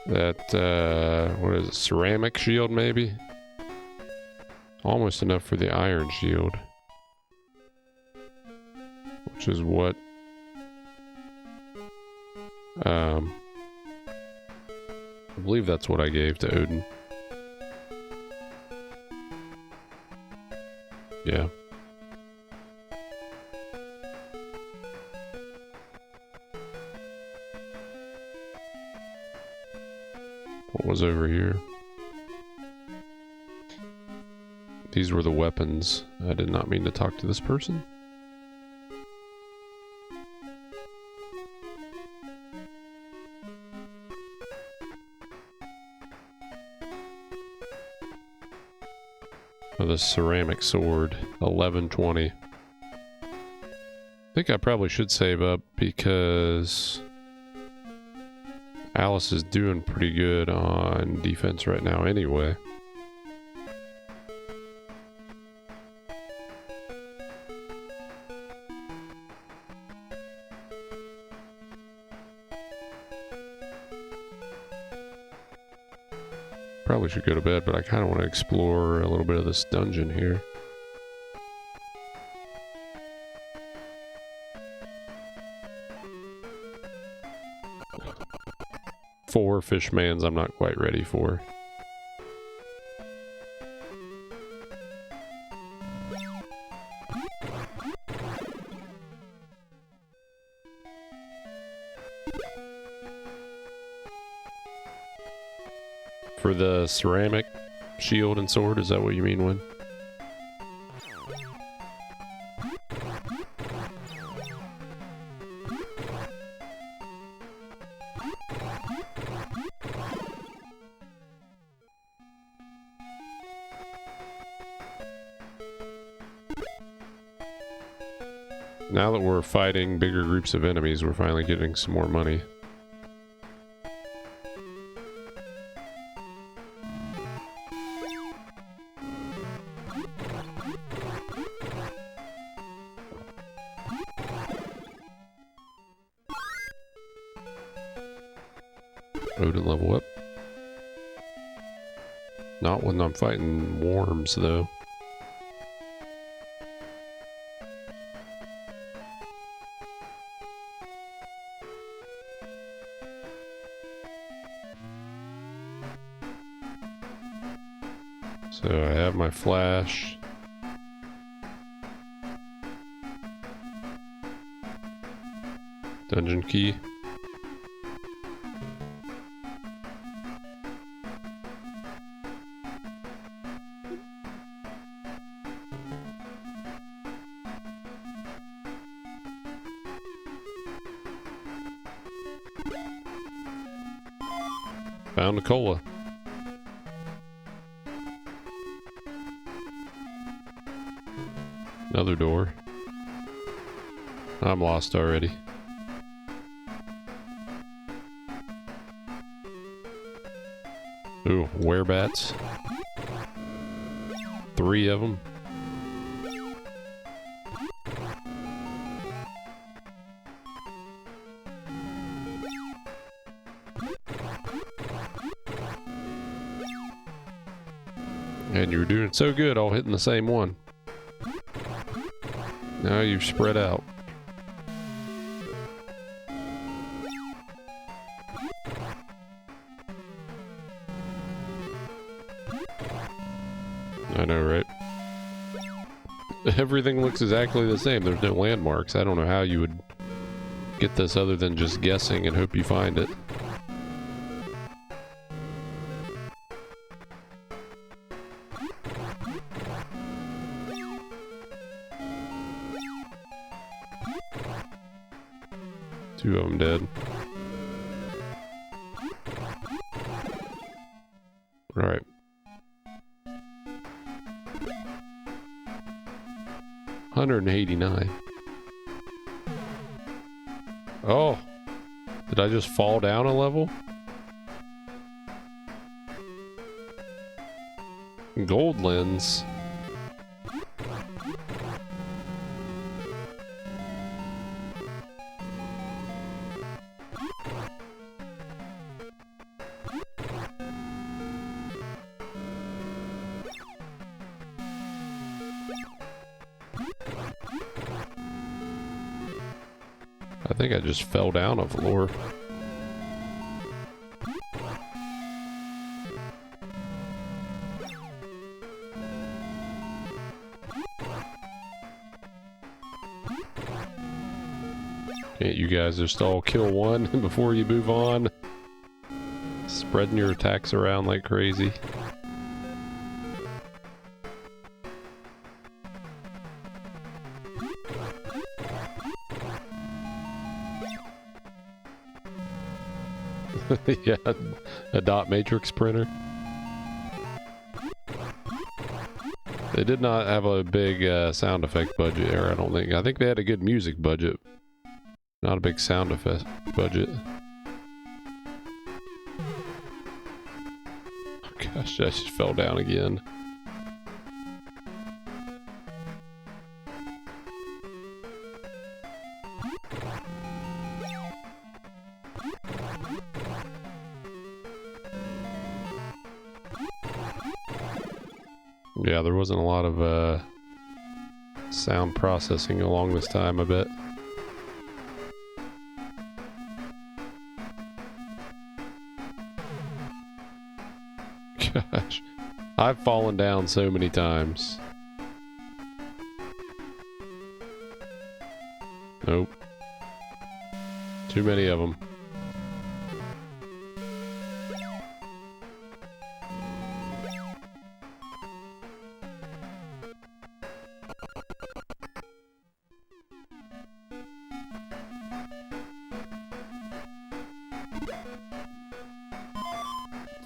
That, what is it, ceramic shield maybe? Almost enough for the iron shield. Which is what... I believe that's what I gave to Odin. Yeah. What was over here? These were the weapons. I did not mean to talk to this person. Oh, the ceramic sword. 1120. I think I probably should save up because Alice is doing pretty good on defense right now anyway. Probably should go to bed, but I kind of want to explore a little bit of this dungeon here. Four fishmans I'm not quite ready for. For the ceramic shield and sword, is that what you mean, Win? Now that we're fighting bigger groups of enemies, we're finally getting some more money. Odin level up. Not when I'm fighting worms, though. So I have my flash. Dungeon key. Found a cola. Another door. I'm lost already. Ooh, werebats. 3 of them. And you were doing so good all hitting the same one. Now you've spread out. I know, right? Everything looks exactly the same. There's no landmarks. I don't know how you would get this other than just guessing and hope you find it. Two of them dead. Alright. $189. Oh! Did I just fall down a level? Gold lens. I think I just fell down a floor. Can't you guys just all kill one before you move on? Spreading your attacks around like crazy. Yeah, a dot matrix printer. They did not have a big sound effect budget there, I don't think. I think they had a good music budget. Not a big sound effect budget. Oh gosh, I just fell down again. Yeah, there wasn't a lot of sound processing along this time, I bet. Gosh, I've fallen down so many times. Nope. Too many of them.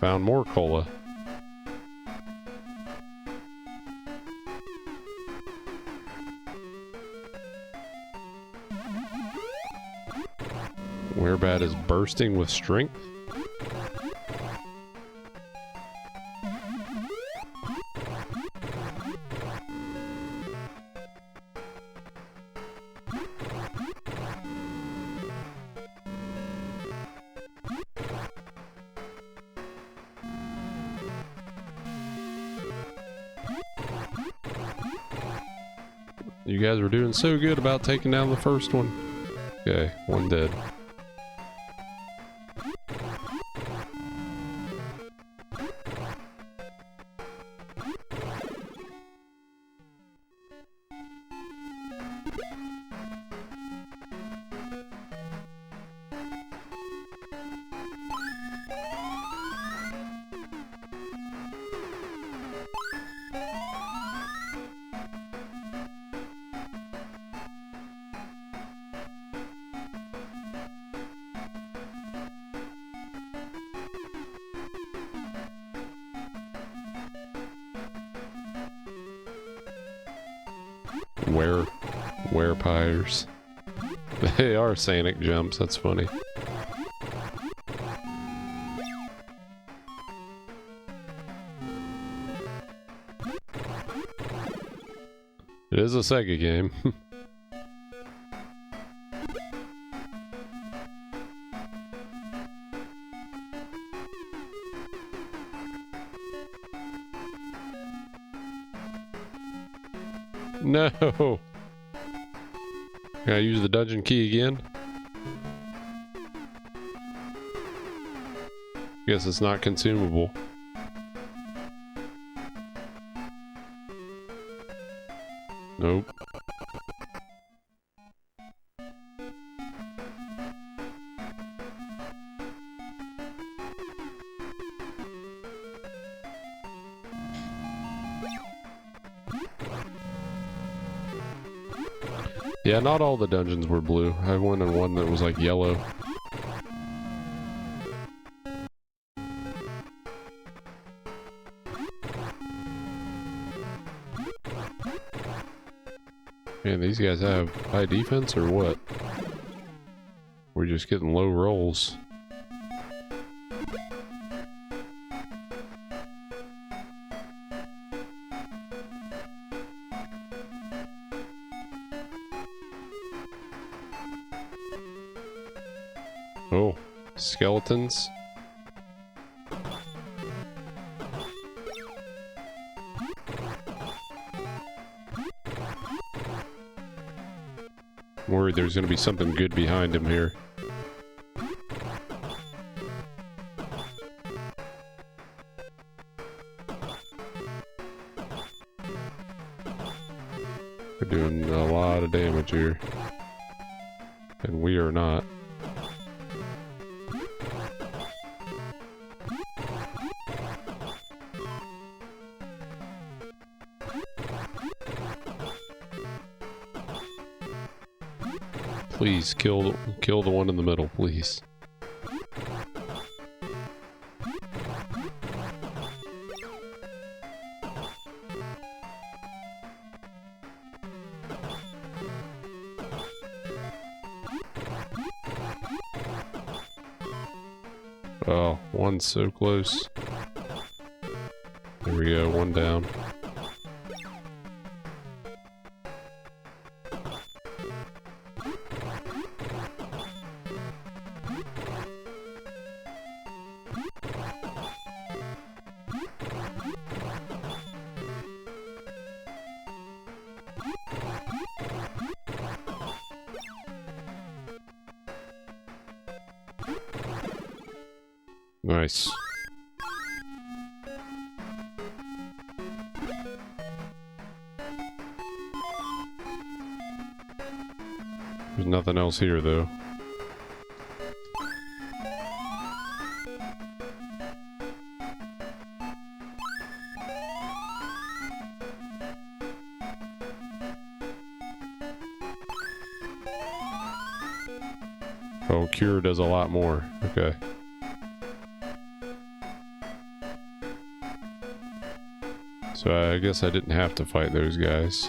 Found more cola. Wherebat is bursting with strength. You guys were doing so good about taking down the first one. Okay, one dead. Werepires. They are Sanic jumps, that's funny. It is a Sega game. No! Can I use the dungeon key again? Guess it's not consumable. Nope. Yeah, not all the dungeons were blue. I went in one that was like yellow. Man, these guys have high defense or what? We're just getting low rolls. Oh, skeletons. I'm worried there's gonna be something good behind him here. We're doing a lot of damage here. And we are not. Please kill the one in the middle, please. Oh, one's so close. There we go, one down. Nice. There's nothing else here, though. Oh, cure does a lot more. Okay. So I guess I didn't have to fight those guys.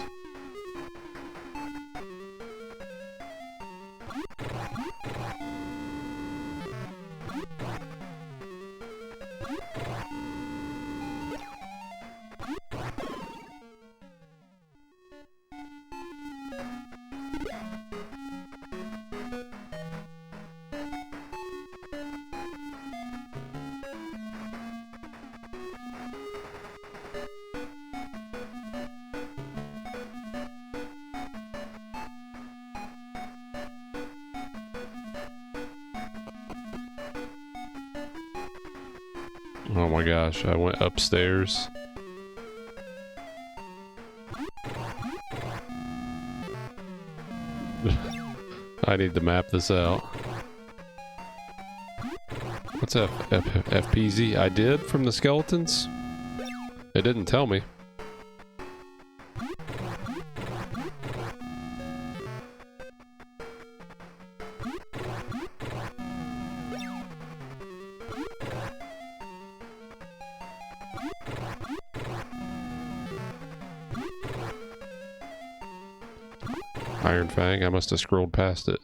Oh my gosh, I went upstairs. I need to map this out. What's FPZ? I did from the skeletons? It didn't tell me. Iron Fang, I must have scrolled past it.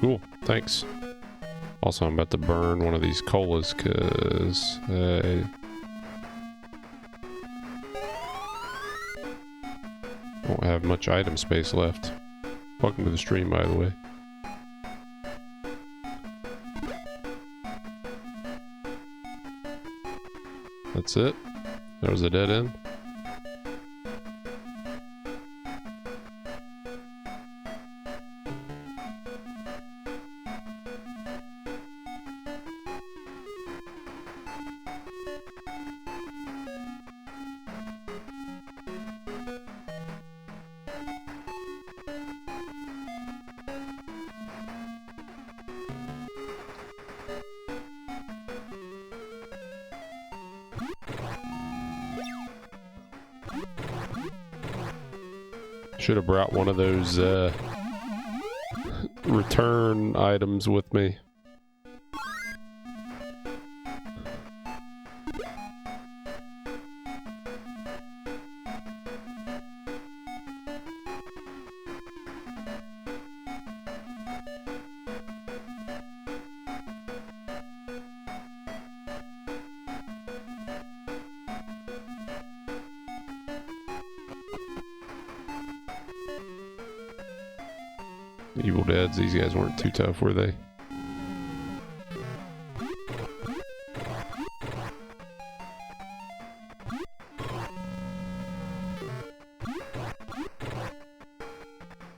Cool, thanks. Also, I'm about to burn one of these colas because I don't have much item space left. Welcome to the stream, by the way. That's it? There was a dead end? Should have brought one of those return items with me. Evil Deads, these guys weren't too tough, were they?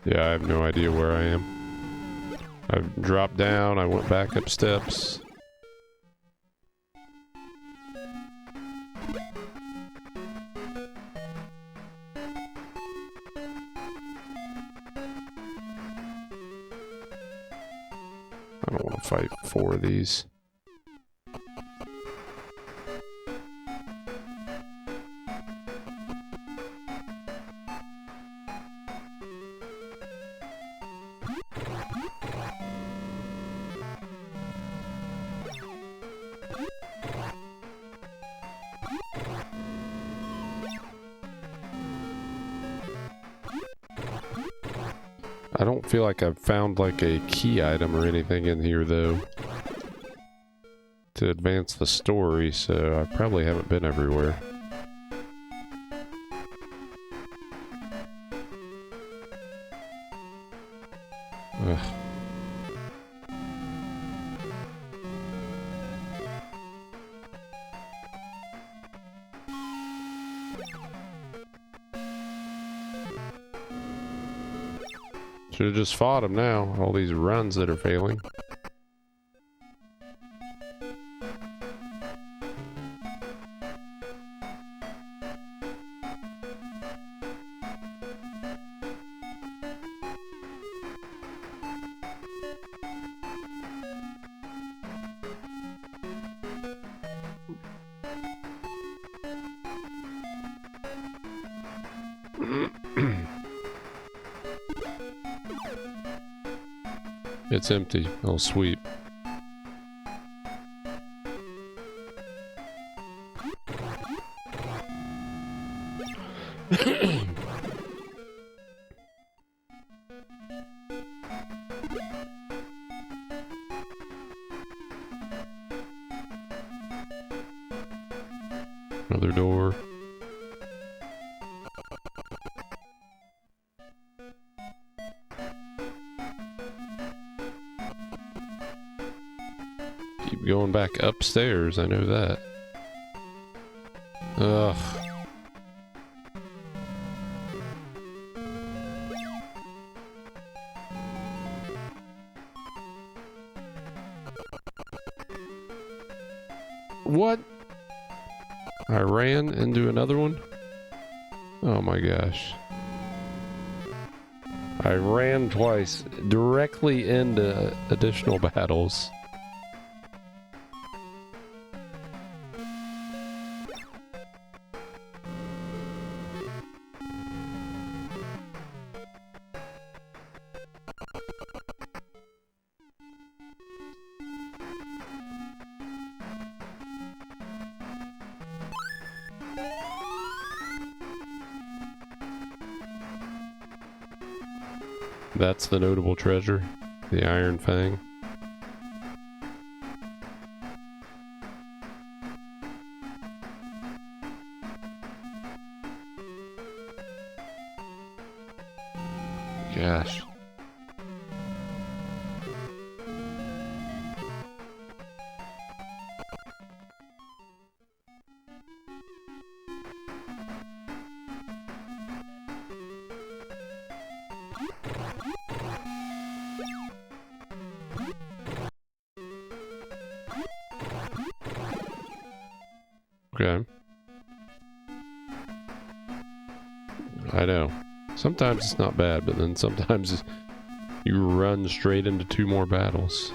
Yeah, I have no idea where I am. I've dropped down, I went back up steps. I don't want to fight 4 of these. I don't feel like I've found like a key item or anything in here though to advance the story, so I probably haven't been everywhere. Ugh. Should have just fought him now, all these runs that are failing. It's empty. Oh, sweet. Another door. Keep going back upstairs, I know that. Ugh. What? I ran into another one? Oh my gosh. I ran twice directly into additional battles. That's the notable treasure, the Iron Fang. Gosh. Okay. I know. Sometimes it's not bad, but then sometimes you run straight into 2 more battles.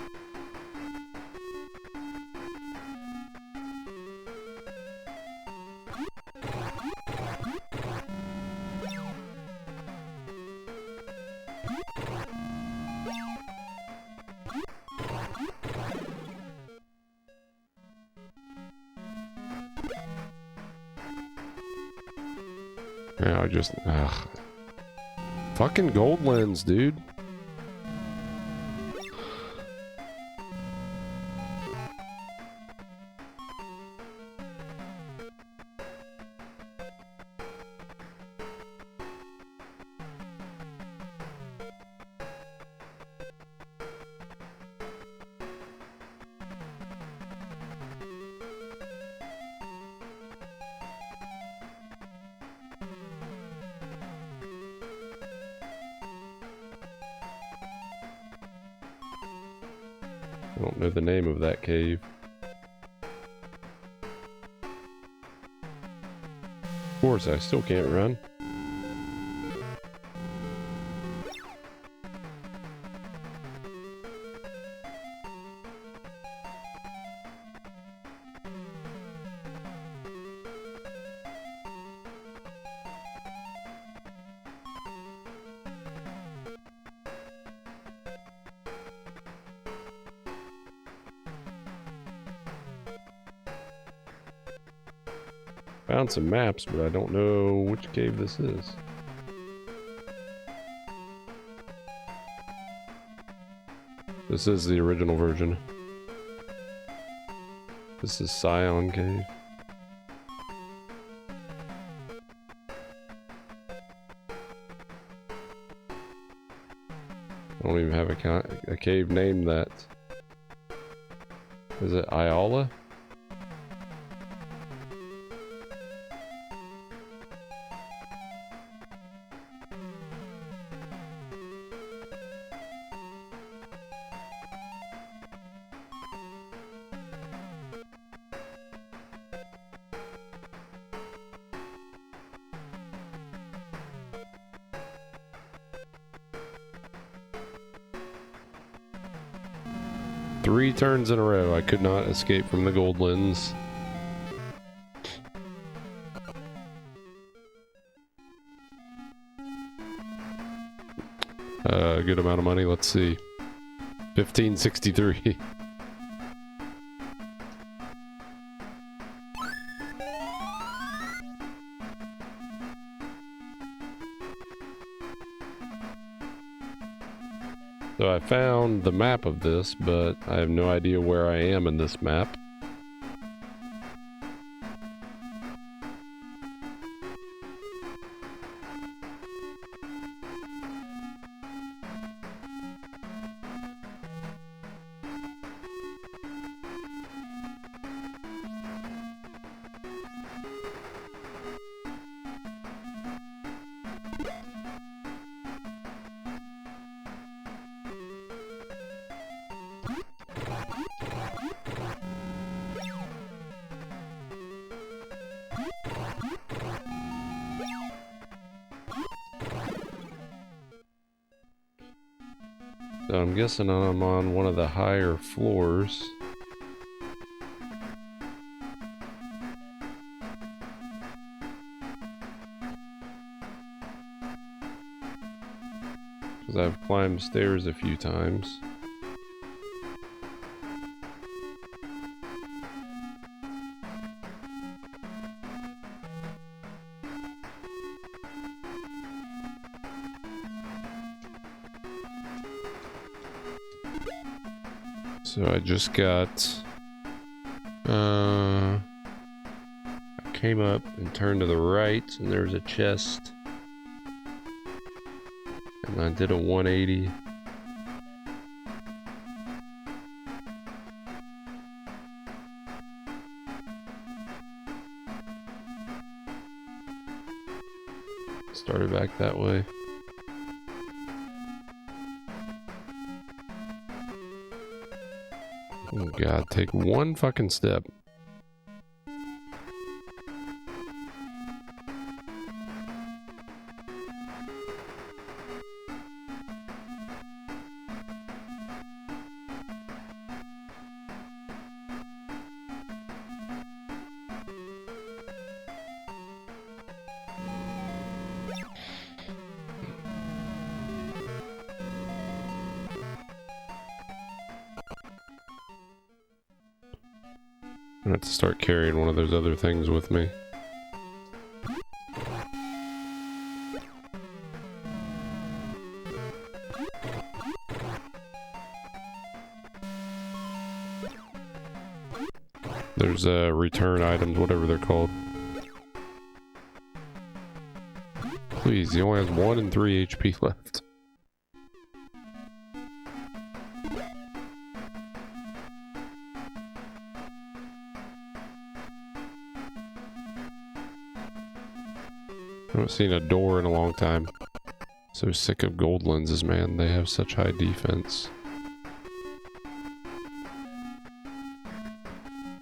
Yeah, I just... Ugh. Fucking gold lens, dude. I don't know the name of that cave. Of course, I still can't run. Found some maps, but I don't know which cave this is. This is the original version. This is Scion Cave. I don't even have a cave named that. Is it Ayala? Three turns in a row, I could not escape from the gold lens. A good amount of money, let's see. 1563. So I found the map of this, but I have no idea where I am in this map. So I'm guessing I'm on one of the higher floors. Because I've climbed stairs a few times. So I just got, I came up and turned to the right and there's a chest. And I did a 180. Started back that way. Oh god, take one fucking step. I have to start carrying one of those other things with me. There's return items, whatever they're called. Please, he only has 1 and 3 HP left. I haven't seen a door in a long time. So sick of gold lenses, man. They have such high defense.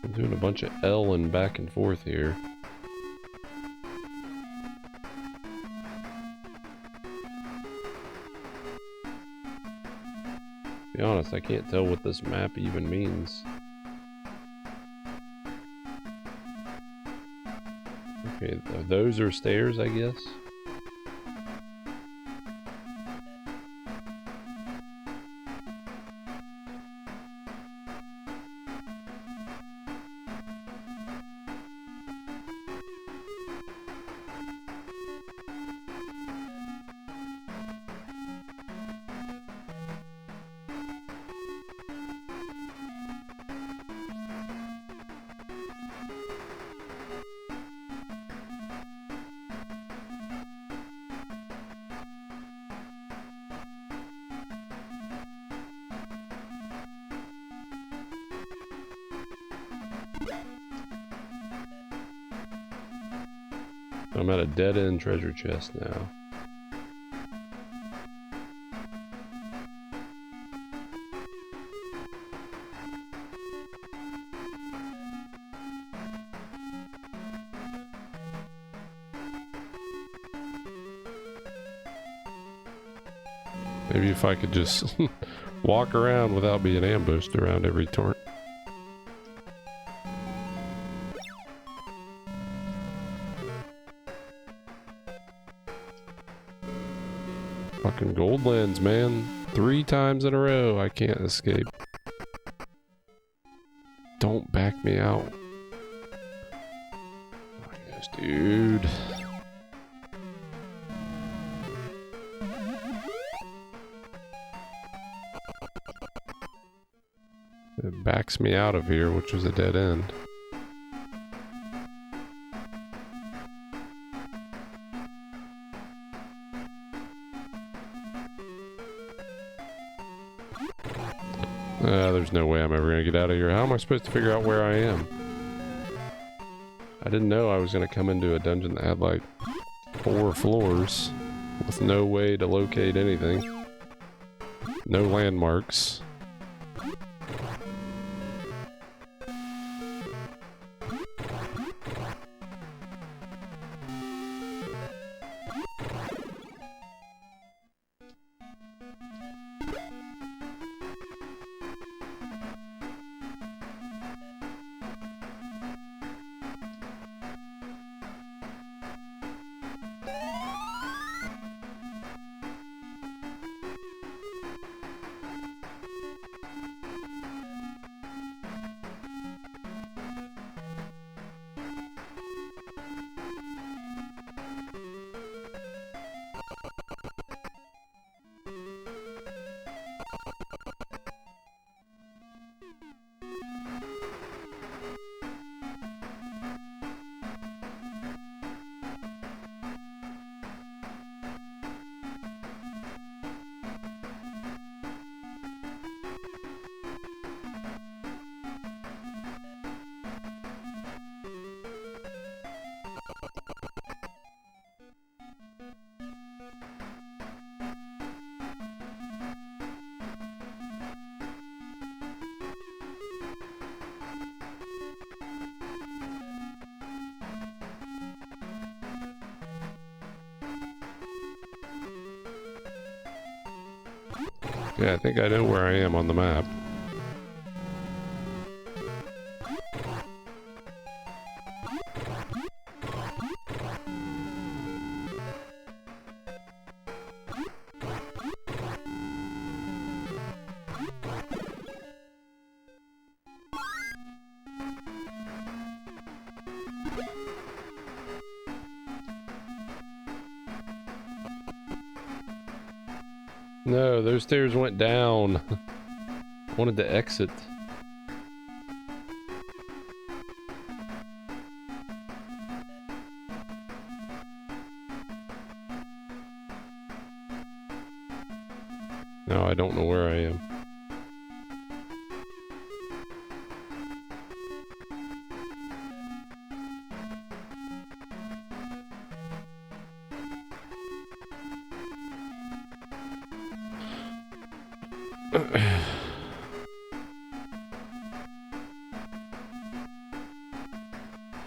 I'm doing a bunch of L and back and forth here. To be honest, I can't tell what this map even means. Okay, those are stairs, I guess. I'm at a dead-end treasure chest now. Maybe if I could just walk around without being ambushed around every turn. Fucking gold lens, man. 3 times in a row, I can't escape. Don't back me out. Oh, yes, dude. It backs me out of here, which was a dead end. There's no way I'm ever gonna get out of here. How am I supposed to figure out where I am? I didn't know I was gonna come into a dungeon that had like 4 floors with no way to locate anything. No landmarks. Yeah, I think I know where I am on the map. No, those stairs went down. I wanted to exit. No, I don't know where I am.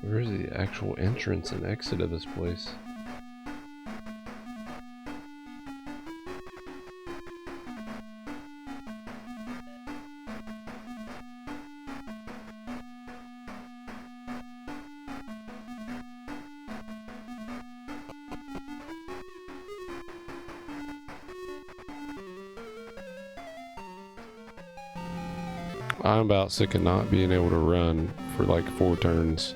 Where's the actual entrance and exit of this place? I'm about sick of not being able to run for like 4 turns.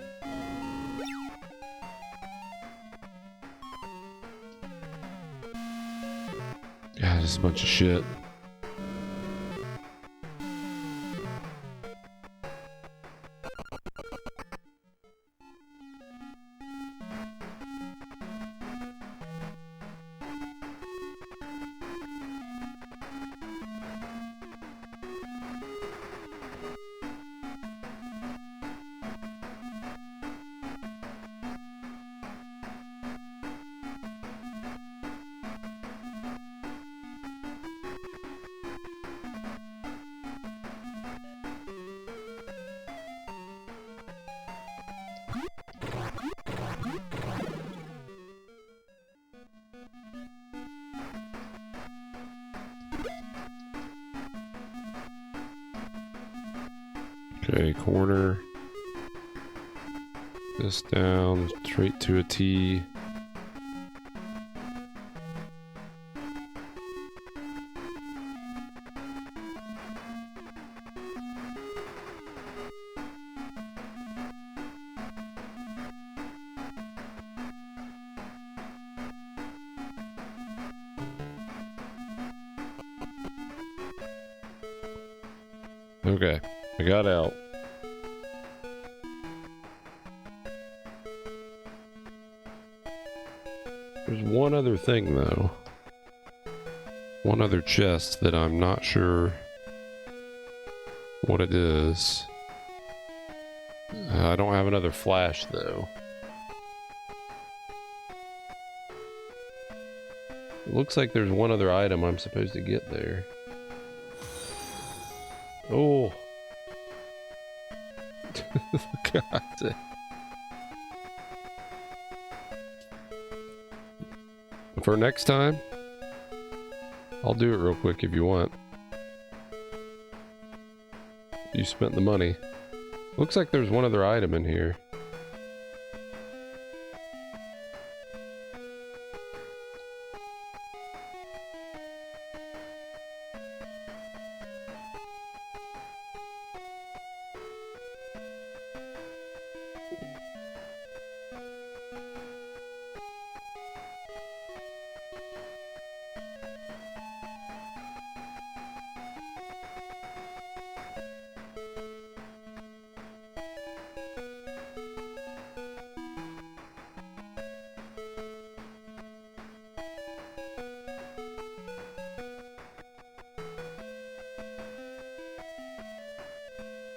God, this is a bunch of shit. Okay, corner. This down, straight to a T. Okay, I got out. There's one other thing though. One other chest that I'm not sure what it is. I don't have another flash though. It looks like there's one other item I'm supposed to get there. Oh. God. For next time, I'll do it real quick if you want. You spent the money. Looks like there's one other item in here.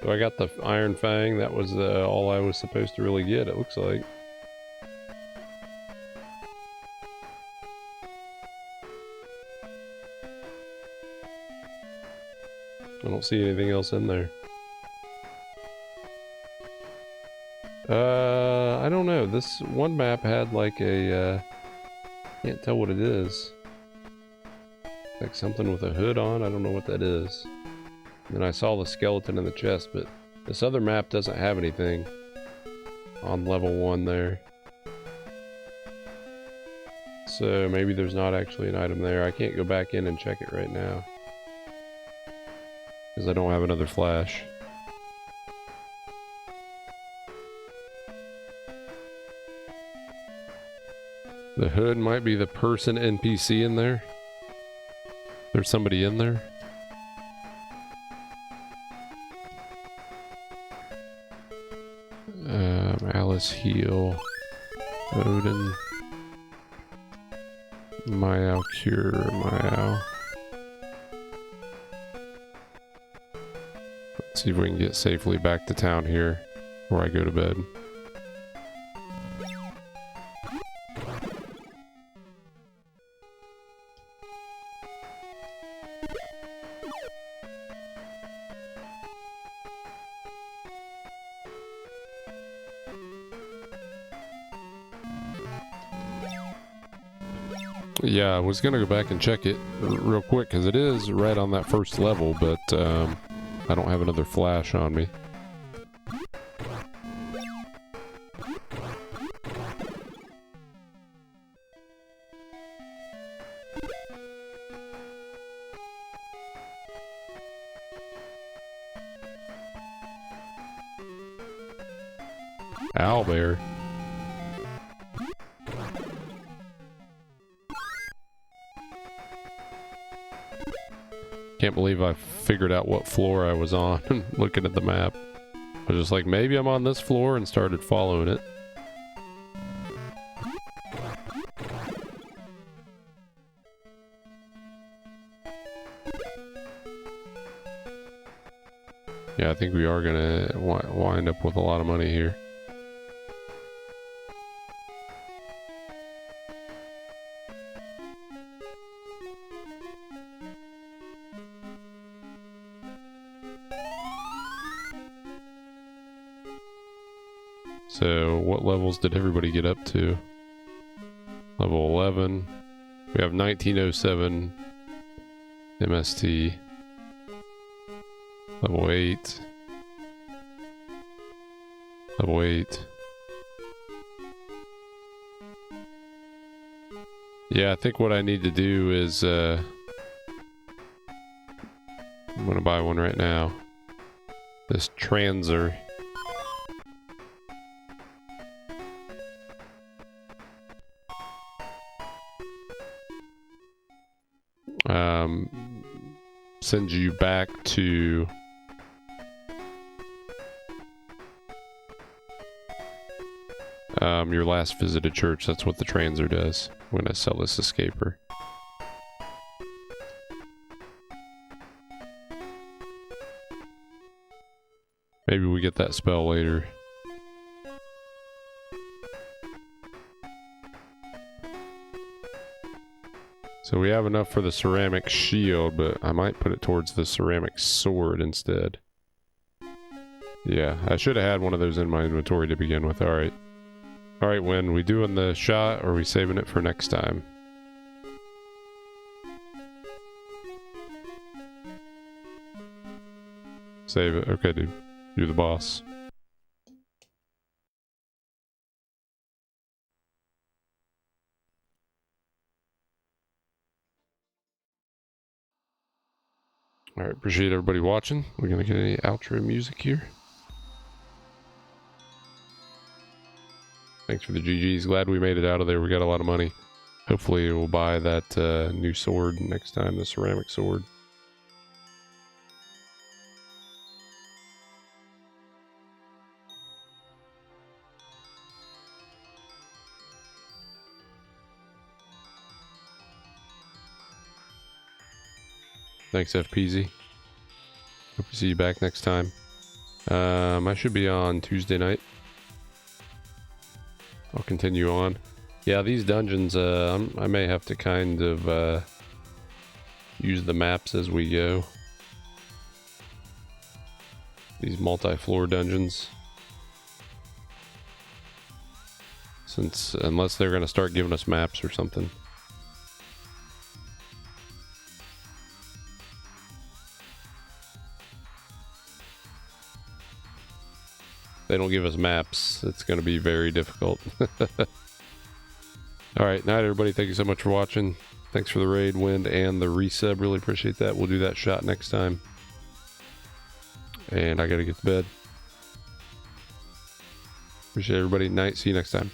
So I got the Iron Fang. That was all I was supposed to really get, it looks like. I don't see anything else in there. I don't know. This one map had like a, can't tell what it is. Like something with a hood on. I don't know what that is. And I saw the skeleton in the chest, but this other map doesn't have anything on level 1 there. So maybe there's not actually an item there. I can't go back in and check it right now, because I don't have another flash. The hood might be the person NPC in there. There's somebody in there. Alice heal. Odin. Mayao cure. Mayao. Let's see if we can get safely back to town here before I go to bed. Yeah, I was gonna go back and check it real quick because it is right on that first level, but I don't have another flash on me. Owlbear. Can't believe I figured out what floor I was on looking at the map. I was just like, maybe I'm on this floor, and started following it. Yeah, I think we are gonna wind up with a lot of money here. So, what levels did everybody get up to? Level 11. We have 1907 MST. Level 8. Level 8. Yeah, I think what I need to do is, I'm gonna buy one right now. This Transer. Sends you back to your last visited church. That's what the Transer does. I'm gonna sell this escaper. Maybe we get that spell later. So we have enough for the ceramic shield, but I might put it towards the ceramic sword instead. Yeah, I should have had one of those in my inventory to begin with. Alright. Alright, Win, we doing the shot or are we saving it for next time? Save it. Okay, dude. You're the boss. Alright, appreciate everybody watching. We're gonna get any outro music here. Thanks for the GGs. Glad we made it out of there. We got a lot of money. Hopefully we'll buy that new sword next time, the ceramic sword. Thanks, FPZ. Hope to see you back next time. I should be on Tuesday night. I'll continue on. Yeah, these dungeons, I may have to kind of use the maps as we go. These multi-floor dungeons. Unless they're going to start giving us maps or something. They don't give us maps, it's going to be very difficult. Alright, night everybody. Thank you so much for watching. Thanks for the raid, Wind, and the resub. Really appreciate that. We'll do that shot next time. And I got to get to bed. Appreciate everybody. Night. See you next time.